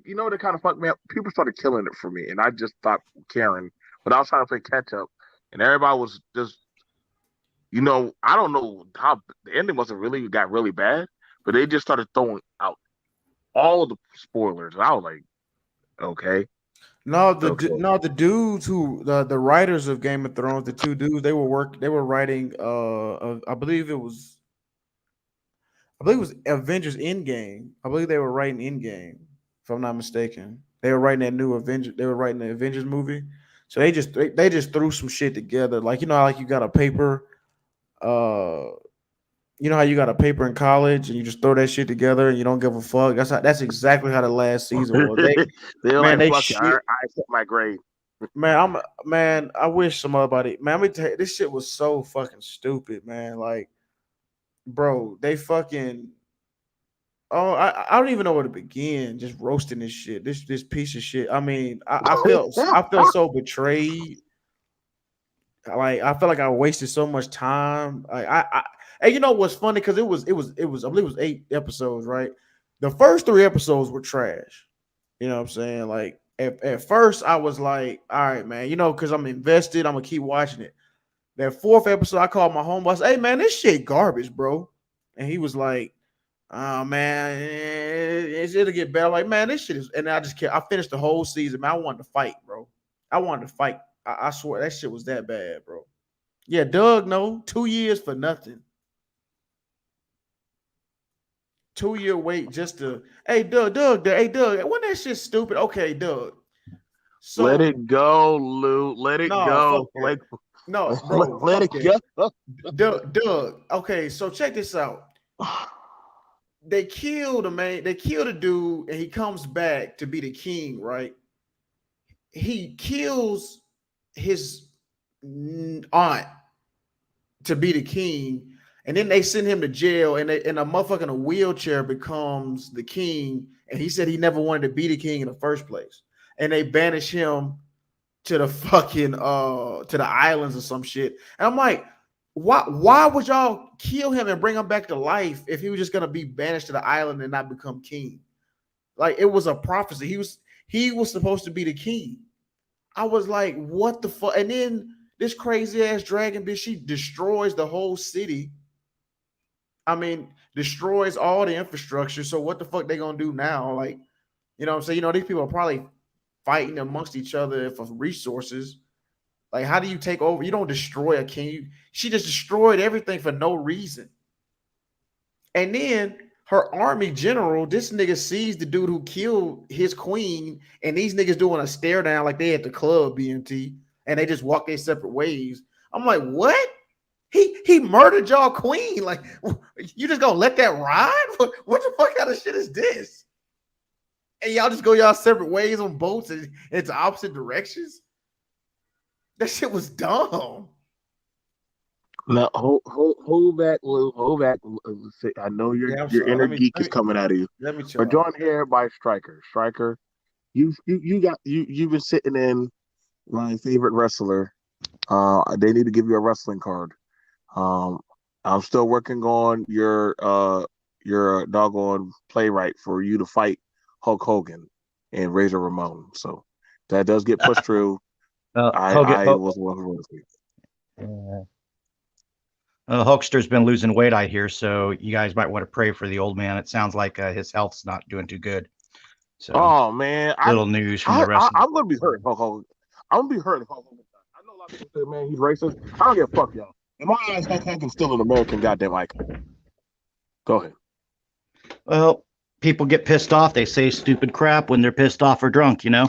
you know what, it kind of fucked me up. People started killing it for me, and I just thought Karen, but I was trying to play catch up, and everybody was just, I don't know how the ending wasn't really got really bad, but they just started throwing out all of the spoilers, and I was like, okay, No, okay. no, the dudes who the writers of Game of Thrones, the two dudes, they were writing I believe it was Avengers Endgame. I believe they were writing Endgame, if I'm not mistaken. They were writing that new Avenger. They were writing the Avengers movie. So they just threw some shit together. Like, like you got a paper, uh, you know how you got a paper in college and you just throw that shit together and you don't give a fuck. That's exactly how the last season was. They're Man, like, they fuck it, shit. I accept my grade. Man, man. I wish somebody. Man, let me tell you, this shit was so fucking stupid, man. Like, bro, they fucking. Oh, I don't even know where to begin. Just roasting this shit. This piece of shit. I mean, I felt so betrayed. Like I felt like I wasted so much time. And you know what's funny? Because it was I believe it was 8 episodes, right? The first 3 episodes were trash. You know what I'm saying? Like at first I was like, all right, man, because I'm invested, I'm gonna keep watching it. That fourth episode, I called my homeboy. I said, hey man, this shit garbage, bro. And he was like, oh man, it'll get better. I'm like, man, this shit is, and I just can't. I finished the whole season, man. I wanted to fight, bro. I wanted to fight. I swear that shit was that bad, bro. Yeah, Doug, no, 2 years for nothing. 2 year wait just to, hey, Doug, hey, Doug, wasn't that shit stupid? Okay, Doug. Let So, it go, Lou. Let it no, fuck go. that. Like, No, bro, let fuck it that. go. Doug. Okay, so check this out. They killed a man, they killed a dude, and he comes back to be the king, right? He kills his aunt to be the king, and then they send him to jail, and a motherfucker in a wheelchair becomes the king, and he said he never wanted to be the king in the first place, and they banish him to the fucking to the islands or some shit, and I'm like, why would y'all kill him and bring him back to life if he was just gonna be banished to the island and not become king? Like it was a prophecy. He was supposed to be the king. I was like, what the fuck? And then this crazy ass dragon bitch, she destroys the whole city. I mean, destroys all the infrastructure. So what the fuck they gonna do now? Like, you know what I'm saying? These people are probably fighting amongst each other for resources. Like, how do you take over? You don't destroy a king. She just destroyed everything for no reason. And then her army general, this nigga sees the dude who killed his queen, and these niggas doing a stare down like they at the club, BMT, and they just walk their separate ways. I'm like, what? He murdered y'all queen. Like, you just gonna let that ride? What the fuck kind of shit is this? And y'all just go y'all separate ways on boats and into opposite directions? That shit was dumb. Now hold back, Lou. Hold back. I know Yeah, I'm your sorry. inner Let me geek let is me coming out of you. let me chill We're out. joined here by Striker. Striker, you've been sitting in my favorite wrestler. They need to give you a wrestling card. Um, I'm still working on your doggone playwright for you to fight Hulk Hogan and Razor Ramon. So that does get pushed through. Hogan, I was one who was. uh, Hulkster's been losing weight, I hear. So you guys might want to pray for the old man. It sounds like his health's not doing too good. So Oh man, little news from the wrestling. I'm gonna be hurt, Hulk Hogan. I'm gonna be hurt if Hulk Hogan. I know a lot of people say, man, he's racist. I don't give a fuck, y'all. In my eyes, Hulk Hogan's still an American goddamn icon. Go ahead. Well, people get pissed off. They say stupid crap when they're pissed off or drunk, you know.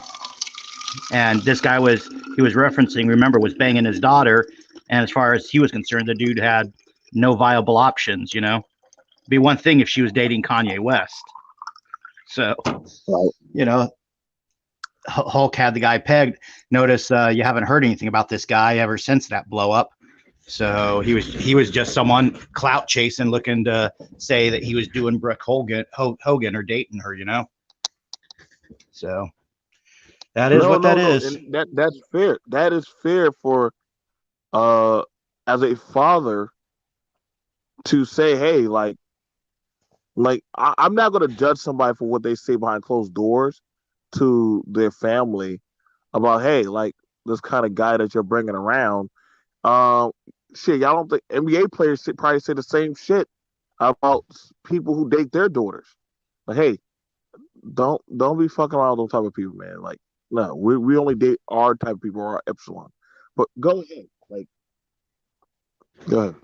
And this guy was referencing, remember, was banging his daughter. And as far as he was concerned, the dude had no viable options, you know. It'd be one thing if she was dating Kanye West. So, Right. you know, Hulk had the guy pegged. Notice you haven't heard anything about this guy ever since that blow up. So he was just someone clout chasing, looking to say that he was doing Brooke Hogan or dating her, you know. So that is No, what that no, no, is. and that's fair. That is fair for uh as a father to say, hey, I'm not gonna judge somebody for what they say behind closed doors to their family about, hey, like this kind of guy that you're bringing around. Um, Shit, y'all don't think NBA players probably say the same shit about people who date their daughters. But hey, don't be fucking around with those type of people, man. Like, no, we only date our type of people, our epsilon. But go ahead, like, go ahead.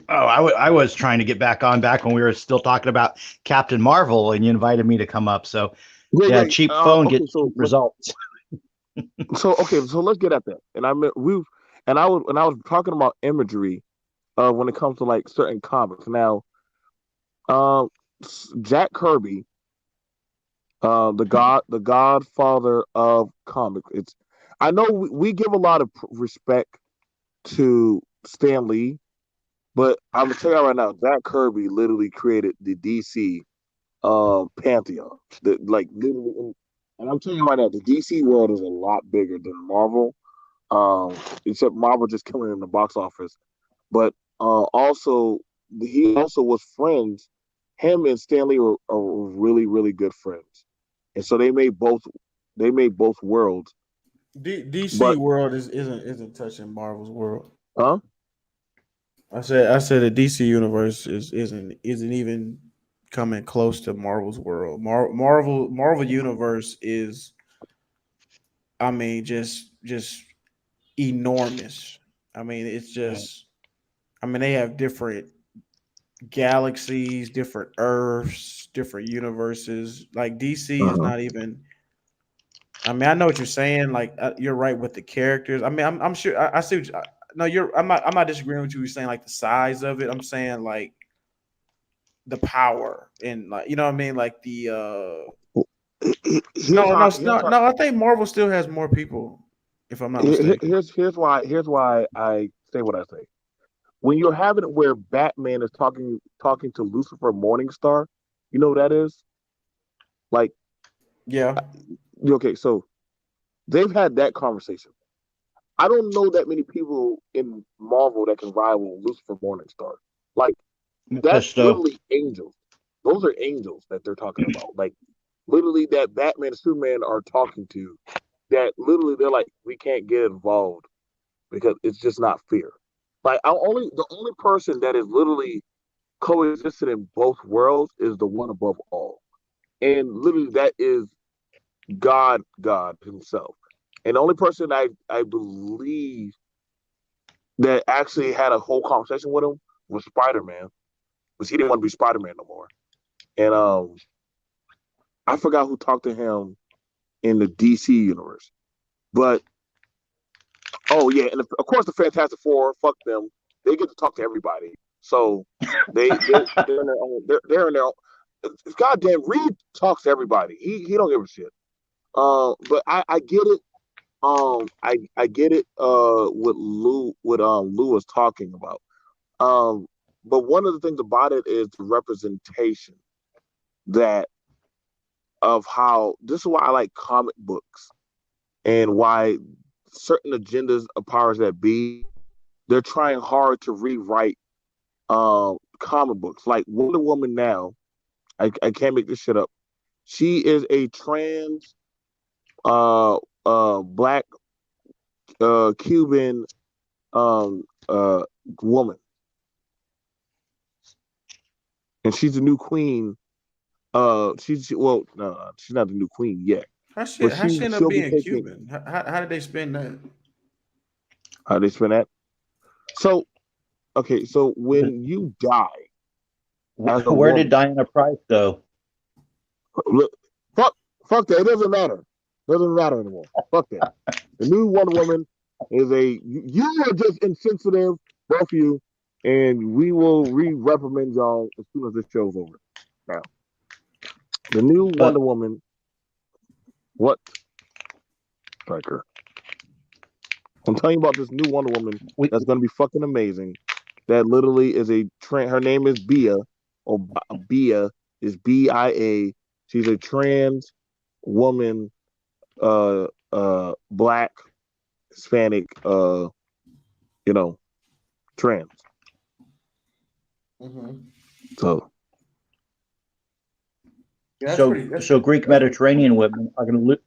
Oh, I was trying to get back when we were still talking about Captain Marvel, and you invited me to come up. So Great, yeah, great. cheap phone Okay, gets cheap results. so let's get at that. And I meant we and I was talking about imagery. when it comes to like certain comics. Now, um, Jack Kirby, the godfather of comics. It's I know we give a lot of respect to Stan Lee, but I'm gonna tell you right now, Jack Kirby literally created the DC pantheon. Like literally, and I'm telling you right now, the DC world is a lot bigger than Marvel. Except Marvel just killing in the box office. But also he also was friends. Him and Stanley are really really good friends, and so they made both worlds. DC But world isn't touching Marvel's world. huh? I said the DC universe isn't even coming close to Marvel's world. Marvel universe is, I mean, just enormous. I mean, it's just, I mean, they have different galaxies, different Earths, different universes. Like DC is Uh-huh. not even. I mean, I know what you're saying. Like, you're right with the characters. I mean, I'm sure. I see. What you, no, you're. I'm not disagreeing with you. You're saying like the size of it. I'm saying like the power and like, you know what I mean. Like the Here's how here's how no. I think Marvel still has more people, if I'm not mistaken. here's why I say what I say. When you're having it where Batman is talking to Lucifer Morningstar, you know what that is? Like, Yeah. okay, so they've had that conversation. I don't know that many people in Marvel that can rival Lucifer Morningstar. Like, that's Mephisto. literally angels. Those are angels that they're talking about. Like, literally, that Batman and Superman are talking to. That literally, they're like, we can't get involved because it's just not fair. Like, the only person that is literally coexisted in both worlds is the one above all, and literally that is God Himself. And the only person I believe that actually had a whole conversation with him was Spider Man, because he didn't want to be Spider Man no more. And I forgot who talked to him in the DC universe, but oh yeah, and of course the Fantastic Four, fuck them, they get to talk to everybody. So they're in their own. They're in their own. Goddamn, Reed talks to everybody. He don't give a shit. But I get it. I get it. What Lou was talking about. Um, but one of the things about it is the representation that of how this is why I like comic books and why certain agendas of powers that be they're trying hard to rewrite comic books like Wonder Woman now. I can't make this shit up. She is a trans black Cuban um uh woman, and she's the new queen. She's well, no, she's not the new queen yet, but How she end up she'll be being taking Cuban? How did they spend that? how they spend that. So okay, so when you die as a Where did woman, Diana Price go? look, fuck, fuck that. It doesn't matter. It doesn't matter anymore. Fuck that. The new Wonder Woman is a you are just insensitive, both of you, and we will reprimand y'all as soon as this show's over. Now, the new Wonder But Woman, what striker? I'm telling you about this new Wonder Woman we that's gonna be fucking amazing. That literally is a her name is Bia, or Bia is BIA. She's a trans woman, black, Hispanic, you know, trans. Hmm. So Yeah, that's so pretty. That's so Greek that's Mediterranean women are going to lose.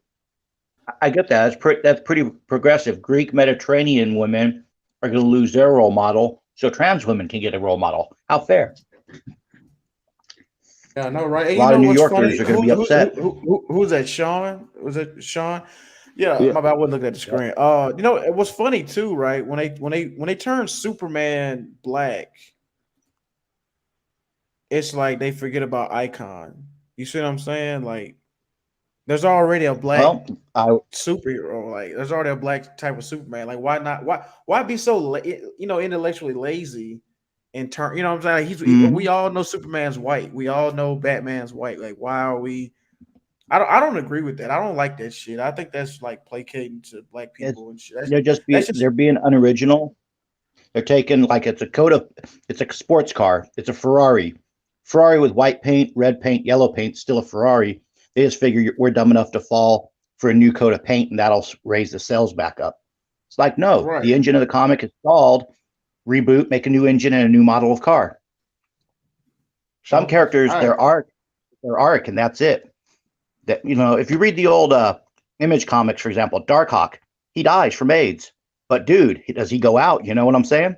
I get that. That's pretty progressive. Greek Mediterranean women are going to lose their role model, so trans women can get a role model. How fair? Yeah, I know, right? And A you lot know of New what's funny? Yorkers are going to be upset. Who's that? Sean? Was it Sean? Yeah, yeah, my bad. I wasn't looking at the Yep. screen. You know, it was funny too, right? When they turn Superman black, it's like they forget about Icon. You see what I'm saying? Like, there's already a black Well, I superhero. Like, there's already a black type of Superman. Like, why not? Why be so intellectually lazy in turn. You know what I'm saying? Like we Mhm. all know Superman's white. We all know Batman's white. Like, why are we? I don't agree with that. I don't like that shit. I think that's like placating to black It's people and shit. That's they're just being unoriginal. They're taking like it's a sports car. It's a Ferrari. Ferrari with white paint, red paint, yellow paint, still a Ferrari. They just figure we're dumb enough to fall for a new coat of paint and that'll raise the sales back up. It's like, no, right. the engine of the comic is stalled. Reboot, make a new engine and a new model of car. Some Okay. characters, All right. their arc, and that's it. That if you read the old Image comics, for example, Darkhawk, he dies from AIDS. But dude, does he go out? You know what I'm saying?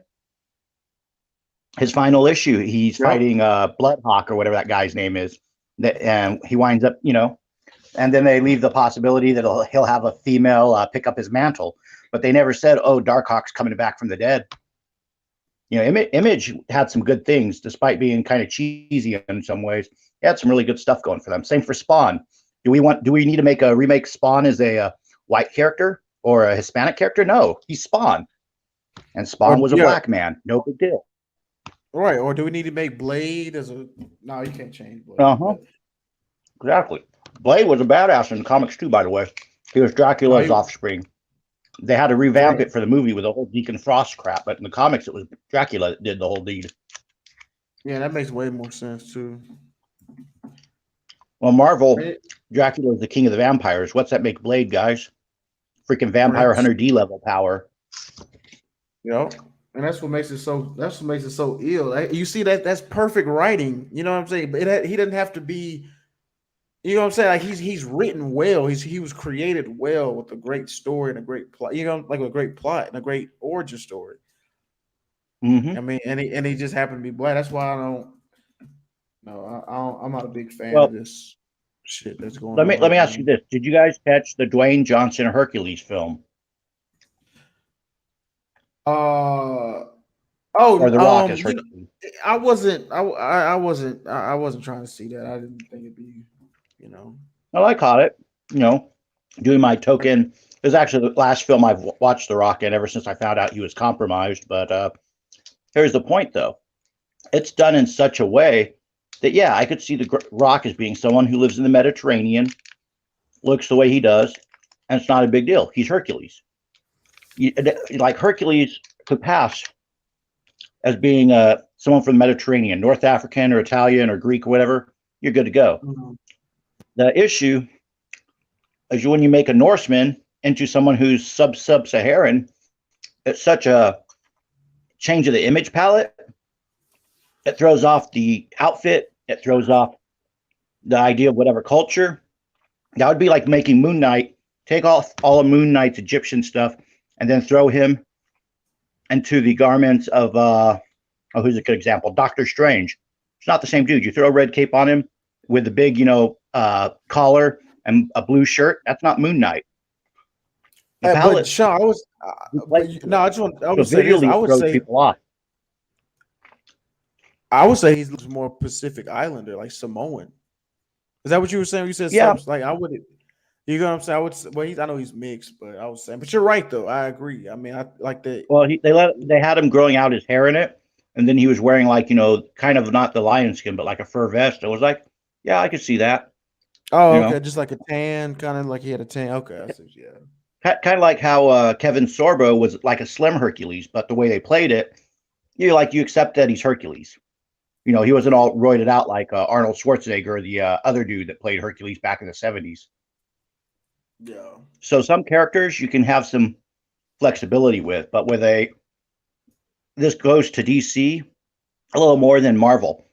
His final issue, he's Yep. fighting Bloodhawk or whatever that guy's name is. And he winds up, and then they leave the possibility that he'll have a female pick up his mantle. But they never said, "Oh, Darkhawk's coming back from the dead." Image had some good things, despite being kind of cheesy in some ways. It had some really good stuff going for them. Same for Spawn. Do we need to make a remake Spawn as a white character or a Hispanic character? No, he's Spawn, and Or Spawn was a yeah. black man. No big deal. Right. Or do we need to make Blade as a? No, you can't change Uh Blade. huh. But Exactly. Blade was a badass in the comics too, by the way. He was no, Dracula's offspring. They had to revamp right. it for the movie with the whole Deacon Frost crap, but in the comics it was Dracula that did the whole deed. Yeah, that makes way more sense too. Well, Marvel, Right. Dracula is the king of the vampires. What's that make Blade, guys? Freaking vampire Prince. hunter D level power. Yep. And that's what makes it so. That's what makes it so ill. You see that? That's perfect writing. You know what I'm saying? But he doesn't have to be. You know what I'm saying? Like he's written well. He was created well with a great story and a great plot. Like a great plot and a great origin story. Hmm. I mean, and he just happened to be black. That's why I don't. No, I'm not a big fan of Well, this shit that's going let on me let right me ask now. you this: did you guys catch the Dwayne Johnson Hercules film Uh or oh The Rock as you know, Hercules? I wasn't trying to see that. I didn't think it'd be, you know. Well, I caught it. Doing my token. It was actually the last film I've watched The Rock in ever since I found out he was compromised. But here's the point, though: it's done in such a way that yeah, I could see the Rock as being someone who lives in the Mediterranean, looks the way he does, and it's not a big deal. He's Hercules. Like Hercules could pass as being someone from the Mediterranean, North African or Italian or Greek or whatever. You're good to go. Mhm. The issue is when you make a Norseman into someone who's sub-Saharan. It's such a change of the image palette. It throws off the outfit. It throws off the idea of whatever culture. That would be like making Moon Knight, take off all of Moon Knight's Egyptian stuff, and then throw him into the garments of who's a good example? Doctor Strange. It's not the same dude. You throw a red cape on him with the big, collar and a blue shirt. That's not Moon Knight. The But palette Sean, plays to no, it. I So would say this. visually, it throws people off. I would say he's more Pacific Islander, like Samoan. Is that what you were saying? You said Yeah, subs. Like I would. You know what I'm saying? I know he's mixed, but I was saying. But you're right, though. I agree. I mean, I like that. well, they had him growing out his hair in it, and then he was wearing like kind of not the lion skin, but like a fur vest. I was like, yeah, I could see that. Oh, You okay, know, just like a tan, kind of like he had a tan. Okay, I see. Yeah. kind of like how Kevin Sorbo was like a slim Hercules, but the way they played it, you accept that he's Hercules. He wasn't all roided out like Arnold Schwarzenegger or the other dude that played Hercules back in the 70s. Yeah. So some characters you can have some flexibility with, but this goes to DC a little more than Marvel.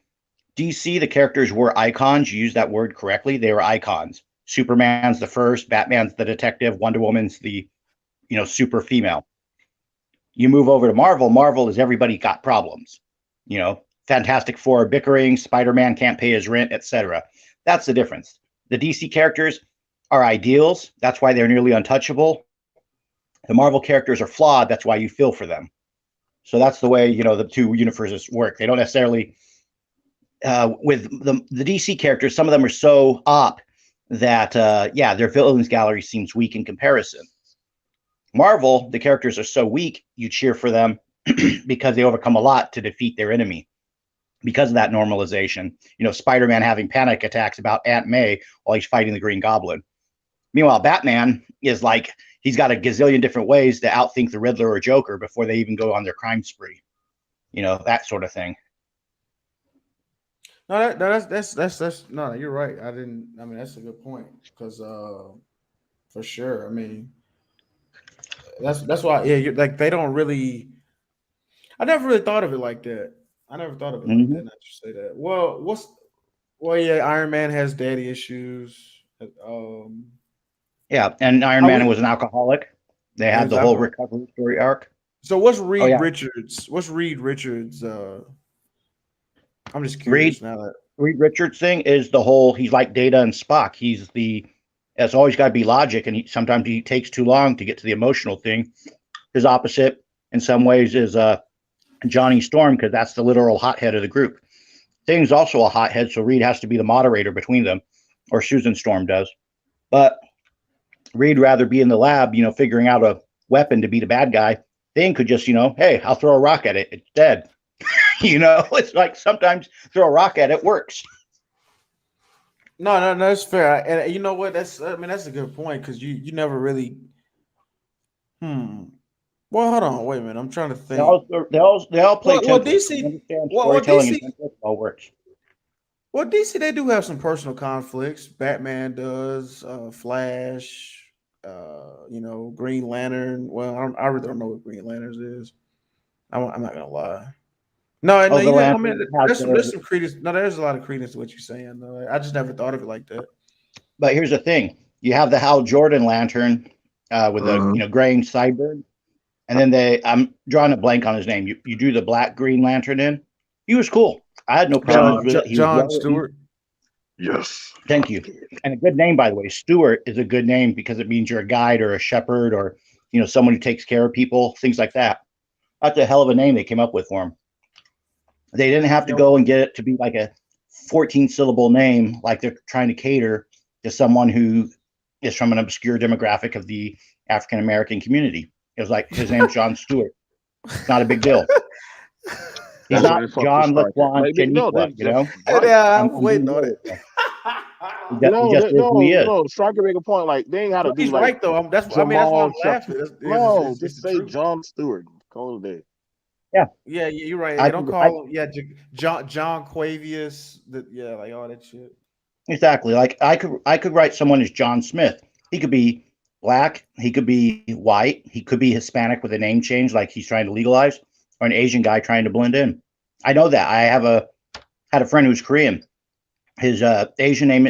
DC, the characters were icons. You use that word correctly. They were icons. Superman's the first, Batman's the detective, Wonder Woman's the, super female. You move over to Marvel, Marvel is everybody got problems. Fantastic Four bickering, Spider-Man can't pay his rent, etc. That's the difference. The DC characters are ideals. That's why they're nearly untouchable. The Marvel characters are flawed. That's why you feel for them. So that's the way, the two universes work. They don't necessarily, with the DC characters, some of them are so op that, their villains gallery seems weak in comparison. Marvel, the characters are so weak, you cheer for them because they overcome a lot to defeat their enemy because of that normalization. Spider-Man having panic attacks about Aunt May while he's fighting the Green Goblin. Meanwhile, Batman is like, he's got a gazillion different ways to outthink the Riddler or Joker before they even go on their crime spree. That sort of thing. No, that's no. You're right. I mean, that's a good point because for sure. I mean, that's why. Yeah, like they don't really. I never really thought of it like that. I never thought of it like that. Not to say that. Well, yeah, Iron Man has daddy issues. Yeah, and Iron Man was an alcoholic. They had the whole recovery story arc. So what's Reed Richards? What's Reed Richards? I'm just curious now that Reed Richards thing is the whole. He's like Data and Spock. It's always got to be logic, and sometimes he takes too long to get to the emotional thing. His opposite, in some ways, is Johnny Storm, because that's the literal hothead of the group. Thing's also a hothead, so Reed has to be the moderator between them, or Susan Storm does. But Reed rather be in the lab, figuring out a weapon to beat a bad guy. Thing could just, hey, I'll throw a rock at it. It's dead. It's like sometimes throw a rock at it works. No, that's fair. And you know what? That's a good point because you never really. Well, hold on, wait a minute. I'm trying to think. They all play. Well, DC. DC all works. Well, DC, they do have some personal conflicts. Batman does. Flash. Green Lantern. Well, I really don't know what Green Lanterns is. I'm not gonna lie. No, there's some credence. No, there's a lot of credence to what you're saying. Though. I just never thought of it like that. But here's the thing: you have the Hal Jordan Lantern with the graying sideburn, and then I'm drawing a blank on his name. You do the black Green Lantern in. He was cool. I had no problems with it. John Stewart. Yes. Thank you. And a good name, by the way. Stewart is a good name because it means you're a guide or a shepherd or someone who takes care of people, things like that. That's a hell of a name they came up with for him. They didn't have to go and get it to be like a 14-syllable name, like they're trying to cater to someone who is from an obscure demographic of the African American community. It was like his name's John Stewart. It's not a big deal. He's not John LeQuan Janiqua, Yeah, I'm waiting on it. No, Striker make a point. Like they ain't how to. He's right though. That's why I'm laughing. Just say John Stewart. Call it a day. Yeah, you're right. They don't call him. Yeah, John Quavius. Like all that shit. Exactly. Like I could write someone as John Smith. He could be black. He could be white. He could be Hispanic with a name change, like he's trying to legalize, or an Asian guy trying to blend in. I know that. I had a friend who's Korean. His Asian name,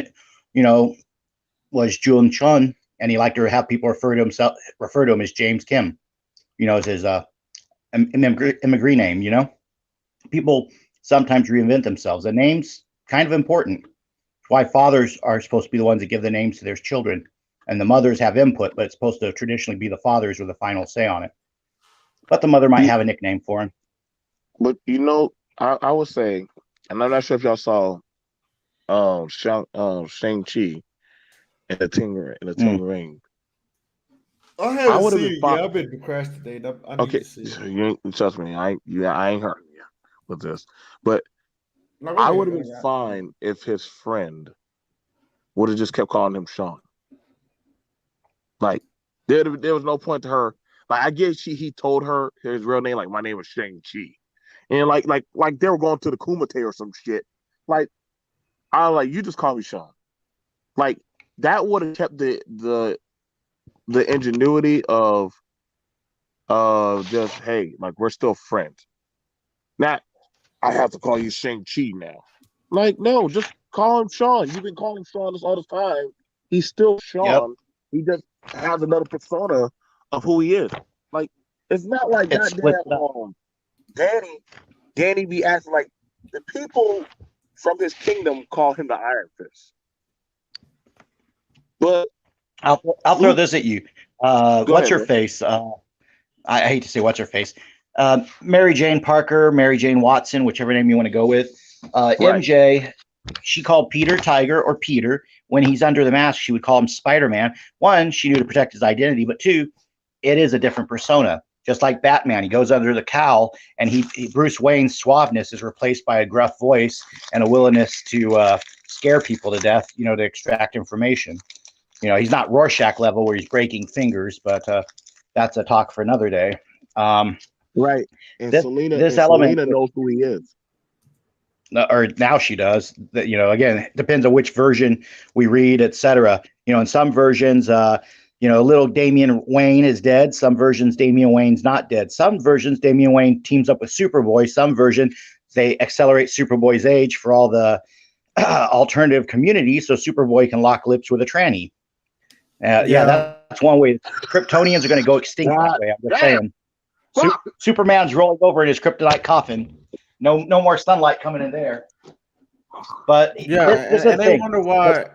was Jun Chun, and he liked to have people refer to him as James Kim. As his immigrant name. People sometimes reinvent themselves. The name's kind of important. It's why fathers are supposed to be the ones that give the names to their children, and the mothers have input, but it's supposed to traditionally be the fathers with the final say on it. But the mother might have a nickname for him. But I was saying, and I'm not sure if y'all saw Shang-Chi and the Ting Ring. I would have been fine. Yeah, I've been procrastinating. Okay, so you trust me. I ain't hurting you with this, but I would have been fine if his friend would have just kept calling him Sean. Like there was no point to her. Like I guess he told her his real name, like my name is Shang-Chi, and like they were going to the Kumite or some shit. Like I was like, you just call me Sean. Like that would have kept the ingenuity of just, hey, like we're still friends. Not I have to call you Shang-Chi now. Like, no, just call him Sean. You've been calling him Sean this all this time. He's still Sean. Yep. He just has another persona of who he is. Like, it's not like goddamn Danny be acting like the people from his kingdom call him the Iron Fist. But I'll throw this at you. What's her face? I hate to say what's her face. Mary Jane Parker, Mary Jane Watson, whichever name you want to go with. Right. MJ, she called Peter Tiger or Peter. When he's under the mask, she would call him Spider-Man. One, she knew to protect his identity, but two, it is a different persona. just like Batman. He goes under the cowl, and Bruce Wayne's suaveness is replaced by a gruff voice and a willingness to scare people to death, to extract information. He's not Rorschach level where he's breaking fingers, but that's a talk for another day. Right. And this Selena this element, Selena knows who he is. or now she does. That again, it depends on which version we read, etc. In some versions, little Damian Wayne is dead. Some versions, Damian Wayne's not dead. Some versions, Damian Wayne teams up with Superboy. Some version, they accelerate Superboy's age for all the alternative community, so Superboy can lock lips with a tranny. That's one way. Kryptonians are going to go extinct that way. I'm just saying. Superman's rolling over in his kryptonite coffin. No more sunlight coming in there. But this is the thing. Wonder why.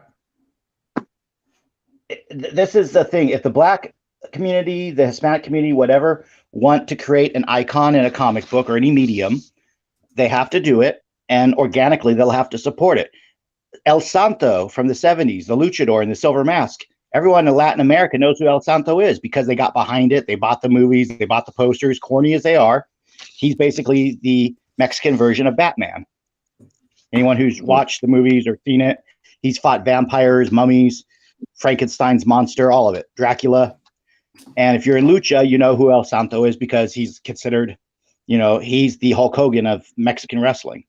This is the thing. If the Black community, the Hispanic community, whatever, want to create an icon in a comic book or any medium, they have to do it, and organically they'll have to support it. El Santo from the 70s, the luchador in the silver mask. Everyone in Latin America knows who El Santo is because they got behind it. They bought the movies. They bought the posters, corny as they are. He's basically the Mexican version of Batman. Anyone who's watched the movies or seen it, he's fought vampires, mummies, Frankenstein's monster, all of it, Dracula. And if you're in lucha, you know who El Santo is because he's considered, he's the Hulk Hogan of Mexican wrestling.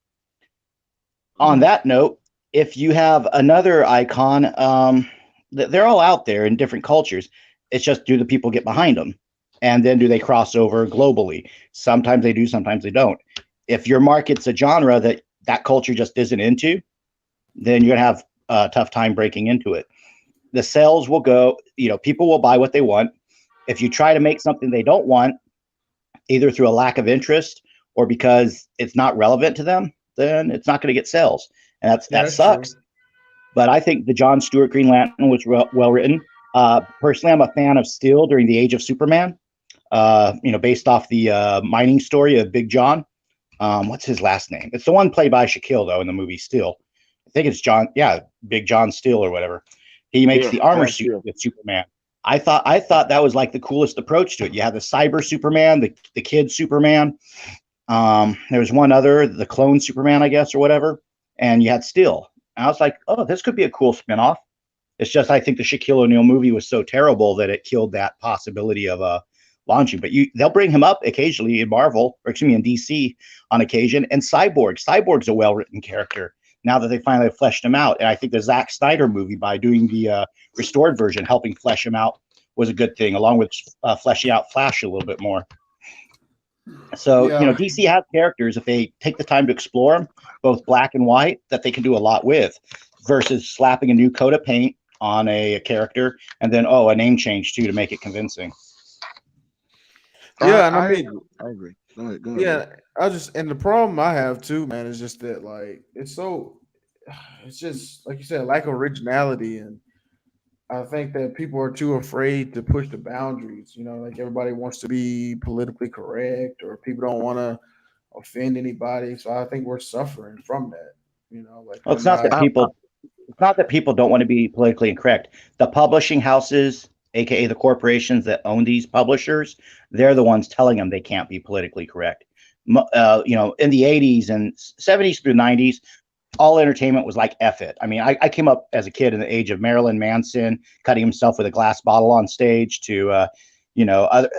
On that note, if you have another icon, they're all out there in different cultures. It's just, do the people get behind them? And then do they cross over globally? Sometimes they do, sometimes they don't. If your market's a genre that culture just isn't into, then you're going to have a tough time breaking into it. The sales will go, people will buy what they want. If you try to make something they don't want, either through a lack of interest or because it's not relevant to them, then it's not going to get sales. And that sucks. True. But I think the John Stewart Green Lantern was well written. Personally, I'm a fan of Steel during the Age of Superman, based off the mining story of Big John. What's his last name? It's the one played by Shaquille, though, in the movie Steel. I think it's Big John Steel or whatever. He makes the armor suit with Superman. I thought that was like the coolest approach to it. You have the cyber Superman, the kid Superman. There was one other, the clone Superman, I guess, or whatever. And you had Steel. And I was like, oh, this could be a cool spinoff. It's just, I think the Shaquille O'Neal movie was so terrible that it killed that possibility of launching. But they'll bring him up occasionally in Marvel, or excuse me, in DC on occasion. And Cyborg's a well-written character now that they finally fleshed him out. And I think the Zack Snyder movie, by doing the restored version, helping flesh him out, was a good thing, along with fleshing out Flash a little bit more. So, DC has characters, if they take the time to explore them, both black and white, that they can do a lot with, versus slapping a new coat of paint on a character and then, a name change too to make it convincing. Yeah, I agree. Go ahead. Yeah, and the problem I have too, man, is just that it's just like you said, lack of originality, and I think that people are too afraid to push the boundaries. Everybody wants to be politically correct, or people don't want to offend anybody. So I think we're suffering from that. It's not that people don't want to be politically incorrect. The publishing houses, aka the corporations that own these publishers, they're the ones telling them they can't be politically correct. In the 80s and 70s through 90s, all entertainment was like F it. I mean, I came up as a kid in the age of Marilyn Manson cutting himself with a glass bottle on stage to,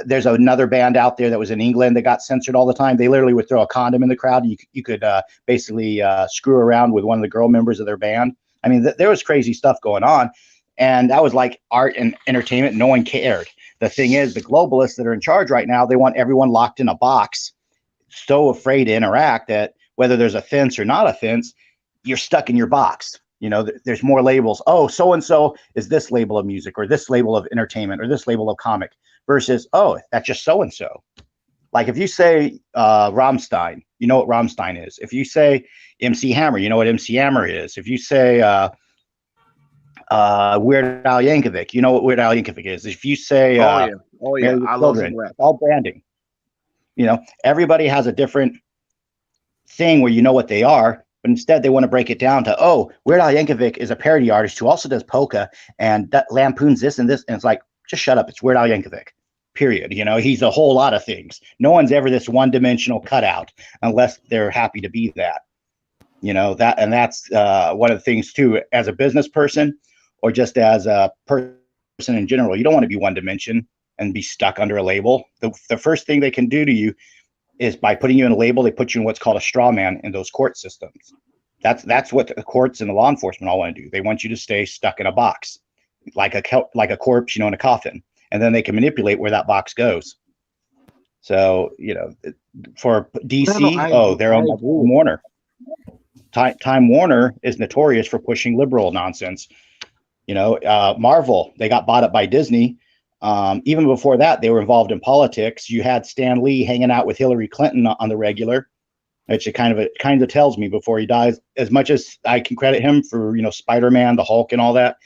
there's another band out there that was in England that got censored all the time. They literally would throw a condom in the crowd. And you could basically screw around with one of the girl members of their band. I mean, there was crazy stuff going on. And that was like art and entertainment. No one cared. The thing is, the globalists that are in charge right now, they want everyone locked in a box, so afraid to interact that whether there's a fence or not a fence, you're stuck in your box. There's more labels. Oh, so-and-so is this label of music or this label of entertainment or this label of comic versus, that's just so-and-so. Like if you say Rammstein, you know what Rammstein is. If you say MC Hammer, you know what MC Hammer is. If you say Weird Al Yankovic, you know what Weird Al Yankovic is. If you say I love some rap. All branding. Everybody has a different thing where you know what they are. But instead, they want to break it down to, Weird Al Yankovic is a parody artist who also does polka and that lampoons this and this. And it's like, just shut up. It's Weird Al Yankovic, period. You know, he's a whole lot of things. No one's ever this one-dimensional cutout unless they're happy to be that. You know, that's one of the things too, as a business person or just as a person in general. You don't want to be one dimension and be stuck under a label. The first thing they can do to you is by putting you in a label, they put you in what's called a straw man in those court systems. That's what the courts and the law enforcement all want to do. They want you to stay stuck in a box, like a corpse, you know, in a coffin, and then they can manipulate where that box goes. So, you know, for DC, they're owned by Time Warner. Time Warner is notorious for pushing liberal nonsense. You know, Marvel, they got bought up by Disney. Even before that, they were involved in politics. You had Stan Lee hanging out with Hillary Clinton on the regular, which it kind of tells me before he dies. As much as I can credit him for, you know, Spider-Man, the Hulk, and all that,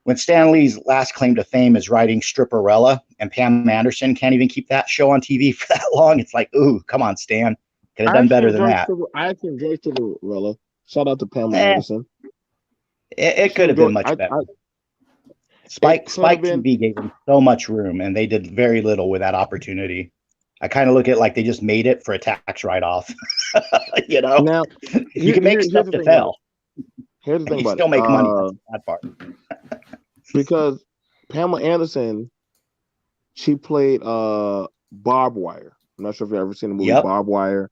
when Stan Lee's last claim to fame is writing Stripperella, and Pam Anderson can't even keep that show on TV for that long, it's like, ooh, come on, Stan, could have done better than that. I actually enjoyed Stripperella. Shout out to Pam Anderson. It could have been much better. Spike TV gave them so much room, and they did very little with that opportunity. I kind of look at it like they just made it for a tax write-off. You know, now you can make stuff to sell. Here's the thing about it. Still make money. That's that part. Because Pamela Anderson, she played Barbed Wire. I'm not sure if you've ever seen the movie Barbed Wire.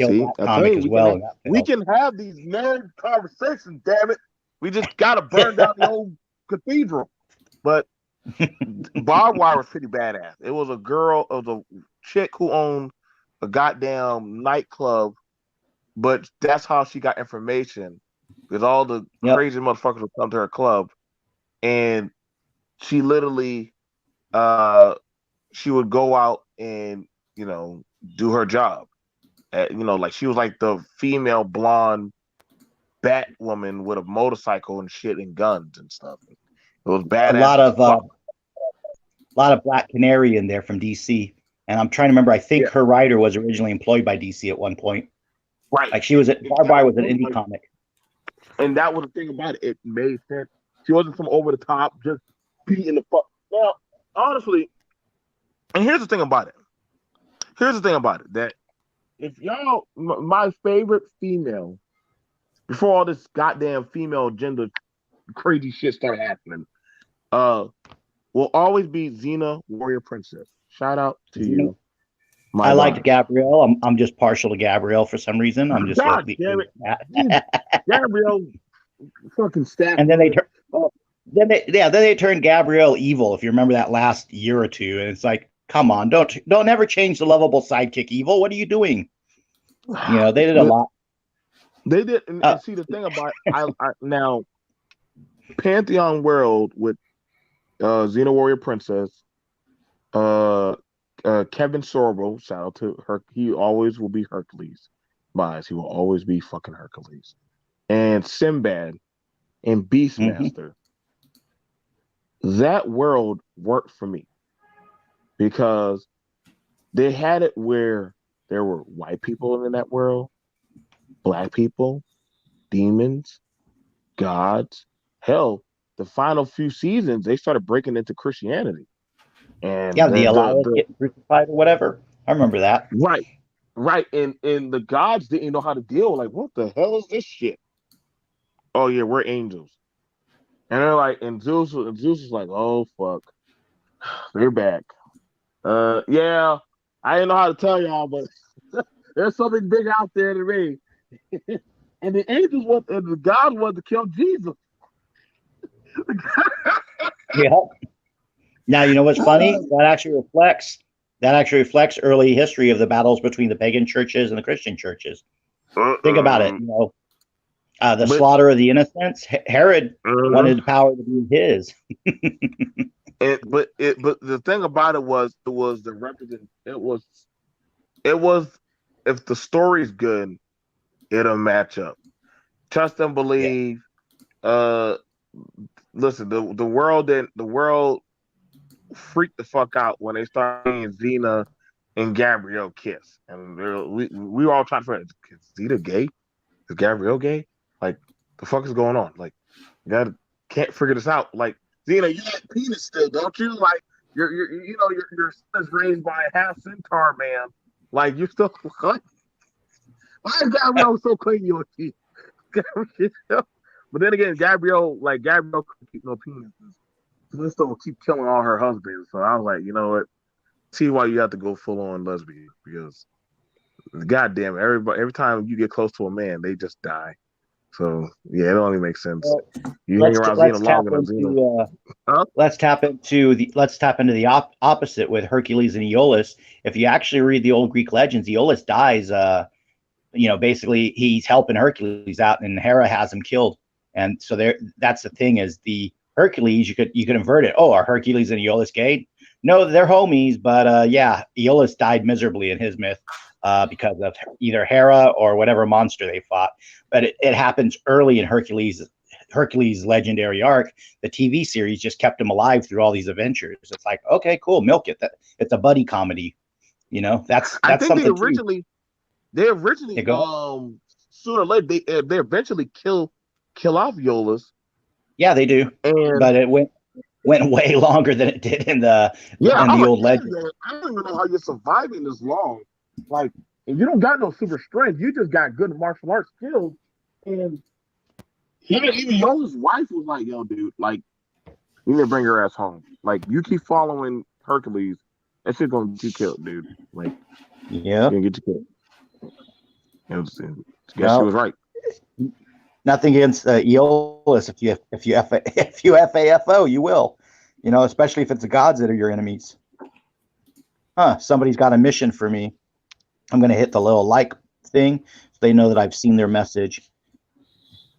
See, comic as well. We can have these nerd conversations. Damn it, we just gotta burn down the old cathedral. But Barbed Wire was pretty badass. It was a chick who owned a goddamn nightclub, but that's how she got information. Because all the crazy motherfuckers would come to her club, and she literally, she would go out and, you know, do her job. You know, like she was like the female blonde Batwoman with a motorcycle and shit and guns and stuff. It was badass. A lot of Black Canary in there from DC, and I'm trying to remember. I think her writer was originally employed by DC at one point. Right, like she was at Barbed Wire was an indie comic. And that was the thing about it. It made sense. She wasn't from over the top, just beating the fuck. Now, honestly, and here's the thing about it. That if y'all, my favorite female, before all this goddamn female gender crazy shit started happening, will always be Xena, Warrior Princess. Shout out to you. I liked Gabrielle. I'm just partial to Gabrielle for some reason. I'm just God damn it. Gabrielle fucking stacked. And then they turned Gabrielle evil, if you remember that last year or two. And it's like, come on, don't ever change the lovable sidekick evil. What are you doing? You know, they did a lot. They did, and see the thing about I now Pantheon World with Xena Warrior Princess, Kevin Sorbo, shout out to her. He always will be Hercules. He will always be fucking Hercules. And Sinbad and Beastmaster. That world worked for me because they had it where there were white people in that world, black people, demons, gods. Hell, the final few seasons they started breaking into Christianity. And the Elias getting crucified or whatever. I remember that. Right. And the gods didn't know how to deal. Like, what the hell is this shit? Oh yeah, we're angels. And they're like, and Zeus was like, oh fuck, they're back. Yeah, I didn't know how to tell y'all, but there's something big out there to me. And the angels and the gods wanted to kill Jesus. Yeah. Now, you know what's funny? That actually reflects early history of the battles between the pagan churches and the Christian churches. Think about it. You know, the slaughter of the innocents. Herod wanted the power to be his. But the thing about it was the represent. It was if the story's good, it'll match up. Trust and believe. Yeah. Listen, the world freaked the fuck out when they started seeing Xena and Gabrielle kiss, and we were all trying to figure out, is Xena gay? Is Gabrielle gay? Like, the fuck is going on? Like, you can't figure this out. Like, Xena, you got penis still, don't you? Like, your son is raised by a half centaur man. Like you're still what? Why is Gabrielle so crazy on TV? But then again, Gabrielle couldn't keep no penises. Callisto will keep killing all her husbands. So I was like, you know what? See why you have to go full on lesbian because goddamn every time you get close to a man, they just die. So yeah, it only makes sense. You hang around Xena long enough, Xena. Huh? Let's tap into the opposite with Hercules and Aeolus. If you actually read the old Greek legends, Aeolus dies. Basically he's helping Hercules out, and Hera has him killed. And so that's the thing is the Hercules. You could invert it. Oh, are Hercules and Aeolus gay? No, they're homies, but yeah, Aeolus died miserably in his myth because of either Hera or whatever monster they fought. But it happens early in Hercules' legendary arc. The TV series just kept him alive through all these adventures. It's like, okay, cool, milk it. It's a buddy comedy. That's I think something they originally sooner or later they eventually kill off Aeolus. Yeah, they do. But it went way longer than it did in the old legend. I don't even know how you're surviving this long. Like, if you don't got no super strength, you just got good martial arts skills. And even Aeolus' wife was like, "Yo, dude, like, you need to bring your ass home. Like, you keep following Hercules, that shit's gonna get you killed, dude. Like, yeah, gonna get you killed." She was right. Nothing against Aeolus. If you FAFO, you will. Especially if it's the gods that are your enemies. Somebody's got a mission for me. I'm going to hit the little like thing so they know that I've seen their message.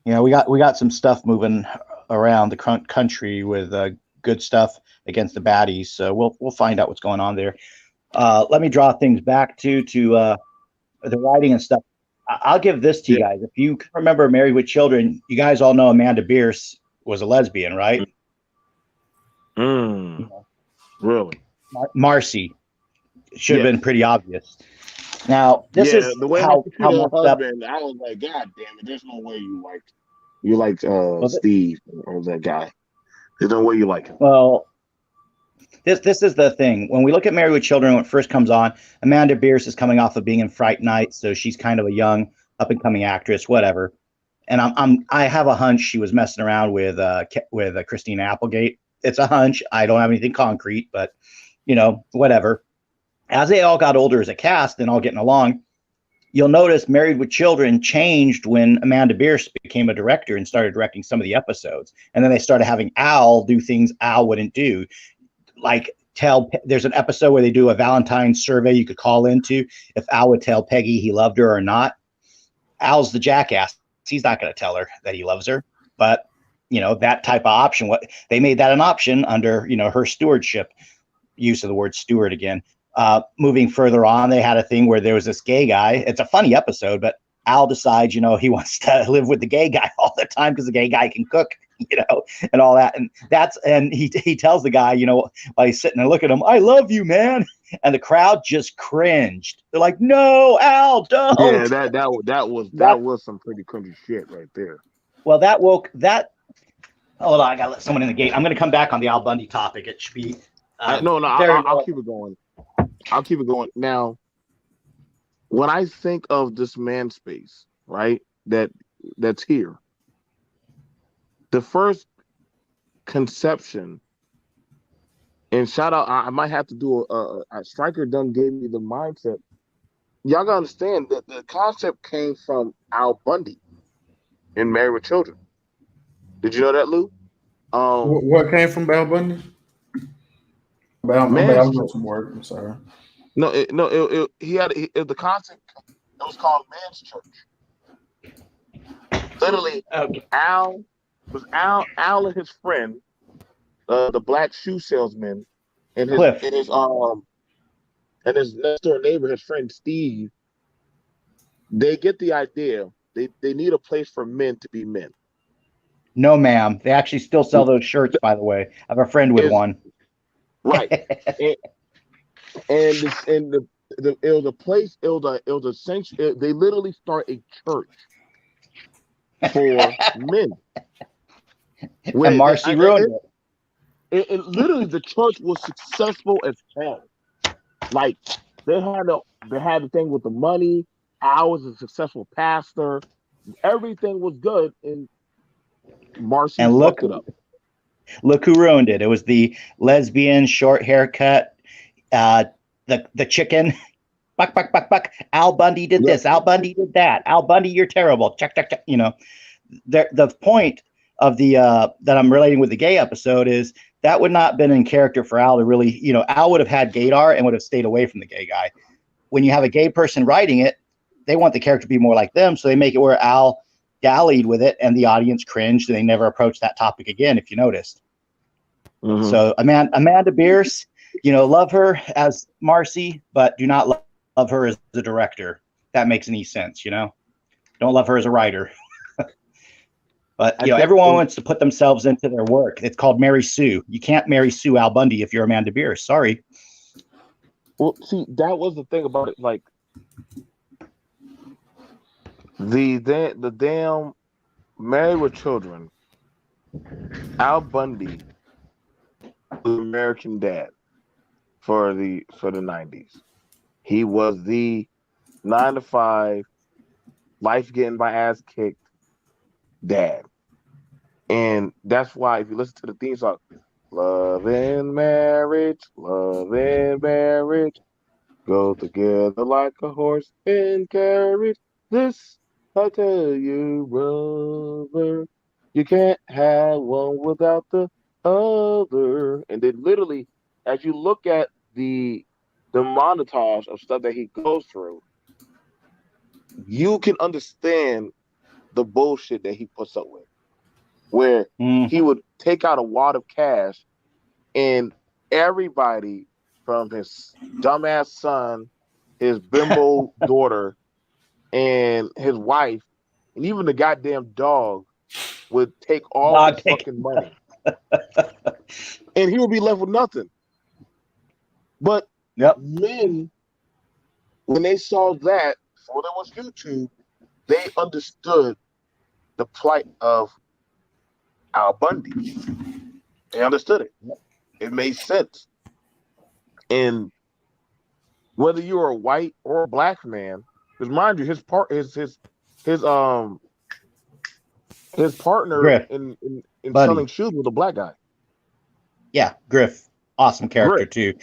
We got some stuff moving around the country with good stuff against the baddies. So we'll find out what's going on there. Let me draw things back to the writing and stuff. I'll give this to you guys. If you remember Married with Children, you guys all know Amanda Bierce was a lesbian, right? Really? Marcy should have been pretty obvious. Now, this is the way how husband. I was like, God damn it! There's no way you like Steve or that guy. There's no way you like him. Well, this is the thing. When we look at Married with Children, when it first comes on, Amanda Bierce is coming off of being in Fright Night, so she's kind of a young up and coming actress, whatever. And I have a hunch she was messing around with Christina Applegate. It's a hunch. I don't have anything concrete, but whatever. As they all got older as a cast and all getting along, you'll notice Married with Children changed when Amanda Bierce became a director and started directing some of the episodes. And then they started having Al do things Al wouldn't do. Like there's an episode where they do a Valentine's survey you could call into if Al would tell Peggy he loved her or not. Al's the jackass. He's not going to tell her that he loves her. But, that type of option, they made that an option under, her stewardship, use of the word steward again. Moving further on, they had a thing where there was this gay guy. It's a funny episode, but Al decides, he wants to live with the gay guy all the time because the gay guy can cook, and all that. And he tells the guy, while he's sitting there looking at him, I love you, man. And the crowd just cringed. They're like, no, Al, don't. Yeah, that was some pretty cringy shit right there. Well, hold on, I gotta let someone in the gate. I'm gonna come back on the Al Bundy topic. It should be I'll keep it going. I'll keep it going. Now, when I think of this man space, right, that's here, the first conception, and shout out, I might have to do a Striker done gave me the mindset. Y'all gotta understand that the concept came from Al Bundy in Married with Children. Did you know that, Lou? What came from Al Bundy? I was doing some work. I'm sorry. He had the concept. It was called Man's Church. Literally, okay. Al and his friend, the black shoe salesman, and his next door neighbor, his friend Steve. They get the idea. They need a place for men to be men. No, ma'am. They actually still sell those shirts, by the way. I have a friend with one. Right. It was a place. It was a sanctuary. They literally start a church for men. And Marcy ruined it. it literally the church was successful as hell. Like they had the thing with the money. Al was a successful pastor. Everything was good, and Marcy And fucked it up. look who ruined it. It was the lesbian, short haircut, uh, the chicken. Buck, buck, buck, buck. Al Bundy did Yep. this. Al Bundy did that. Al Bundy, you're terrible. Check, check, check. You know, the point of the that I'm relating with the gay episode is that would not have been in character for Al to really, you know, Al would have had gaydar and would have stayed away from the gay guy. When you have a gay person writing it, they want the character to be more like them, so they make it where Al dallied with it and the audience cringed and they never approached that topic again, if you noticed. Mhm. So Amanda Bierce, you know, love her as Marcy, but do not love her as the director. If that makes any sense, you know? Don't love her as a writer. But you know, everyone wants to put themselves into their work. It's called Mary Sue. You can't Mary Sue Al Bundy if you're Amanda Bierce. Sorry. Well, see, that was the thing about it. Like the damn Married with Children. Al Bundy was American Dad for the '90s. He was the 9 to 5, life getting my ass kicked dad. And that's why if you listen to the theme song, love and marriage, go together like a horse and carriage. This I tell you, brother, you can't have one without the other. And then literally, as you look at the montage of stuff that he goes through, you can understand the bullshit that he puts up with. Where he would take out a wad of cash and everybody from his dumbass son, his bimbo daughter, and his wife, and even the goddamn dog would take all his fucking money. And he would be left with nothing. But men, when they saw that, before there was YouTube, they understood the plight of Al Bundy. They understood it. It made sense. And whether you're a white or a black man, because mind you, his partner Griff. in Buddy. selling shoes was a black guy. Yeah, Griff. Awesome character too.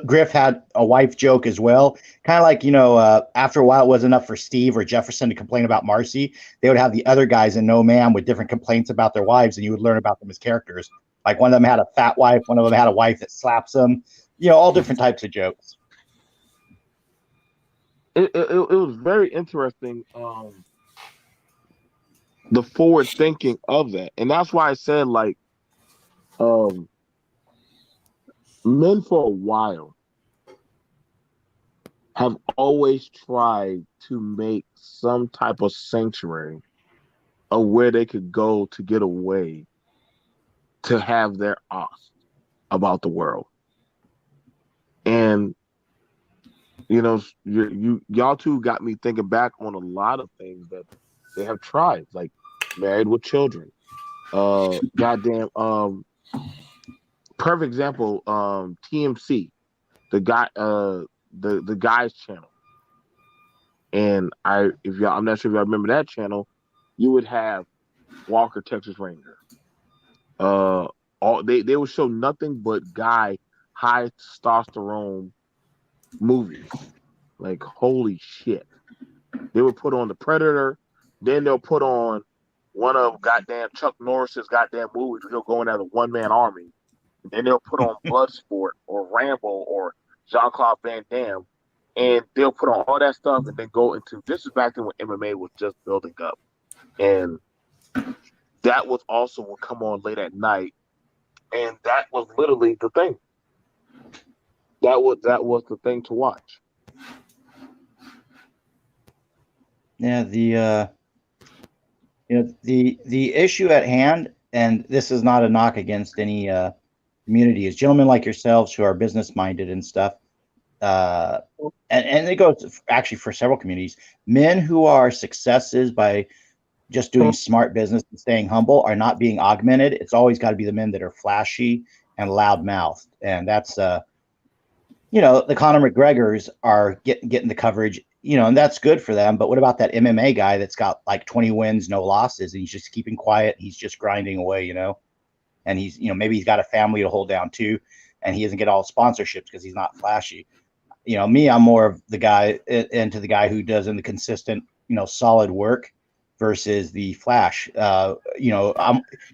Griff had a wife joke as well. Kind of like, you know, after a while it wasn't enough for Steve or Jefferson to complain about Marcy. They would have the other guys in No Man with different complaints about their wives, and you would learn about them as characters. Like one of them had a fat wife, one of them had a wife that slaps them. You know, all different types of jokes. It was very interesting, the forward thinking of that. And that's why I said, like, men for a while have always tried to make some type of sanctuary of where they could go to get away, to have their us about the world. And you know, y'all two got me thinking back on a lot of things that they have tried, like Married with Children. Perfect example, TMC, the guys channel. And I'm not sure if y'all remember that channel, you would have Walker, Texas Ranger. They would show nothing but high testosterone movies. Like, holy shit. They would put on The Predator, then they'll put on one of goddamn Chuck Norris's goddamn movies where he'll go in as a one-man army. Then they'll put on Bloodsport or Rambo or Jean-Claude Van Damme, and they'll put on all that stuff and then go into, this is back then when MMA was just building up. And that was also what come on late at night. And that was literally the thing. That was the thing to watch. Yeah, the issue at hand, and this is not a knock against any community, is gentlemen like yourselves who are business minded and stuff. And it goes actually for several communities. Men who are successes by just doing smart business and staying humble are not being augmented. It's always got to be the men that are flashy and loudmouthed, and that's the Conor McGregors are getting the coverage, and that's good for them. But what about that MMA guy that's got like 20 wins, no losses, and he's just keeping quiet, he's just grinding away, and he's maybe he's got a family to hold down too, and he doesn't get all sponsorships because he's not flashy. Me, I'm more of the guy into the guy who does in the consistent, solid work versus the flash. You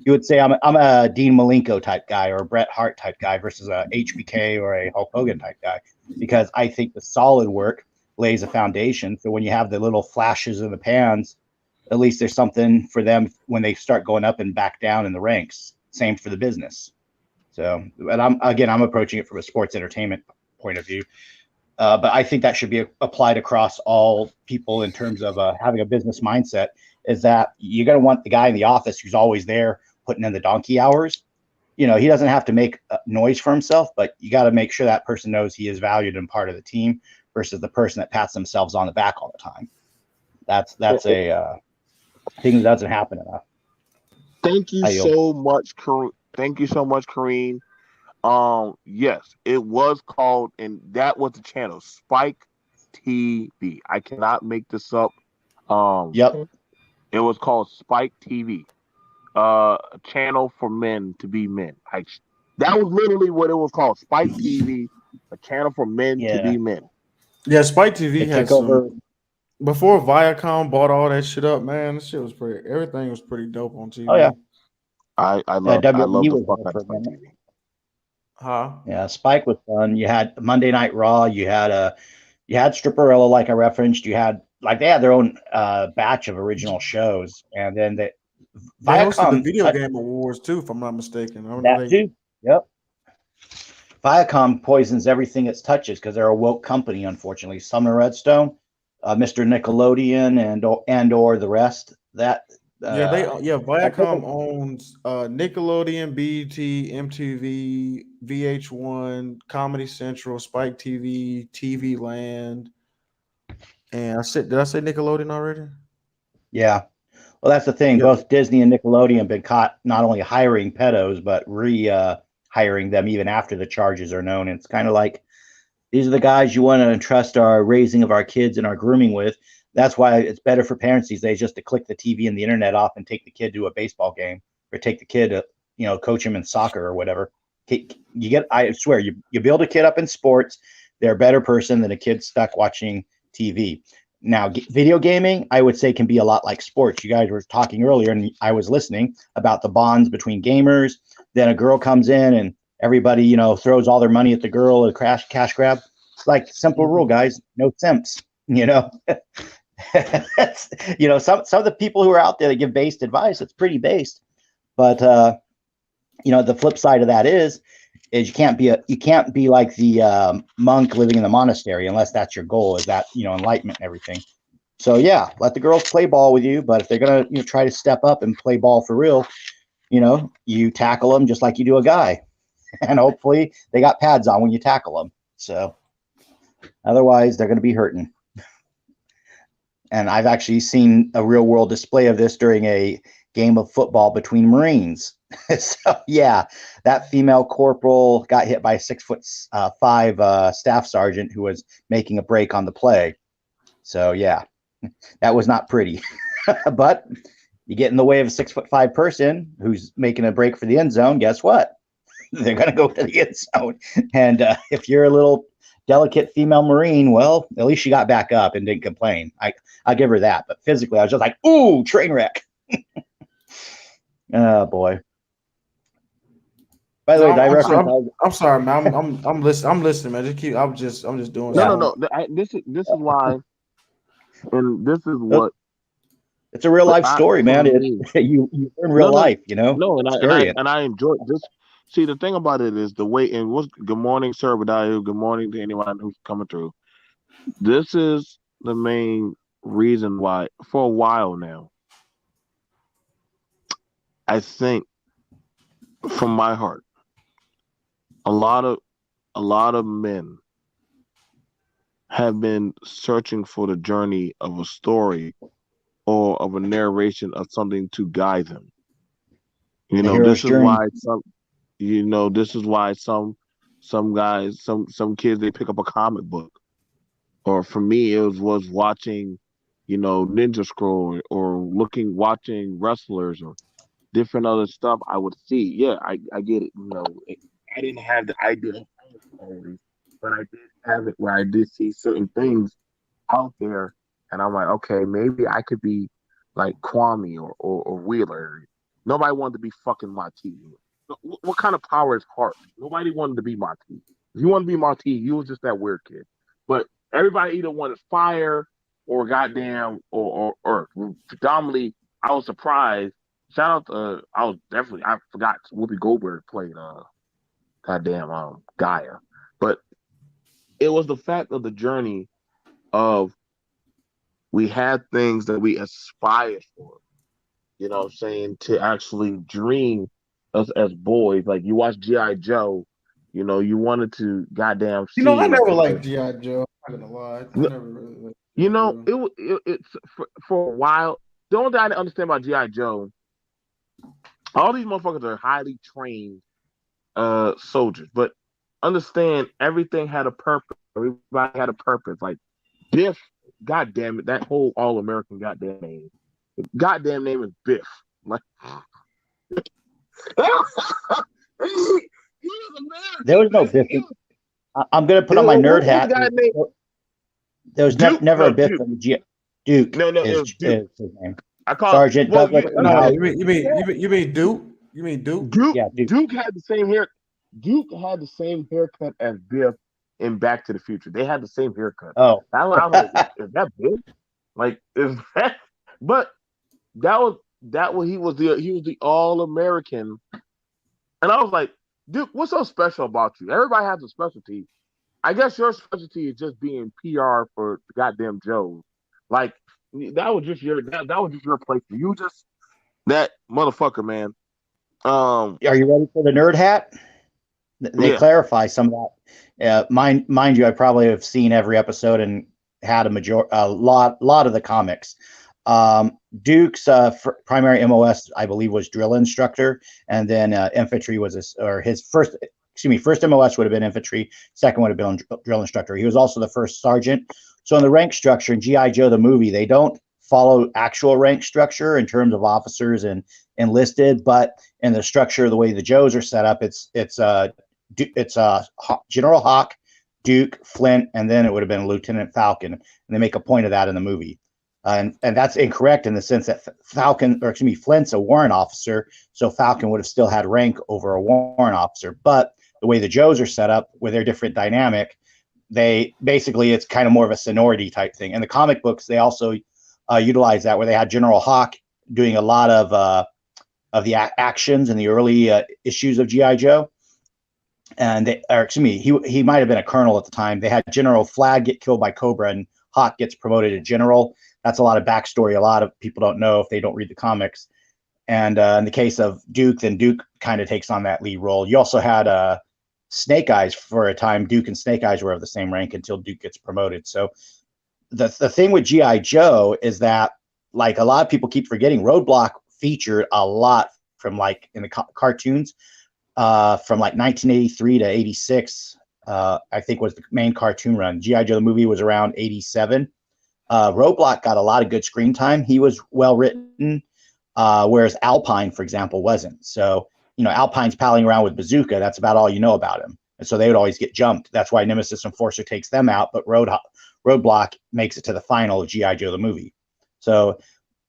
would say I'm a Dean Malenko type guy or a Bret Hart type guy versus a HBK or a Hulk Hogan type guy, because I think the solid work lays a foundation. So when you have the little flashes in the pans, at least there's something for them when they start going up and back down in the ranks. Same for the business. So, but I'm approaching it from a sports entertainment point of view. But I think that should be applied across all people in terms of having a business mindset, is that you're going to want the guy in the office who's always there putting in the donkey hours. He doesn't have to make noise for himself, but you got to make sure that person knows he is valued and part of the team versus the person that pats themselves on the back all the time. That's a thing that doesn't happen enough. Thank you so much, Kareem. Thank you so much, Kareem. Yes, it was called, and that was the channel, Spike TV. I cannot make this up. Yep. It was called Spike TV. A channel for men to be men. That was literally what it was called, Spike TV, a channel for men to be men. Yeah, Spike TV It had took over some before Viacom bought all that shit up, man. This shit was pretty. Everything was pretty dope on TV. Oh yeah, I love WWE the was fuck there out for of a Spike minute. TV. Huh? Yeah, Spike was fun. You had Monday Night Raw. You had Stripperella, like I referenced. You had they had their own batch of original shows, and then They hosted the Viacom video game awards too, if I'm not mistaken. I don't know that too. Yep. Viacom poisons everything it touches because they're a woke company. Unfortunately, Summer Redstone, Mr. Nickelodeon, and or the rest. Viacom owns Nickelodeon, BET, MTV, VH1, Comedy Central, Spike TV, TV Land, and did I say Nickelodeon already? Yeah. Well, that's the thing. Yeah. Both Disney and Nickelodeon have been caught not only hiring pedos, but hiring them even after the charges are known. And it's kind of like, these are the guys you want to entrust our raising of our kids and our grooming with. That's why it's better for parents these days just to click the TV and the internet off and take the kid to a baseball game, or take the kid to, coach him in soccer or whatever. I swear, you build a kid up in sports, they're a better person than a kid stuck watching TV. Now, video gaming, I would say, can be a lot like sports. You guys were talking earlier, and I was listening about the bonds between gamers. Then a girl comes in, and everybody, throws all their money at the girl, a cash grab. It's like simple rule, guys. No simps. Some of the people who are out there that give based advice, it's pretty based. But the flip side of that is you can't be like the monk living in the monastery unless that's your goal, is that enlightenment and everything. So yeah, let the girls play ball with you, but if they're gonna try to step up and play ball for real, you tackle them just like you do a guy, and hopefully they got pads on when you tackle them. So otherwise they're gonna be hurting. And I've actually seen a real world display of this during a game of football between Marines. So yeah, that female corporal got hit by a 6'5" staff sergeant who was making a break on the play. So yeah, that was not pretty. But you get in the way of a 6'5" person who's making a break for the end zone, guess what? They're going to go to the end zone. And if you're a little delicate female Marine, well, at least she got back up and didn't complain. I'll give her that. But physically, I was just like, ooh, train wreck. Oh boy. By the way, I'm sorry, man. I'm listening. I'm listening, man. Just keep. I'm just doing. No. This is why, and this is what. It's a real life story, man. You learn real life, No, and I enjoy this. See, the thing about it is the way. And good morning, sir. Good morning to anyone who's coming through. This is the main reason why, for a while now, I think, from my heart, a lot of men have been searching for the journey of a story or of a narration of something to guide them. The hero's This is journey. why this is why some guys, some kids, they pick up a comic book. Or for me, was watching, Ninja Scroll, or watching wrestlers or different other stuff. I would see. Yeah, I get it. I didn't have the idea always, but I did have it where I did see certain things out there, and I'm like, okay, maybe I could be like Kwame or Wheeler. Nobody wanted to be fucking Marty. What kind of power is heart? Nobody wanted to be Marty. If you wanted to be Marty, you was just that weird kid. But everybody either wanted fire or goddamn or earth. Predominantly, I was surprised. Shout out to I forgot Whoopi Goldberg played goddamn Gaia, but it was the fact of the journey of we had things that we aspired for, what I'm saying, to actually dream us as boys. Like you watch G.I. Joe, you wanted to goddamn I see never if liked GI Joe. I'm not gonna lie, I never really liked GI Joe. it's for a while. The only thing I didn't understand about G.I. Joe, all these motherfuckers are highly trained soldiers, but understand everything had a purpose. Everybody had a purpose. Like Biff, god damn it, that whole all American goddamn name. Goddamn name is Biff. Like he was There American, was no man. Biff. I'm gonna put on my nerd What's the hat. guy's name? There was Duke? never a No, Biff Duke. in the G. Duke No, it was Duke. is his name. I call it, Sergeant well, Douglas No, MacArthur. you mean Duke? You mean Duke? Duke. Yeah, Duke. Duke had the same hair. Duke had the same haircut as Biff in Back to the Future. They had the same haircut. Oh, I was like, is that Biff? Like, is that? But that was he was the All American, and I was like, Duke, what's so special about you? Everybody has a specialty. I guess your specialty is just being PR for the goddamn Joes. Like that was just your place. You just that motherfucker, man. are you ready for the nerd hat? They Yeah. clarify some of that. Mind you, I probably have seen every episode and had a lot of the comics. Duke's primary MOS, I believe, was drill instructor, and then infantry was his first. Excuse me, first MOS would have been infantry. Second would have been drill instructor. He was also the first sergeant. So in the rank structure in GI Joe the movie, they don't follow actual rank structure in terms of officers and enlisted, but in the structure, the way the Joes are set up, it's General Hawk, Duke, Flint, and then it would have been Lieutenant Falcon. And they make a point of that in the movie. And that's incorrect in the sense that Flint's a warrant officer, so Falcon would have still had rank over a warrant officer. But the way the Joes are set up with their different dynamic, it's kind of more of a seniority type thing. In the comic books, they also utilize that where they had General Hawk doing a lot of the actions in the early issues of GI Joe. And he might have been a colonel at the time. They had General Flag get killed by Cobra, and Hawk gets promoted to general. That's a lot of backstory. A lot of people don't know if they don't read the comics. And in the case of Duke, then Duke kind of takes on that lead role. You also had Snake Eyes for a time. Duke and Snake Eyes were of the same rank until Duke gets promoted. So the thing with GI Joe is that, like, a lot of people keep forgetting, Roadblock featured a lot from, like, in the cartoons from like 1983 to 86. I think was the main cartoon run. GI Joe the movie was around 87. Roadblock got a lot of good screen time. He was well written, whereas Alpine, for example, wasn't. So Alpine's palling around with Bazooka. That's about all you know about him. And so they would always get jumped. That's why Nemesis Enforcer takes them out, but Roadblock makes it to the final of GI Joe the movie. So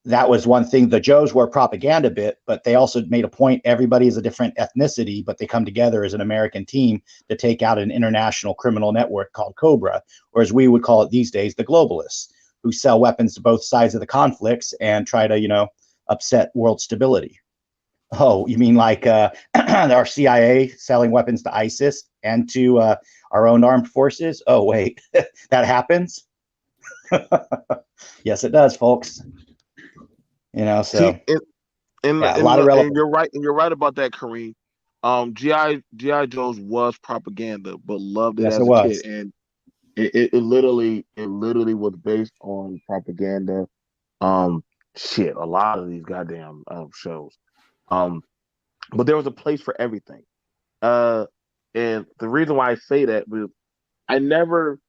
that was one thing. The Joes were propaganda bit, but they also made a point. Everybody is a different ethnicity, but they come together as an American team to take out an international criminal network called Cobra, or as we would call it these days, the globalists, who sell weapons to both sides of the conflicts and try to, upset world stability. Oh, you mean like our CIA selling weapons to ISIS and to our own armed forces? Oh, wait, that happens? Yes, it does, folks. So See, a lot of relevance. and you're right about that, Kareem. GI Joe's was propaganda, but loved it Yes, it as a kid, was. and it literally was based on propaganda. shit, a lot of these goddamn shows. Um, but there was a place for everything. Uh, and the reason why I say that was I never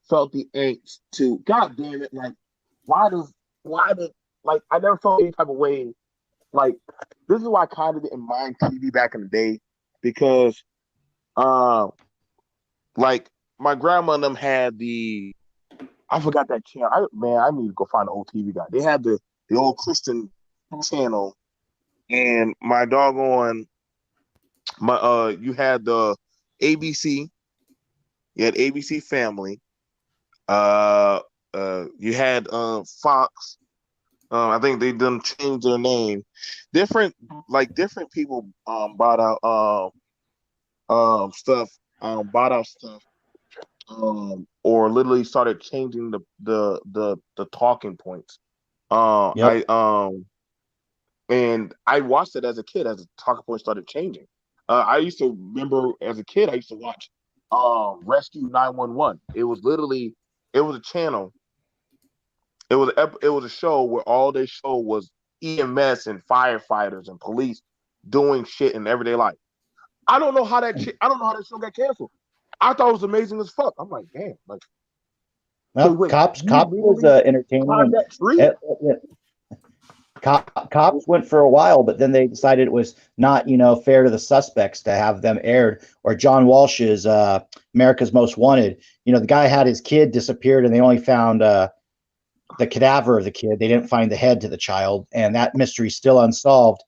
felt the angst to God damn it, like why does like I never felt any type of way. Like this is why I kind of didn't mind TV back in the day because uh like my grandma and them had the I forgot that channel. I need to go find the old TV guy. They had the old Christian channel and my doggone my you had the ABC, you had ABC Family, uh you had Fox. I think they done changed their name. Different people bought out stuff bought out stuff or literally started changing the talking points. Yep. I And I watched it as a kid as the talking points started changing. I used to remember as a kid I used to watch Rescue 911. It was a channel. It was a show where all they show was EMS and firefighters and police doing shit in everyday life. I don't know how that show got canceled. I thought it was amazing as fuck. I'm like, damn, like so Well, wait, you cops was literally entertaining, climbed and that tree? cops went for a while, but then they decided it was not, fair to the suspects to have them aired. Or John Walsh's America's Most Wanted. The guy had his kid disappeared, and they only found the cadaver of the kid. They didn't find the head to the child, and that mystery's still unsolved.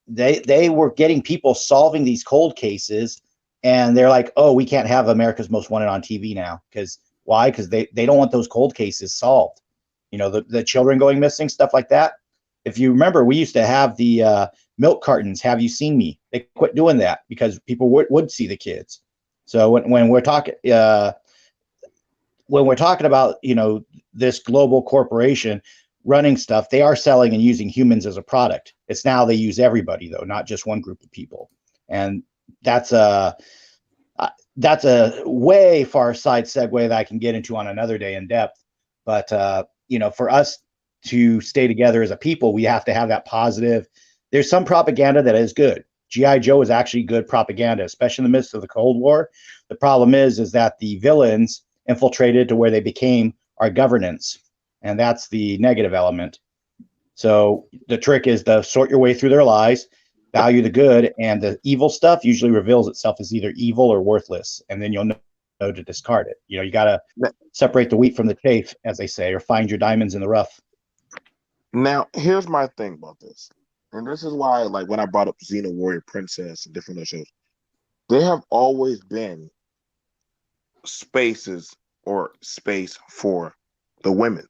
They were getting people solving these cold cases, and they're like, oh, we can't have America's Most Wanted on TV now. Because why? Because they don't want those cold cases solved. The children going missing, stuff like that. If you remember, we used to have the milk cartons. Have you seen me? They quit doing that because people would see the kids. So when we're talking about this global corporation running stuff, they are selling and using humans as a product. It's now they use everybody though, not just one group of people, and that's a way far side segue that I can get into on another day in depth. But for us to stay together as a people, we have to have that positive. There's some propaganda that is good. GI Joe is actually good propaganda, especially in the midst of the Cold War. The problem is that the villains infiltrated to where they became our governance, and that's the negative element. So the trick is to sort your way through their lies, value the good, and the evil stuff usually reveals itself as either evil or worthless, and then you'll know to discard it. You got to separate the wheat from the chaff, as they say, or find your diamonds in the rough. Now, here's my thing about this. And this is why, like, when I brought up Xena Warrior Princess and different other shows, there have always been spaces or space for the women.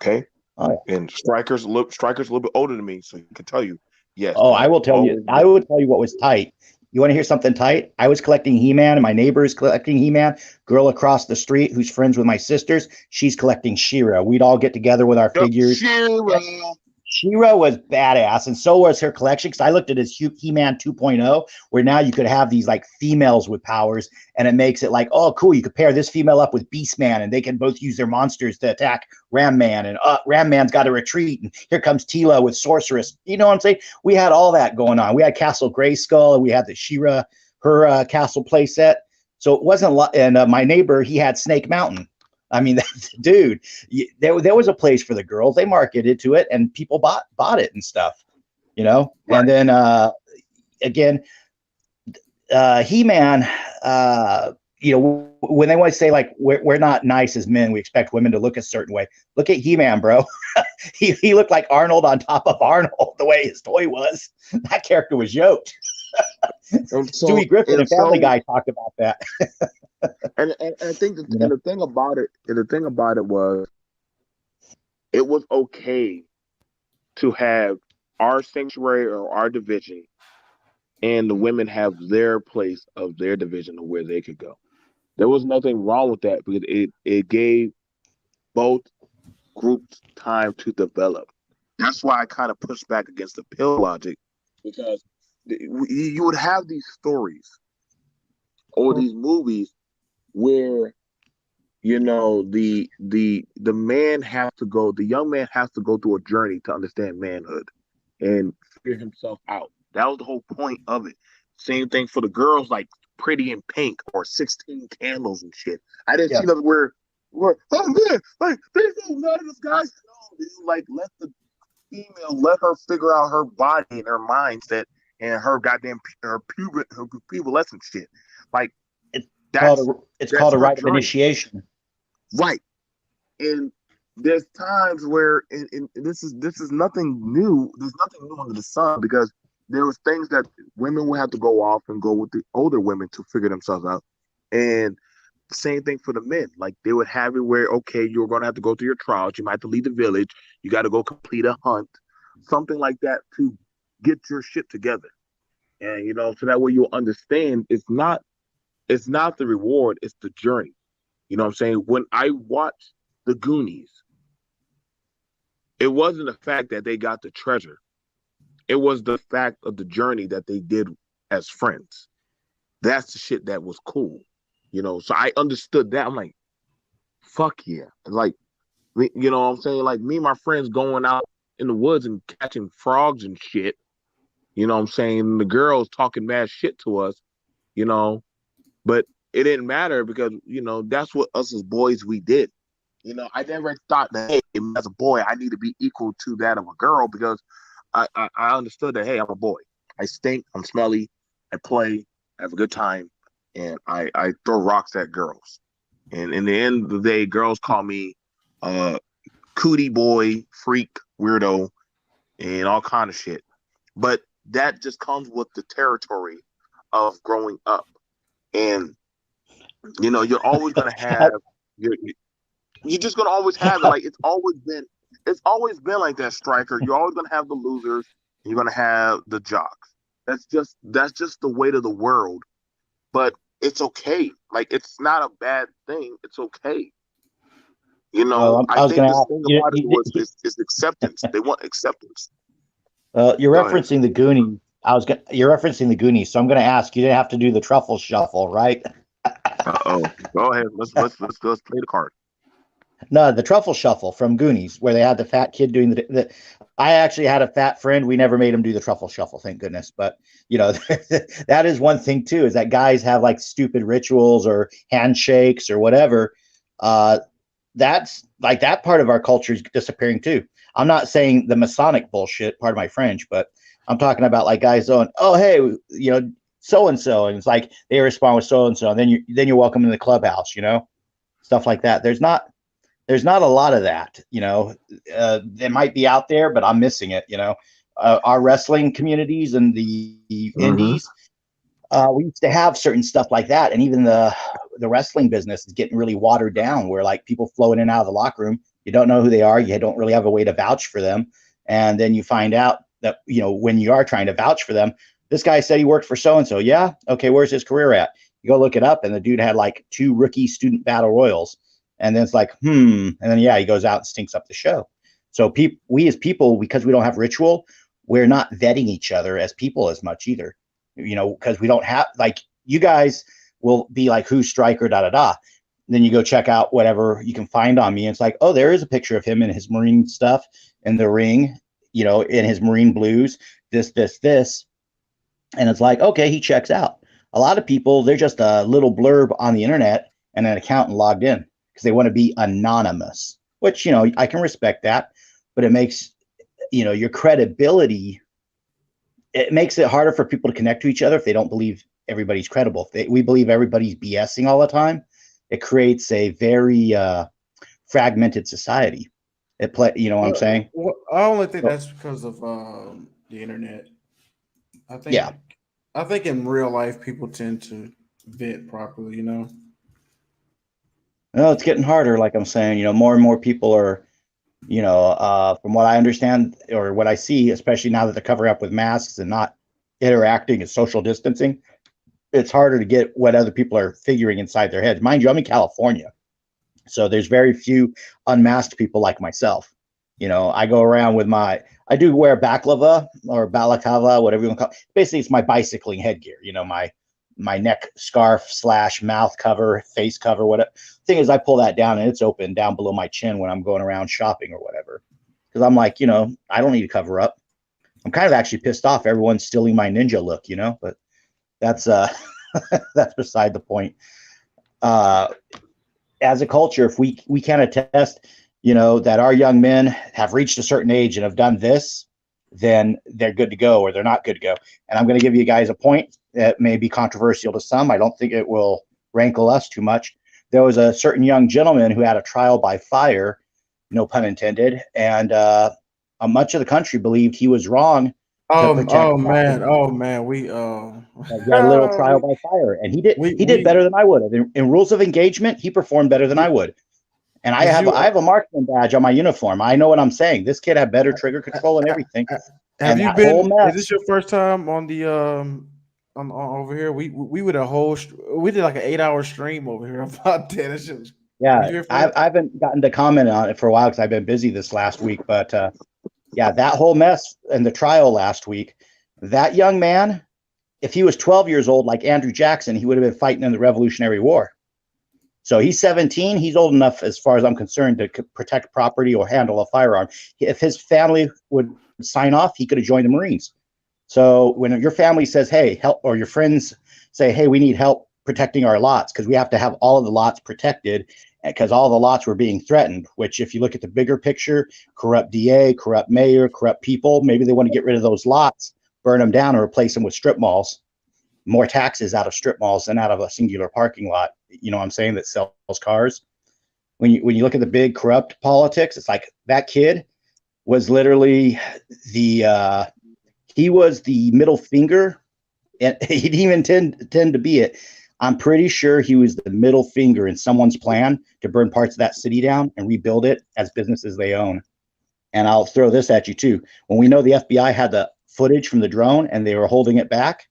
Okay? Oh, yeah. And Striker's a little bit older than me, so he can tell you, yes, Oh, they have always I been. will tell you what was tight. You want to hear something tight? I was collecting He-Man, and my neighbor is collecting He-Man. Girl across the street who's friends with my sisters, she's collecting She-Ra. We'd all get together with our Yep, figures. She-Ra. She-Ra was badass, and so was her collection. Because I looked at his He-Man 2.0, where now you could have these like females with powers, and it makes it like, oh, cool. You could pair this female up with Beastman, and they can both use their monsters to attack Ram Man, and Ram Man's got to retreat, and here comes Tila with Sorceress. You know what I'm saying? We had all that going on. We had Castle Grayskull, and we had the She-Ra, her castle playset. So it wasn't a lot. And my neighbor, he had Snake Mountain. I mean, dude, there was a place for the girls. They marketed to it, and people bought it and stuff, Right. And then again, He-Man, when they want to say like we're not nice as men, we expect women to look a certain way. Look at He-Man, bro. he looked like Arnold on top of Arnold the way his toy was. That character was yoked. Stewie Griffin and Family Guy talked about that. And I think and the thing about it was it was okay to have our sanctuary or our division and the women have their place of their division of where they could go. There was nothing wrong with that because it gave both groups time to develop. That's why I kind of pushed back against the pill logic because you would have these stories or these movies where the man has to go, the young man has to go through a journey to understand manhood and figure himself out. That was the whole point of it. Same thing for the girls, like Pretty in Pink or 16 Candles and shit. I didn't Yeah. see nothing where oh man, like there's no none of this guys. No, dude, like let the female, let her figure out her body and her mindset and her goddamn her pubescent shit. Like It's called that's it's called that's a her rite of journey, initiation. right? And there's times where and this is nothing new. There's nothing new under the sun because there was things that women would have to go off and go with the older women to figure themselves out. And the same thing for the men. Like they would have it where, okay, you're gonna have to go through your trials, you might have to leave the village, you gotta go complete a hunt, something like that to get your shit together. And so that way you'll understand it's not the reward, it's the journey. You know what I'm saying? When I watched the Goonies, it wasn't the fact that they got the treasure. It was the fact of the journey that they did as friends. That's the shit that was cool. So I understood that. I'm like, fuck yeah. Like, you know what I'm saying? Like me and my friends going out in the woods and catching frogs and shit. You know what I'm saying? The girls talking mad shit to us, you know, but it didn't matter because, that's what us as boys we did. I never thought that, hey, as a boy, I need to be equal to that of a girl because I understood that, hey, I'm a boy. I stink, I'm smelly, I play, I have a good time, and I throw rocks at girls. And in the end of the day, girls call me cootie boy, freak, weirdo, and all kind of shit. But that just comes with the territory of growing up. And, you're always going to have, you're, you're just going to always have it. Like, it's always been like that, Striker. You're always going to have the losers, and you're going to have the jocks. That's just the weight of the world. But it's okay. Like, it's not a bad thing. It's okay. I I was think going to the ask thing you. about it is acceptance. They want acceptance. You're Go ahead. referencing the Goonies. You're referencing the Goonies, so I'm going to ask. You didn't have to do the truffle shuffle, right? Oh, go ahead. Let's play the card. No, the truffle shuffle from Goonies, where they had the fat kid doing the. I actually had a fat friend. We never made him do the truffle shuffle, thank goodness. But that is one thing too, is that guys have like stupid rituals or handshakes or whatever. Uh, that's like that part of our culture is disappearing too. I'm not saying the Masonic bullshit, part of my French, but I'm talking about like guys going, oh hey, so and so, and it's like they respond with so and so, and then you're welcome in the clubhouse, stuff like that. There's not a lot of that. It might be out there, but I'm missing it. Our wrestling communities and the Mm-hmm. indies, we used to have certain stuff like that, and even the wrestling business is getting really watered down. Where like people flow in and out of the locker room, you don't know who they are, you don't really have a way to vouch for them, and then you find out that when you are trying to vouch for them, this guy said he worked for so and so. Yeah, okay, where's his career at? You go look it up, and the dude had like 2 rookie student battle royals, and then it's like, and then yeah, he goes out and stinks up the show. So we as people, because we don't have ritual, we're not vetting each other as people as much either, because we don't have, like, you guys will be like, who's Striker, da da da. Then you go check out whatever you can find on me, and it's like, oh, there is a picture of him in his Marine stuff in the ring, in his Marine blues, this, and it's like, okay, he checks out. A lot of people, they're just a little blurb on the internet and an account and logged in because they want to be anonymous, which I can respect that, but it makes your credibility, it makes it harder for people to connect to each other if they don't believe everybody's credible. If we believe everybody's BSing all the time, it creates a very fragmented society. You know what I'm saying? Well, I only think So, that's because of the internet. I yeah. think I think in real life people tend to vet properly. Well, it's getting harder, like I'm saying. More and more people are, from what I understand or what I see, especially now that they're covering up with masks and not interacting and social distancing, it's harder to get what other people are figuring inside their heads. Mind you, I'm in California, so there's very few unmasked people like myself. I go around with I do wear baklava or balaclava, whatever you want to call it. Basically, it's my bicycling headgear. my neck scarf / mouth cover, face cover, whatever. Thing is, I pull that down and it's open down below my chin when I'm going around shopping or whatever. Because I'm like, I don't need to cover up. I'm kind of actually pissed off. Everyone's stealing my ninja look, but that's that's beside the point. As a culture, if we can't attest, that our young men have reached a certain age and have done this, then they're good to go or they're not good to go. And I'm going to give you guys a point that may be controversial to some. I don't think it will rankle us too much. There was a certain young gentleman who had a trial by fire, no pun intended, and much of the country believed he was wrong to protect. Oh man, we He had a little trial by fire, and he did better than I would have. In rules of engagement, he performed better than I would. And I have a marksman badge on my uniform. I know what I'm saying. This kid had better trigger control and everything. Have you been? Is this your first time on the on over here? We did we did like an 8-hour stream over here about that. Yeah, I haven't gotten to comment on it for a while because I've been busy this last week. But yeah, that whole mess and the trial last week, that young man, if he was 12 years old like Andrew Jackson, he would have been fighting in the Revolutionary War. So he's 17. He's old enough, as far as I'm concerned, to protect property or handle a firearm. If his family would sign off, he could have joined the Marines. So when your family says, hey, help, or your friends say, hey, we need help protecting our lots because we have to have all of the lots protected because all the lots were being threatened, which if you look at the bigger picture, corrupt DA, corrupt mayor, corrupt people, maybe they want to get rid of those lots, burn them down, or replace them with strip malls. More taxes out of strip malls than out of a singular parking lot, what I'm saying, that sells cars. When you look at the big corrupt politics, it's like that kid was literally he was the middle finger, and he didn't even tend to be it. I'm pretty sure he was the middle finger in someone's plan to burn parts of that city down and rebuild it as businesses they own. And I'll throw this at you too. When we know the FBI had the footage from the drone and they were holding it back,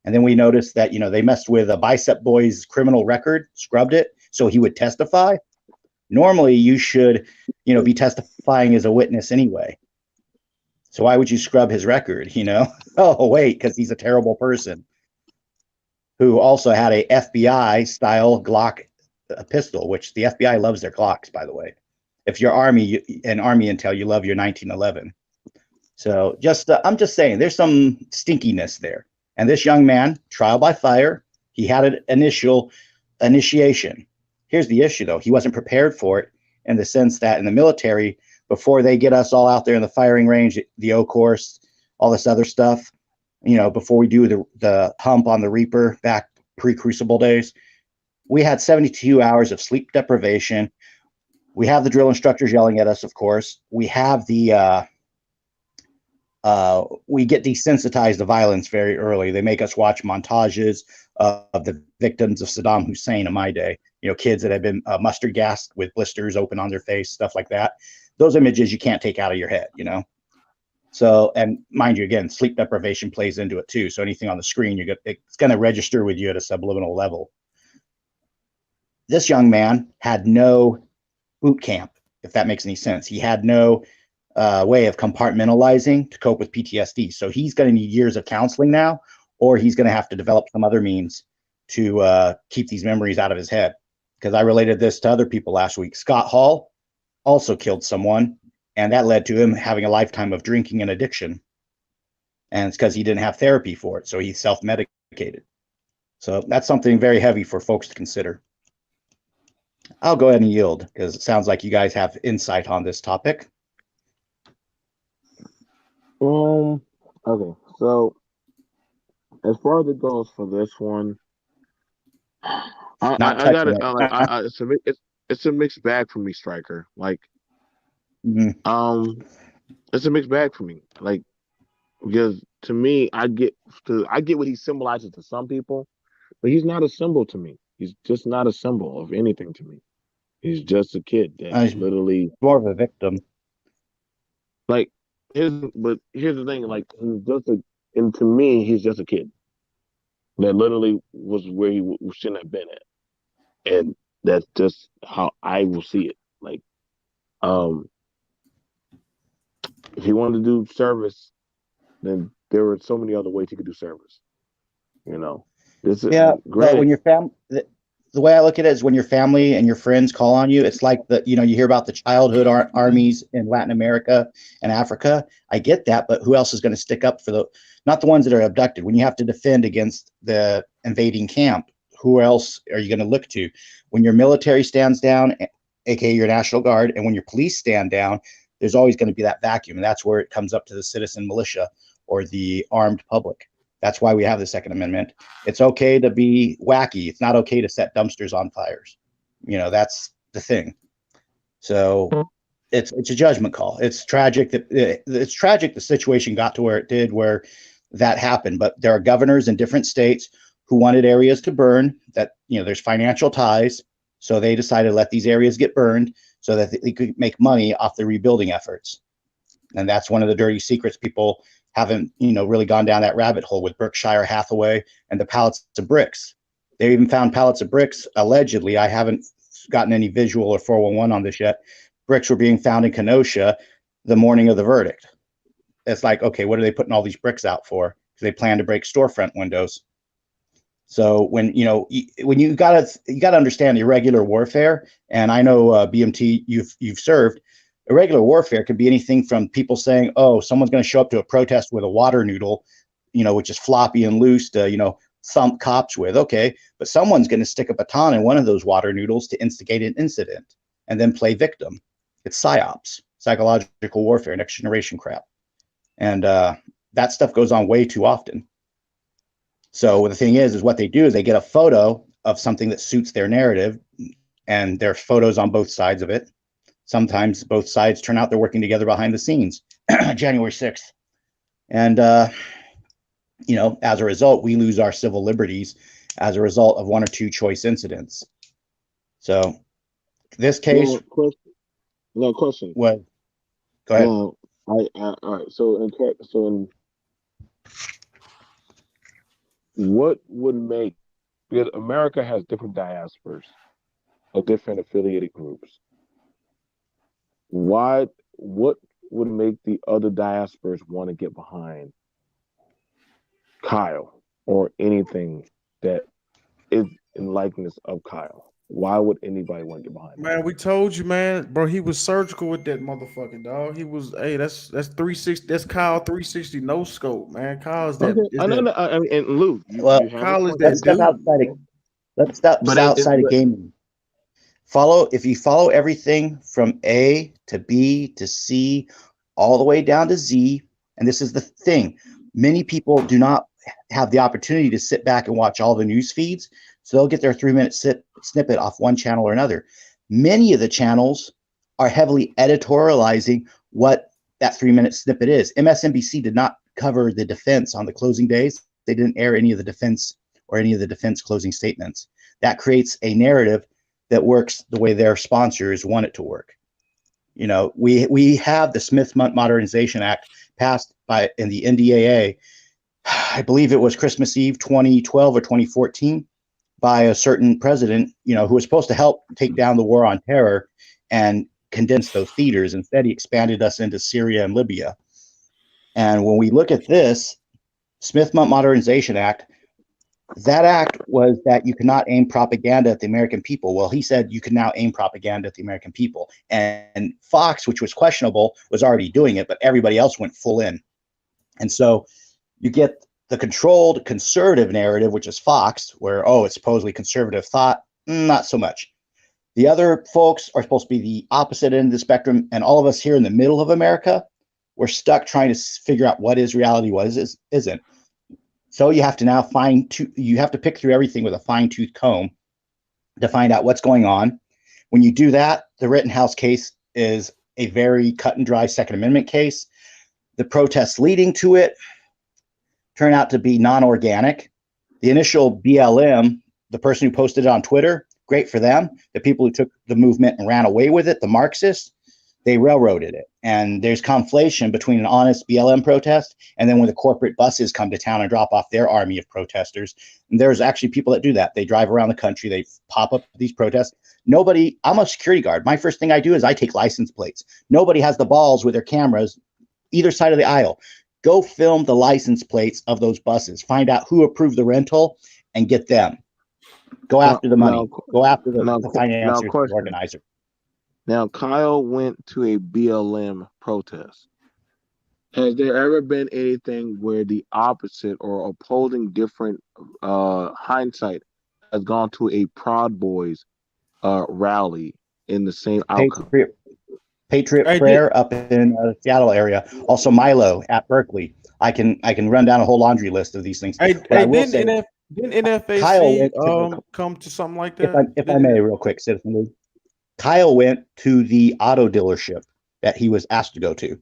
and then we noticed that, they messed with a Bicep Boy's criminal record, scrubbed it so he would testify. Normally, you should, be testifying as a witness anyway. So why would you scrub his record, Oh, wait, because he's a terrible person who also had a FBI-style Glock pistol, which the FBI loves their Glocks, by the way. If you're Army and Army Intel, you love your 1911. So I'm just saying, there's some stinkiness there. And this young man, trial by fire, he had an initiation. Here's the issue, though. He wasn't prepared for it in the sense that in the military, before they get us all out there in the firing range, the O course, all this other stuff, before we do the hump on the Reaper back pre-Crucible days, we had 72 hours of sleep deprivation. We have the drill instructors yelling at us, of course. We have we get desensitized to violence very early. They make us watch montages of the victims of Saddam Hussein in my day, kids that have been mustard gassed with blisters open on their face, stuff like that. Those images you can't take out of your head, So, and mind you, again, sleep deprivation plays into it too. So anything on the screen, it's going to register with you at a subliminal level. This young man had no boot camp, if that makes any sense. He had no way of compartmentalizing to cope with PTSD. So he's going to need years of counseling now, or he's going to have to develop some other means to keep these memories out of his head. Because I related this to other people last week. Scott Hall also killed someone, and that led to him having a lifetime of drinking and addiction. And it's because he didn't have therapy for it, so he self-medicated. So that's something very heavy for folks to consider. I'll go ahead and yield because it sounds like you guys have insight on this topic. Okay, so as far as it goes for this one, I got it. It's a mixed bag for me, Striker. Like, it's a mixed bag for me. Like, because to me, I get what he symbolizes to some people, but he's not a symbol to me. He's just not a symbol of anything to me. He's just a kid that literally more of a victim. Like, here's the thing. Like, and to me, he's just a kid that literally was where he shouldn't have been at, and that's just how I will see it. Like, if he wanted to do service, then there were so many other ways he could do service. It's Yeah, but when granted. your the way I look at it is when your family and your friends call on you, it's like you hear about the childhood armies in Latin America and Africa. I get that, but who else is going to stick up for not the ones that are abducted? When you have to defend against the invading camp, who else are you going to look to? When your military stands down, aka your National Guard, and when your police stand down, there's always going to be that vacuum, and that's where it comes up to the citizen militia or the armed public. That's why we have the Second Amendment. It's okay to be wacky. It's not okay to set dumpsters on fires. That's the thing. So it's a judgment call. It's tragic the situation got to where it did, where that happened. But there are governors in different states who wanted areas to burn. That there's financial ties, so they decided to let these areas get burned so that they could make money off the rebuilding efforts. And that's one of the dirty secrets. People haven't really gone down that rabbit hole with Berkshire Hathaway and the pallets of bricks. They even found pallets of bricks, allegedly. I haven't gotten any visual or 411 on this yet. Bricks were being found in Kenosha the morning of the verdict. It's like, okay, what are they putting all these bricks out for? Because they plan to break storefront windows. So when you gotta understand irregular warfare, and I know BMT, you've served. Irregular warfare could be anything from people saying, "Oh, someone's going to show up to a protest with a water noodle, which is floppy and loose to thump cops with." Okay, but someone's going to stick a baton in one of those water noodles to instigate an incident and then play victim. It's psyops, psychological warfare, next generation crap, and that stuff goes on way too often. So the thing is what they do is they get a photo of something that suits their narrative, and there's photos on both sides of it. Sometimes both sides turn out they're working together behind the scenes. January 6th. And, as a result, we lose our civil liberties as a result of one or two choice incidents. So this case Question. was, go ahead. Now, all right. So what would make, because America has different diasporas of different affiliated groups. What would make the other diasporas want to get behind Kyle or anything that is in likeness of Kyle? Why would anybody want to get behind him? Man, we told you, man, bro. He was surgical with that motherfucking dog. He was, hey, that's 360. That's Kyle 360 no scope, man. Kyle's that. Okay, I know. I mean, and Lou, Well, you have a Kyle is point. that let's step dude. outside of let's step But outside of gaming. If you follow everything from A to B to C all the way down to Z, and this is the thing, many people do not have the opportunity to sit back and watch all the news feeds, so they'll get their 3-minute snippet off one channel or another. Many of the channels are heavily editorializing what that 3-minute snippet is. MSNBC did not cover the defense on the closing days. They didn't air any of the defense or any of the defense closing statements. That creates a narrative that works the way their sponsors want it to work. We have the Smith Modernization Act passed in the NDAA. I believe it was Christmas Eve 2012 or 2014 by a certain president, who was supposed to help take down the war on terror and condense those theaters. Instead, he expanded us into Syria and Libya. And when we look at this Smith Modernization Act, that act was that you cannot aim propaganda at the American people. Well, he said you can now aim propaganda at the American people. And Fox, which was questionable, was already doing it, but everybody else went full in. And so you get the controlled conservative narrative, which is Fox, where, it's supposedly conservative thought. Not so much. The other folks are supposed to be the opposite end of the spectrum. And all of us here in the middle of America, we're stuck trying to figure out what is reality, what isn't. So you have to now you have to pick through everything with a fine-tooth comb to find out what's going on. When you do that, the Rittenhouse case is a very cut and dry Second Amendment case. The protests leading to it turn out to be non-organic. The initial BLM, the person who posted it on Twitter, great for them. The people who took the movement and ran away with it, the Marxists, they railroaded it. And there's conflation between an honest BLM protest and then when the corporate buses come to town and drop off their army of protesters. And there's actually people that do that. They drive around the country. They pop up these protests. I'm a security guard. My first thing I do is I take license plates. Nobody has the balls with their cameras either side of the aisle. Go film the license plates of those buses. Find out who approved the rental and get them. Go Now, after the now, money. Go after now, the now, financiers, the question. organizer. Now, Kyle went to a BLM protest. Has there ever been anything where the opposite or opposing different hindsight has gone to a Proud Boys rally in the same outcome? Patriot I did. Prayer up in Seattle area. Also Milo at Berkeley. I can run down a whole laundry list of these things. What I will say, Didn't Kyle NFAC went to the, come to something like if that? I may, real quick, Citizen Lee. Kyle went to the auto dealership that he was asked to go to.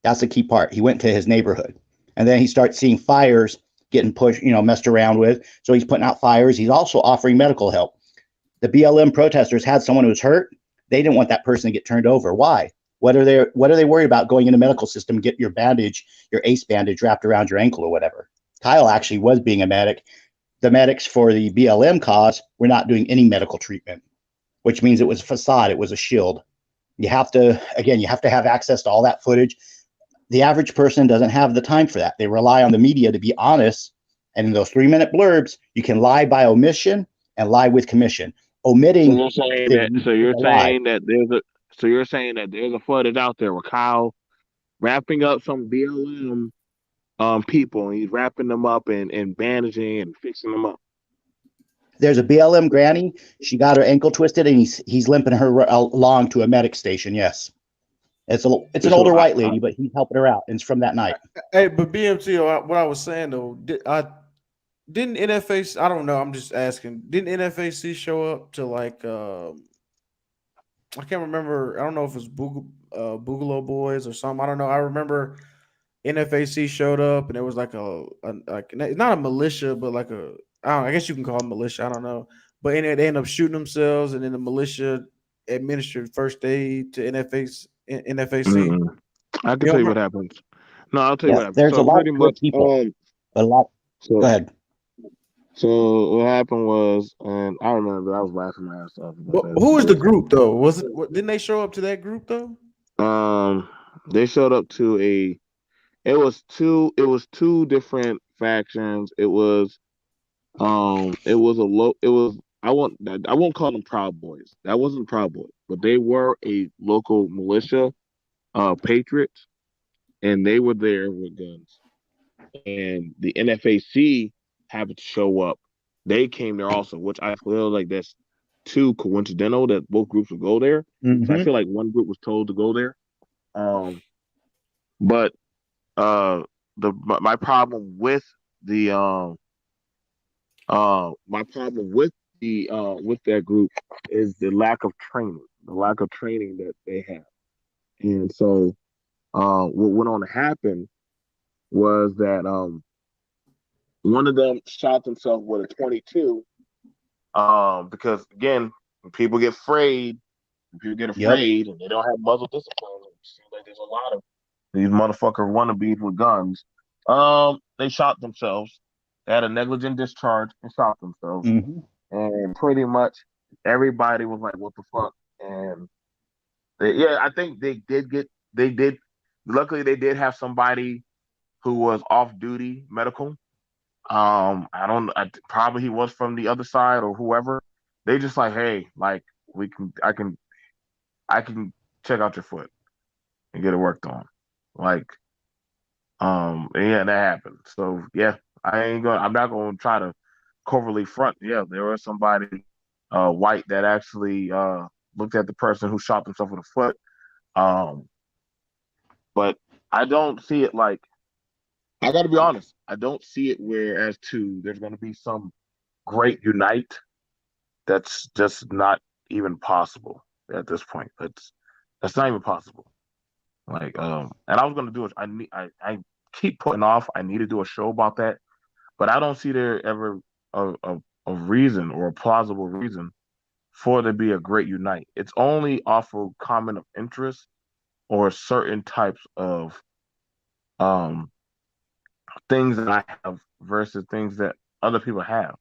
That's the key part. He went to his neighborhood, and then he starts seeing fires getting pushed, messed around with. So he's putting out fires. He's also offering medical help. The BLM protesters had someone who was hurt. They didn't want that person to get turned over. Why? What are they worried about going in the medical system, get your bandage, your ACE bandage wrapped around your ankle or whatever? Kyle actually was being a medic. The medics for the BLM cause were not doing any medical treatment, which means it was a facade. It was a shield. You have to have access to all that footage. The average person doesn't have the time for that. They rely on the media to be honest. And in those 3-minute blurbs, you can lie by omission and lie with commission. So Omitting you're saying that. things So is you're a lie. saying that there's a. So you're saying that there's a footage out there with Kyle wrapping up some BLM people, and he's wrapping them up and bandaging and fixing them up. There's a BLM granny. She got her ankle twisted, and he's limping her along to a medic station. Yes, it's an So older white lady, but he's helping her out. And it's from that night. Hey, but BMT, what I was saying though, didn't NFAC? I don't know. I'm just asking. Didn't NFAC show up to like? I can't remember. I don't know if it was Boogaloo Boys or something. I don't know. I remember NFAC showed up and it was like not a militia, but like I guess you can call it militia. I don't know. But they ended up shooting themselves, and then the militia administered first aid to NFAC. mm-mm. I can You tell don't you what remember? happens. No, I'll tell you Yeah, what happens. there's a So lot pretty of good much, people, but a lot. Go so ahead. so what happened was, and I remember I was laughing my ass off about But that who was the situation. group though? Was it? Didn't they show up to that group though? Um, they showed up to a. It was two different factions. It was I won't call them Proud Boys. That wasn't Proud Boys, but they were a local militia, patriots, and they were there with guns. And the NFAC happened to show up. They came there also, which I feel like that's too coincidental that both groups would go there. So I Mm-hmm. feel like one group was told to go there. Um, but my problem with the my problem with that group is the lack of training that they have. And so what went on to happen was that one of them shot himself with a 22, because again, when people get Yep. afraid and they don't have muzzle discipline. It seems like there's a lot of these motherfucker wannabes with guns. They shot themselves. They had a negligent discharge and shot themselves. Mm-hmm. And pretty much everybody was like, "What the fuck?" And yeah, I think they did. Luckily, they did have somebody who was off duty medical. I don't. Probably he was from the other side or whoever. They just like, hey, like I can check out your foot and get it worked on. Like, yeah, that happened. So yeah, I'm not gonna try to covertly front. Yeah, there was somebody white that actually looked at the person who shot himself in the foot. Um, but I don't see it like, I gotta be honest, I don't see it where as to there's gonna be some great unite. That's just not even possible at this point. That's not even possible. Like, and I was gonna do it. I keep putting off. I need to do a show about that, but I don't see there ever a reason or a plausible reason for there to be a great unite. It's only off of common of interest or certain types of um things that I have versus things that other people have.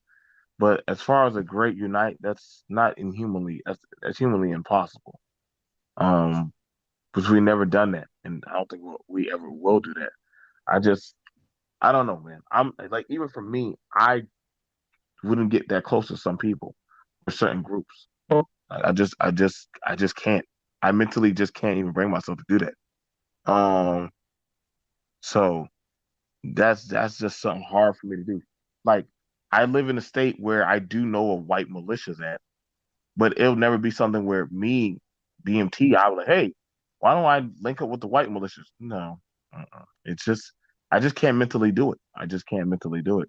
But as far as a great unite, that's not inhumanly that's humanly impossible. Um, because we never done that, and I don't think we ever will do that. I just I don't know, man. I'm like, even for me, I wouldn't get that close to some people or certain groups. I just can't. I mentally just can't even bring myself to do that. So that's just something hard for me to do. Like I live in a state where I do know a white militia's at, but it'll never be something where me, BMT, I was like, hey, why don't I link up with the white militias? No, it's just I just can't mentally do it. I just can't mentally do it.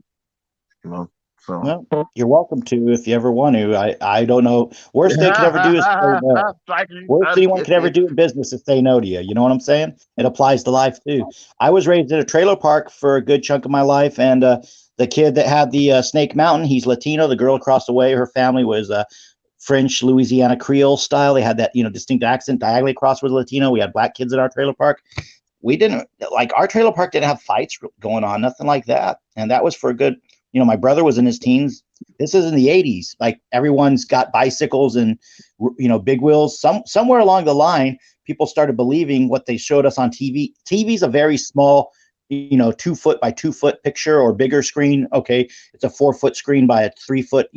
You know, so. Well, you're welcome to if you ever want to. I don't know. Worst they could ever do is say no. Striking, Worst I'm anyone could ever kidding. do in business is say no to you. You know what I'm saying? It applies to life too. I was raised in a trailer park for a good chunk of my life, and the kid that had the Snake Mountain, he's Latino. The girl across the way, her family was French Louisiana Creole style. They had that distinct accent. Diagonally across was Latino. We had black kids in our trailer park. We didn't like our trailer park didn't have fights going on, nothing like that. And that was for a good, my brother was in his teens. This is in the 80s. Like everyone's got bicycles and big wheels. Somewhere along the line, people started believing what they showed us on TV. TV's a very small, 2 foot by 2 foot picture or bigger screen. Okay, it's a 4 foot screen by a 3 foot.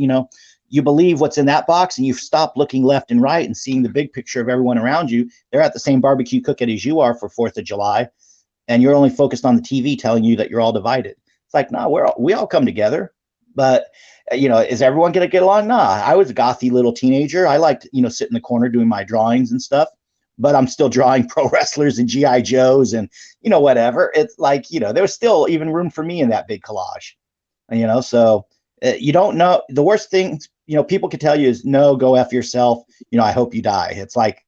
You believe what's in that box, and you stop looking left and right and seeing the big picture of everyone around you. They're at the same barbecue cookout as you are for 4th of July, and you're only focused on the TV telling you that you're all divided. It's like, no, we all come together, but is everyone going to get along? Nah, I was a gothy little teenager. I liked, sit in the corner doing my drawings and stuff, but I'm still drawing pro wrestlers and GI Joes and whatever. It's like there was still even room for me in that big collage, so. You don't know the worst thing people can tell you is no, go F yourself. I hope you die. It's like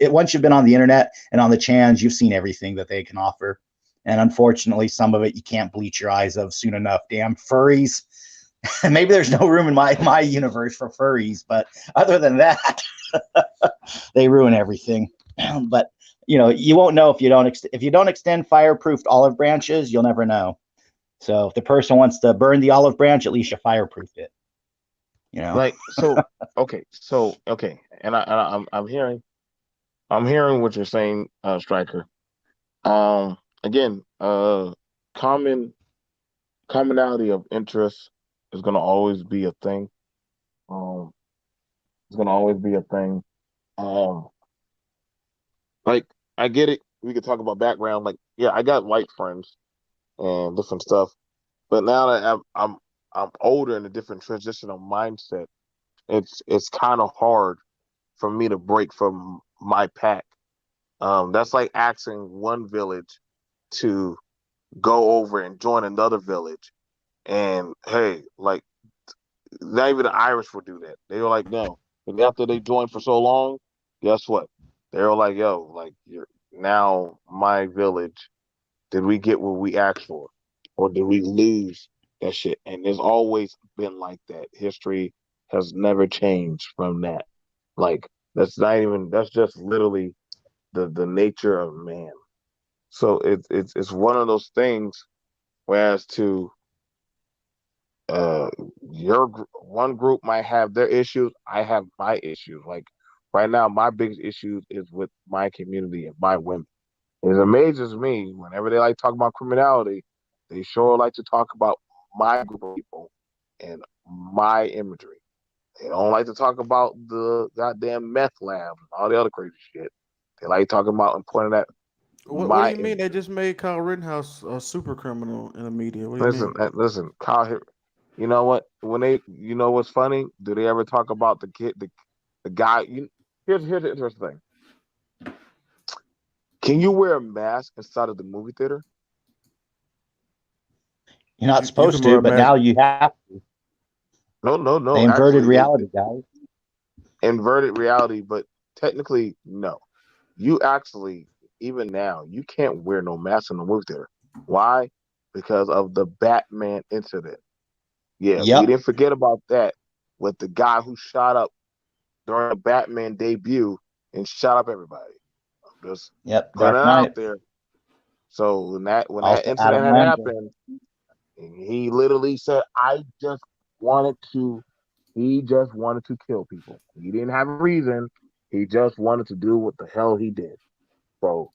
once you've been on the internet and on the chans, you've seen everything that they can offer. And unfortunately, some of it you can't bleach your eyes of soon enough. Damn furries. Maybe there's no room in my universe for furries, but other than that, they ruin everything. But you won't know if you don't extend fireproofed olive branches, you'll never know. So if the person wants to burn the olive branch, at least you fireproof it. Like okay, and I'm hearing what you're saying, Striker. Again, common commonality of interest is gonna always be a thing. Um, it's gonna always be a thing. Um, like I get it. We could talk about background. Like, yeah, I got white friends and different stuff. But now that I'm older in a different transitional mindset, it's kind of hard for me to break from my pack. That's like asking one village to go over and join another village. And hey, like not even the Irish would do that. They were like, no. And after they joined for so long, guess what? They were like, yo, like you're now my village. Did we get what we asked for? Or did we lose that shit? And it's always been like that. History has never changed from that. Like that's just literally the nature of man. So it's one of those things. Whereas to uh one group might have their issues, I have my issues. Like right now, my biggest issues is with my community and my women. It amazes me whenever they like talk about criminality, they sure like to talk about my group of people and my imagery. They don't like to talk about the goddamn meth labs and all the other crazy shit. They like talking about and pointing at What do my you mean they imagery. just made Kyle Rittenhouse a super criminal in the media? What do you Listen, mean? listen, Kyle. You know what? When you know what's funny? Do they ever talk about the kid, the guy? Here's the interesting thing. Can you wear a mask inside of the movie theater? You're not You can supposed to, wear a but mask. now you have. No, no, They no. inverted Actually, reality, guys. inverted reality, but technically, no. You actually, even now, you can't wear no mask in the movie theater. Why? Because of the Batman incident. Yeah, we Yep. didn't forget about that with the guy who shot up during the Batman debut and shot up everybody. I'm just Yep. putting it Dark out Knight. there. So when that Also incident Adam had Lanza. happened, he literally said, wanted to he just wanted to kill people. He didn't have a reason. He just wanted to do what the hell he did. So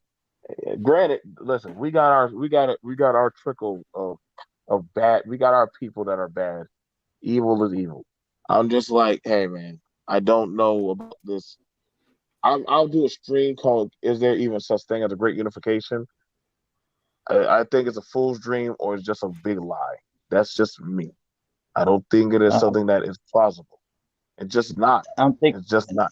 granted, listen, we got our trickle of bad. We got our people that are bad. Evil is evil. I'm just like, hey man, I don't know about this. I'll do a stream called "Is there even such thing as a great unification?" I think it's a fool's dream or it's just a big lie. That's just me. I don't think it is Uh, something that is plausible. It's just not. I'm think It's just not.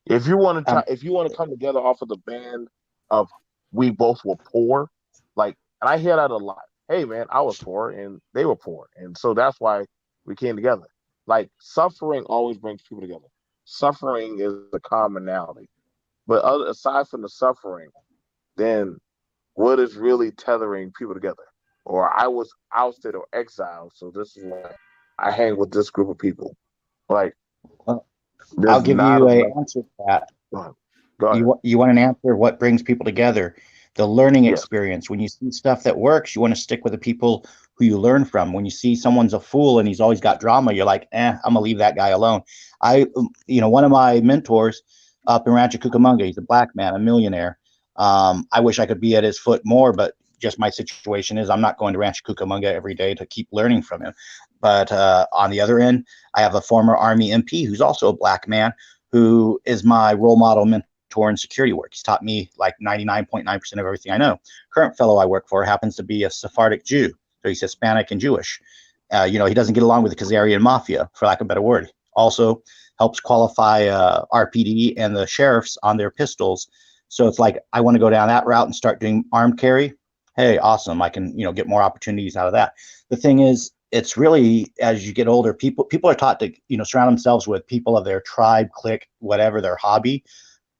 If you want to try, um, if you want to come together off of the band of we both were poor, like, and I hear that a lot. Hey man, I was poor and they were poor, and so that's why we came together. Like suffering always brings people together. Suffering is a commonality, but aside from the suffering, then what is really tethering people together? Or I was ousted or exiled, so this is why I hang with this group of people. Like, well, I'll there's give not you a enough. answer to that. Go ahead. Go ahead. You want an answer? What brings people together? The learning Yes. experience. When you see stuff that works, you want to stick with the people who you learn from. When you see someone's a fool and he's always got drama, you're like, I'm gonna leave that guy alone. One of my mentors up in Rancho Cucamonga, he's a black man, a millionaire. I wish I could be at his foot more, but just my situation is I'm not going to Rancho Cucamonga every day to keep learning from him. But on the other end, I have a former Army MP who's also a black man who is my role model mentor in security work. He's taught me like 99.9% of everything I know. Current fellow I work for happens to be a Sephardic Jew. So he's Hispanic and Jewish. He doesn't get along with the Khazarian mafia, for lack of a better word. Also helps qualify RPD and the sheriffs on their pistols. So it's like, I want to go down that route and start doing armed carry. Hey, awesome. I can, get more opportunities out of that. The thing is, it's really, as you get older, people are taught to, surround themselves with people of their tribe, clique, whatever their hobby.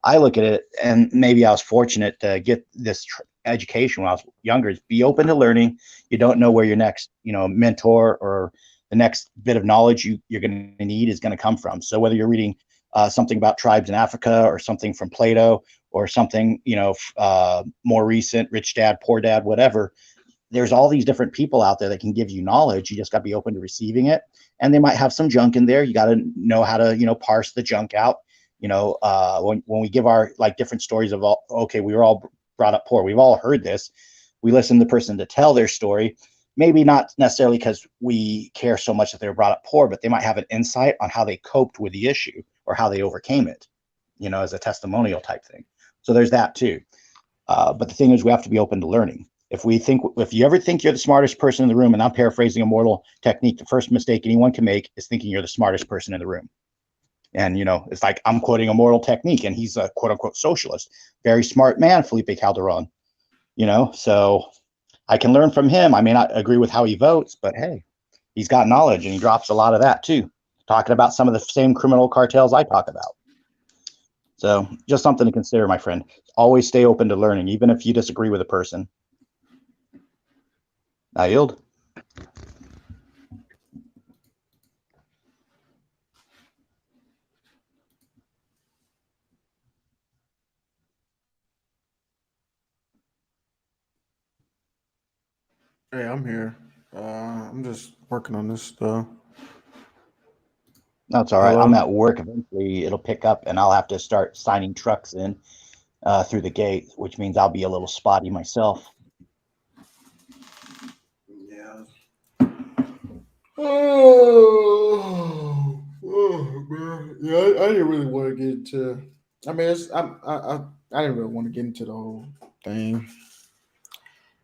I look at it, and maybe I was fortunate to get this education when I was younger. Is be open to learning. You don't know where your next, mentor or the next bit of knowledge you're going to need is going to come from. So whether you're reading something about tribes in Africa or something from Plato or something, more recent, Rich Dad, Poor Dad, whatever, there's all these different people out there that can give you knowledge. You just got to be open to receiving it. And they might have some junk in there. You got to know how to, parse the junk out. When we give our like different stories of okay, we were all brought up poor. We've all heard this. We listen to the person to tell their story. Maybe not necessarily because we care so much that they were brought up poor, but they might have an insight on how they coped with the issue or how they overcame it, as a testimonial type thing. So there's that too. But the thing is, we have to be open to learning. If you ever think you're the smartest person in the room, and I'm paraphrasing a mortal technique, the first mistake anyone can make is thinking you're the smartest person in the room. And, it's like I'm quoting a mortal technique, and he's a quote unquote socialist, very smart man, Felipe Calderon, so I can learn from him. I may not agree with how he votes, but hey, he's got knowledge and he drops a lot of that too, talking about some of the same criminal cartels I talk about. So just something to consider, my friend. Always stay open to learning, even if you disagree with a person. I yield. Hey, I'm here. I'm just working on this stuff. That's all right. I'm Hello. at work. Eventually it'll pick up and I'll have to start signing trucks in through the gate, which means I'll be a little spotty myself. Yeah. Man. Yeah, I didn't really want to get into. I mean, I didn't really want to get into the whole thing.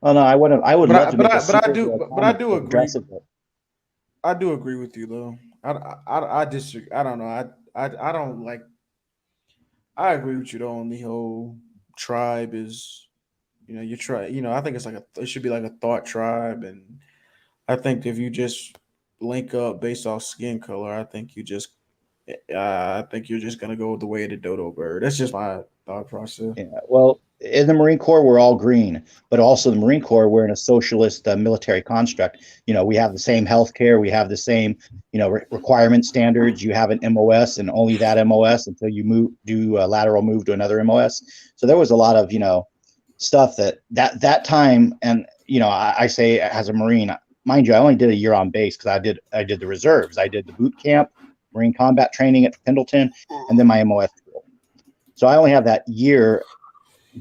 Oh no, I would But love I to but make a I but I series do or a but I comic do that agree. addresses it. I do agree with you though. I disagree. I don't know. I don't like. I agree with you though on the whole tribe is. You try. I think it should be like a thought tribe, and I think if you just link up based off skin color, I think you're just gonna go with the way of the dodo bird. That's just my thought process. Yeah. Well, in the Marine Corps, we're all green, but also the Marine Corps, we're in a socialist military construct. We have the same health care, we have the same, requirement standards. You have an MOS and only that MOS until you do a lateral move to another MOS. So there was a lot of, stuff that time. And, I say as a Marine, mind you, I only did a year on base because I did the reserves. I did the boot camp, Marine combat training at Pendleton, and then my MOS. So I only have that year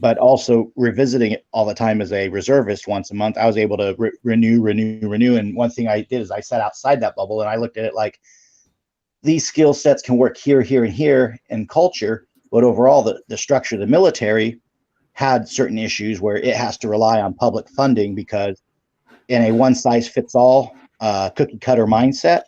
but also revisiting it all the time as a reservist once a month. I was able to renew. And one thing I did is I sat outside that bubble and I looked at it like these skill sets can work here, here, and here in culture, but overall the structure of the military had certain issues where it has to rely on public funding because in a one size fits all cookie cutter mindset,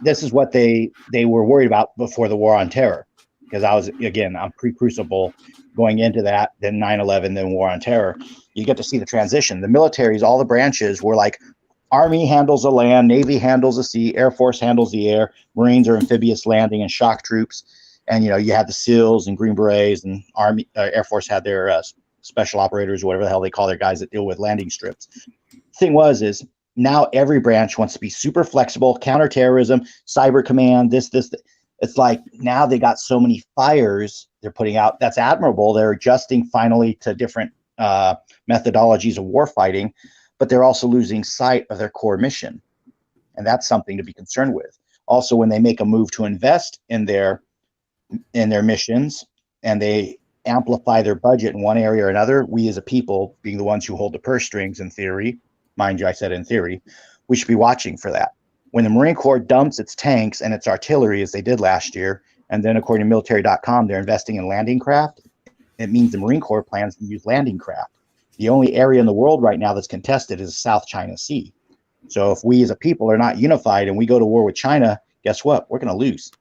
this is what they were worried about before the war on terror. Because I'm pre-Crucible going into that, then 9/11, then war on terror. You get to see the transition. The militaries, all the branches were like, Army handles the land, Navy handles the sea, Air Force handles the air, Marines are amphibious landing and shock troops. And, you had the SEALs and Green Berets, and Army, Air Force had their special operators, whatever the hell they call their guys that deal with landing strips. Thing is now every branch wants to be super flexible, counterterrorism, cyber command, this. It's like now they got so many fires they're putting out. That's admirable. They're adjusting finally to different methodologies of war fighting, but they're also losing sight of their core mission. And that's something to be concerned with. Also, when they make a move to invest in their missions and they amplify their budget in one area or another, we as a people, being the ones who hold the purse strings in theory, mind you, I said in theory, we should be watching for that. When the Marine Corps dumps its tanks and its artillery, as they did last year, and then according to military.com, they're investing in landing craft, it means the Marine Corps plans to use landing craft. The only area in the world right now that's contested is the South China Sea. So if we as a people are not unified and we go to war with China, guess what? We're going to lose.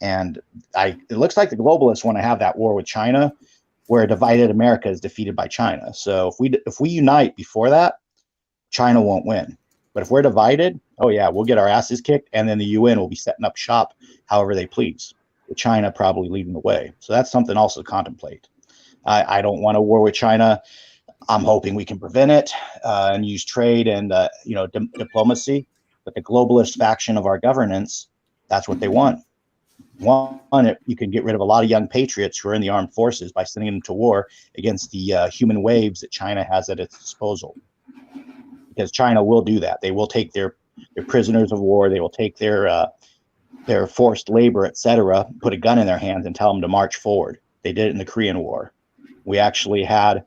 And it looks like the globalists want to have that war with China, where a divided America is defeated by China. So if we unite before that, China won't win. But if we're divided, oh yeah, we'll get our asses kicked, and then the UN will be setting up shop however they please, with China probably leading the way. So that's something also to contemplate. I don't want a war with China. I'm hoping we can prevent it and use trade and diplomacy. But the globalist faction of our governance, that's what they want. One, you can get rid of a lot of young patriots who are in the armed forces by sending them to war against the human waves that China has at its disposal. Because China will do that. They will take their prisoners of war. They will take their forced labor, etc., put a gun in their hands and tell them to march forward. They did it in the Korean War. We actually had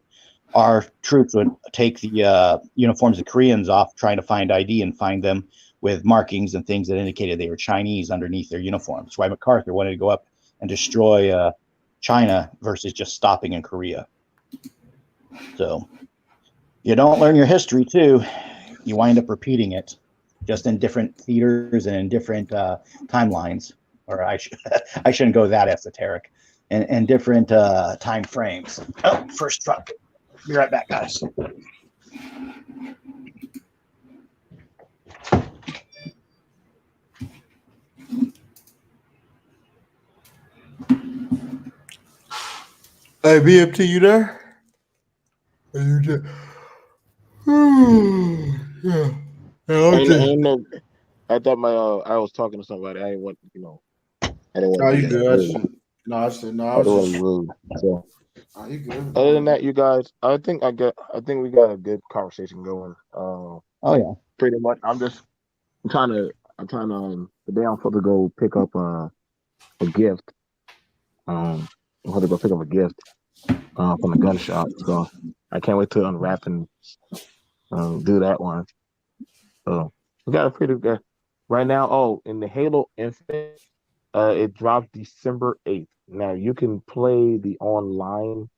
our troops would take the uniforms of Koreans off, trying to find ID and find them with markings and things that indicated they were Chinese underneath their uniforms. That's why MacArthur wanted to go up and destroy China versus just stopping in Korea. So you don't learn your history too, you wind up repeating it, just in different theaters and in different timelines. Or I shouldn't go that esoteric. And different time frames. Oh, first truck. Be right back, guys. Hey, BMT, you there? Are you there? Yeah. I thought I was talking to somebody. I didn't want I didn't want Oh, to you be good? rude. I I was was just. rude. So Oh, you good? other than that, you guys, I think we got a good conversation going. Oh yeah. Pretty much. I'm trying to today I'm supposed to go pick up a gift. I'm supposed to go pick up a gift from the gun shop. So I can't wait to unwrap and do that one. So we got a pretty good right now. Oh, in the Halo Infinite, it drops December 8th. Now you can play the online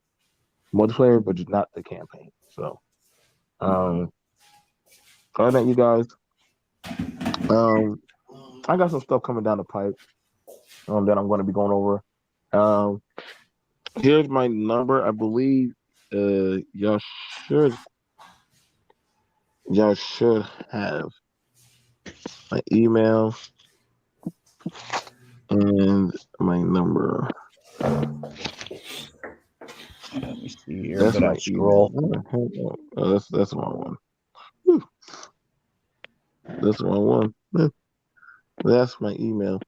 multiplayer, but not the campaign. So, other than you guys, I got some stuff coming down the pipe that I'm going to be going over. Um, here's my number. I believe y'all should have my email and my number. Let me see here. That's But my I'll scroll. email. Oh, that's the wrong one. Whew. That's the wrong one. That's my email.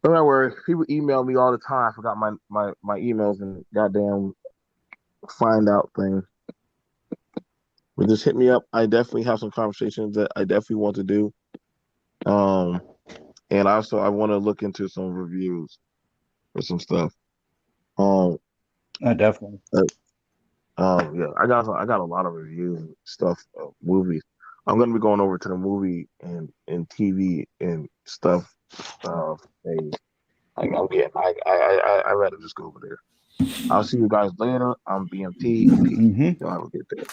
Don't worry. People email me all the time. I forgot my emails and goddamn find out thing. But just hit me up. I definitely have some conversations that I definitely want to do. And also I want to look into some reviews for some stuff. Definitely. Yeah, I got a lot of reviews and stuff of movies. I'm gonna be going over to the movie and TV and stuff. Hey, I'm getting. I rather just go over there. I'll see you guys later. I'm BMT. Peace. Hmm. Y'all have a good day.